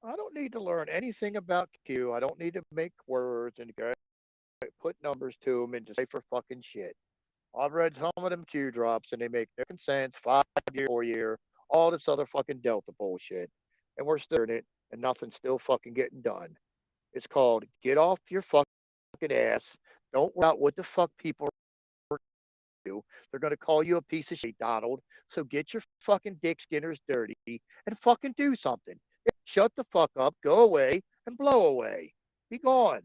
I don't need to learn anything about Q. I don't need to make words and put numbers to them and decipher fucking shit. I've read some of them Q drops and they make no sense. 5 year, 4 year, all this other fucking Delta bullshit, and we're still in it, and nothing's still fucking getting done. It's called get off your fucking ass. Don't worry about what the fuck people do. They're gonna call you a piece of shit, Donald. So get your fucking dick skinners dirty and fucking do something. Shut the fuck up, go away, and blow away. Be gone.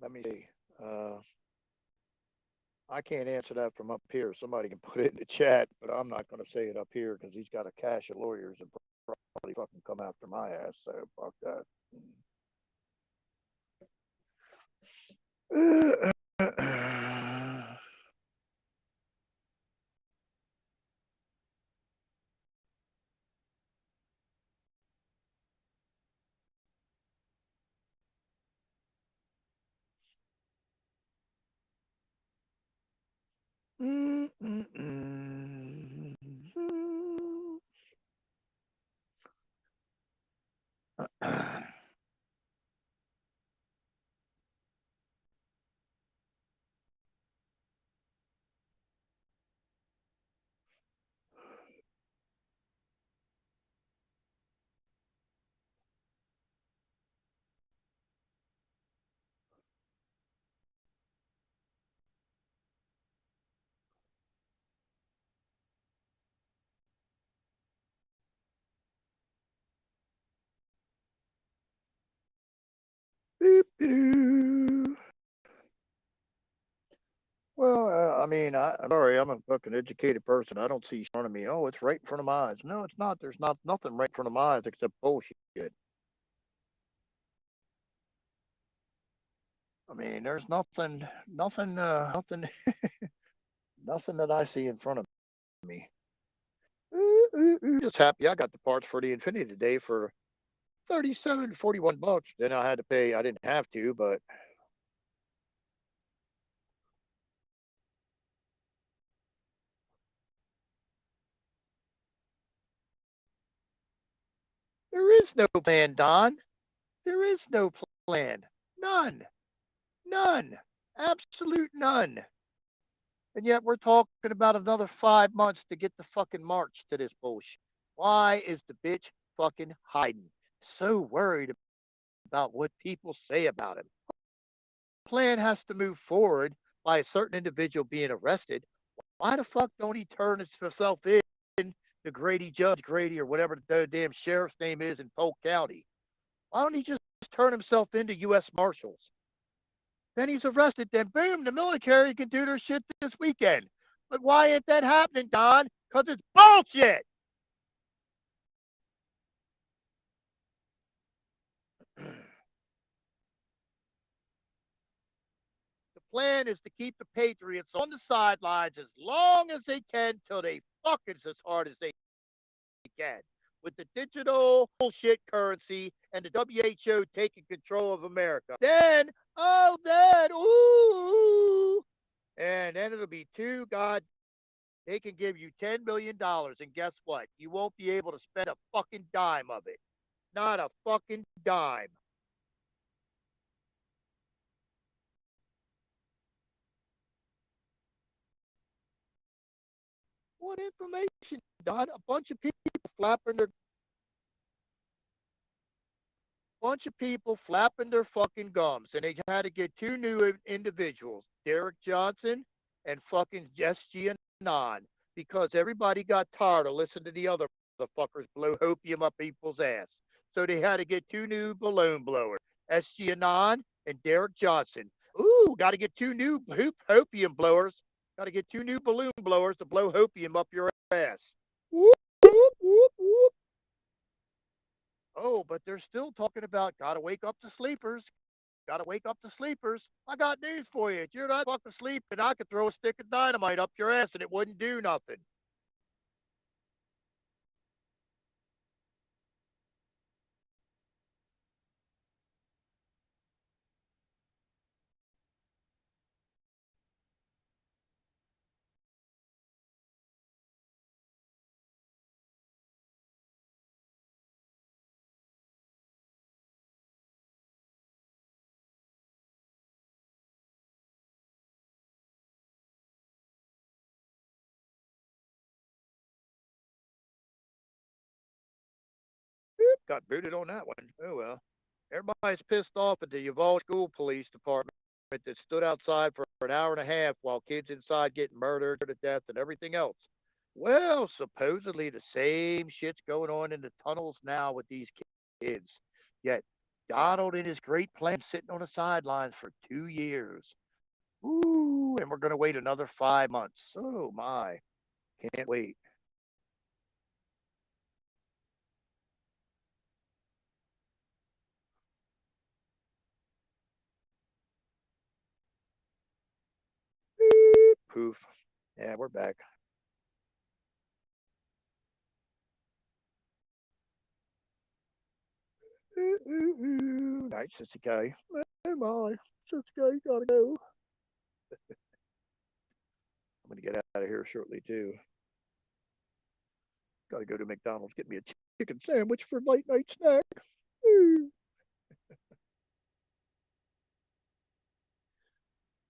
Let me see. Uh, I can't answer that from up here. Somebody can put it in the chat, but I'm not going to say it up here because he's got a cache of lawyers that probably fucking come after my ass. So fuck that. Well, I mean, I'm sorry, I'm a fucking educated person. I don't see in front of me. Oh, it's right in front of my eyes. No, it's not. There's not nothing right in front of my eyes except bullshit. I mean, there's nothing, nothing that I see in front of me. Just happy I got the parts for the Infinity today for 37.41 bucks. Then I had to pay. I didn't have to, but there is no plan, Don. There is no plan. None. None. Absolute none. And yet we're talking about another 5 months to get the fucking march to this bullshit. Why is the bitch fucking hiding? So worried about what people say about him. Plan has to move forward by a certain individual being arrested. Why the fuck don't he turn himself in to Grady Judge Grady or whatever the damn sheriff's name is in Polk County? Why don't he just turn himself into U.S. Marshals? Then he's arrested. Then boom, the military can do their shit this weekend. But why ain't that happening, Don? Because it's bullshit. The plan is to keep the Patriots on the sidelines as long as they can till they pockets as hard as they can. With the digital bullshit currency and the WHO taking control of America. Ooh, and then it'll be too God. They can give you $10 million, and guess what? You won't be able to spend a fucking dime of it. Not a fucking dime. What information, Don? A bunch of people flapping their fucking gums, and they had to get two new individuals, Derek Johnson and fucking SG Anon, because everybody got tired of listening to the other motherfuckers blow hopium up people's ass. So they had to get two new balloon blowers, SG Anon and Derek Johnson. Ooh, got to get two new hopium blowers. Got to get two new balloon blowers to blow hopium up your ass. Whoop, whoop, whoop, whoop. Oh, but they're still talking about gotta wake up the sleepers. Gotta wake up the sleepers. I got news for you. If you're not fucking sleeping, I could throw a stick of dynamite up your ass and it wouldn't do nothing. Got booted on that one. Oh well. Everybody's pissed off at the Uvalde School Police Department that stood outside for an hour and a half while kids inside getting murdered to death and everything else. Well, supposedly the same shit's going on in the tunnels now with these kids. Yet Donald and his great plan sitting on the sidelines for 2 years. Ooh, and we're going to wait another 5 months. Oh my, can't wait. Poof. Yeah, we're back. Night, sissy guy. Oh my, sissy guy, gotta go. I'm gonna get out of here shortly too. Gotta go to McDonald's, get me a chicken sandwich for late night snack.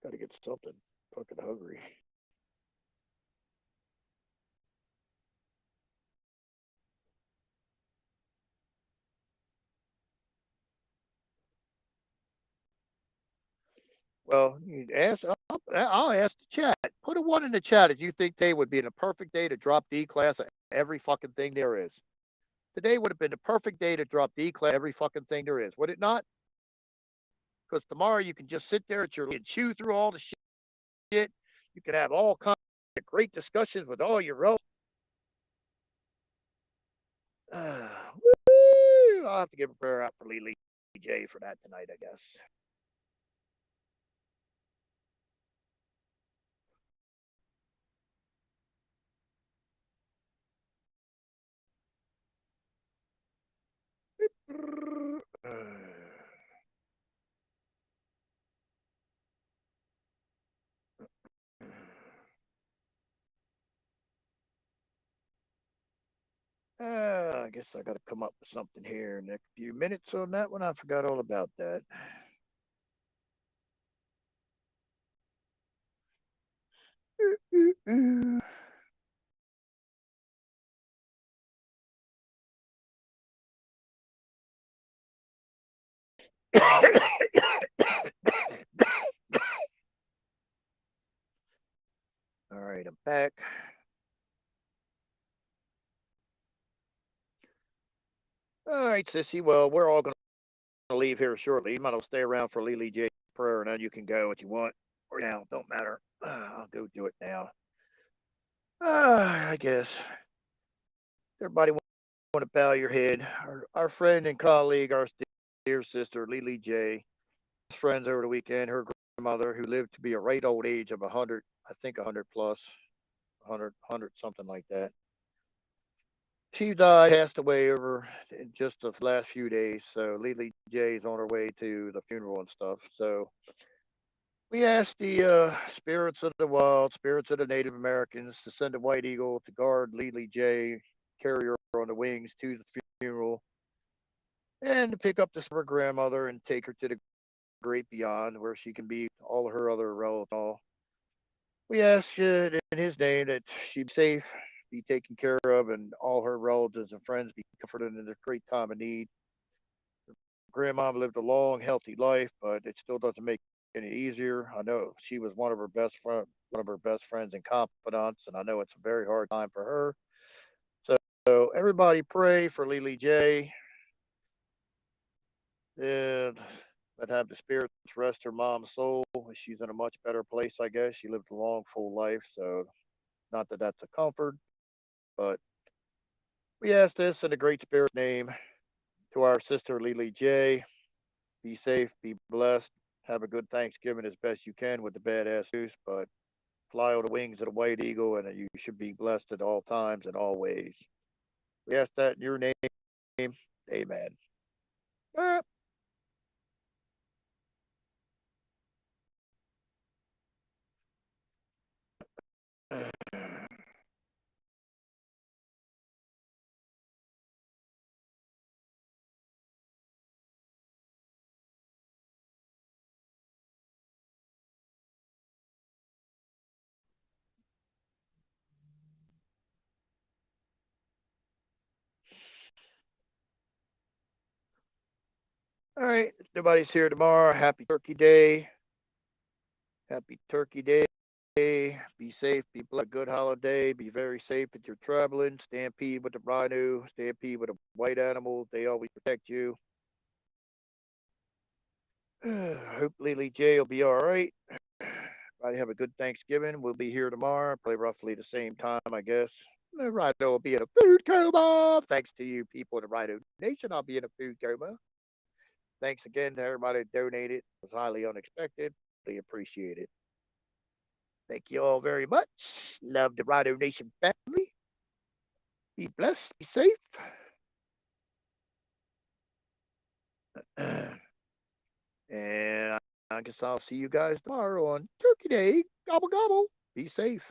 Gotta get something. Fucking hungry. Well, you ask. I'll ask the chat. Put a one in the chat if you think today would be a perfect day to drop D class of every fucking thing there is. Today would have been the perfect day to drop D class every fucking thing there is, would it not? Because tomorrow you can just sit there at your and chew through all the shit. You can have all kinds of great discussions with all your relatives. I'll have to give a prayer out for Lee J for that tonight, I guess. I guess I got to come up with something here in the next few minutes on that one. I forgot all about that. All right, I'm back. All right, sissy. Well, we're all going to leave here shortly. You might as well stay around for Lily J's prayer, and then you can go if you want. Or now, don't matter. I'll go do it now. I guess everybody want to bow your head. Our friend and colleague, our dear sister Lily J, friends over the weekend. Her grandmother, who lived to be a right old age of 100, I think 100 plus, 100 something like that. She died, passed away over in just the last few days. So Lily J is on her way to the funeral and stuff. So we asked the spirits of the wild, spirits of the Native Americans, to send a white eagle to guard Lily J, carry her on the wings to the funeral, and to pick up her grandmother and take her to the great beyond, where she can be all her other relatives. We ask in his name that she be safe, be taken care of, and all her relatives and friends be comforted in this great time of need. Grandma lived a long, healthy life, but it still doesn't make it any easier. I know she was one of her best friends and confidants, and I know it's a very hard time for her. So everybody pray for Lily J. And let have the spirits rest her mom's soul. She's in a much better place, I guess. She lived a long, full life, so not that that's a comfort, but we ask this in the Great Spirit's name to our sister Lily J. Be safe, be blessed, have a good Thanksgiving as best you can with the badass news, but fly on the wings of the white eagle, and you should be blessed at all times and always. We ask that in your name. Amen. Ah. All right, nobody's here tomorrow. Happy Turkey Day. Happy Turkey Day. Be safe. Be blessed. Good holiday. Be very safe if you're traveling. Stampede with the rhino. Stampede with the white animals. They always protect you. Hope Lily J will be all right. Everybody have a good Thanksgiving. We'll be here tomorrow, probably roughly the same time, I guess. The rhino will be in a food coma. Thanks to you people in the Rhino Nation, I'll be in a food coma. Thanks again to everybody that donated. It was highly unexpected. They appreciate it. Thank you all very much. Love the Rhino Nation family. Be blessed. Be safe. And I guess I'll see you guys tomorrow on Turkey Day. Gobble gobble. Be safe.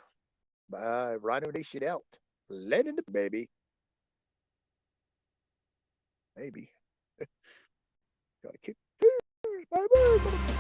Bye. Rhino Nation out. Let in the baby. Maybe. Gotta kick. Bye bye.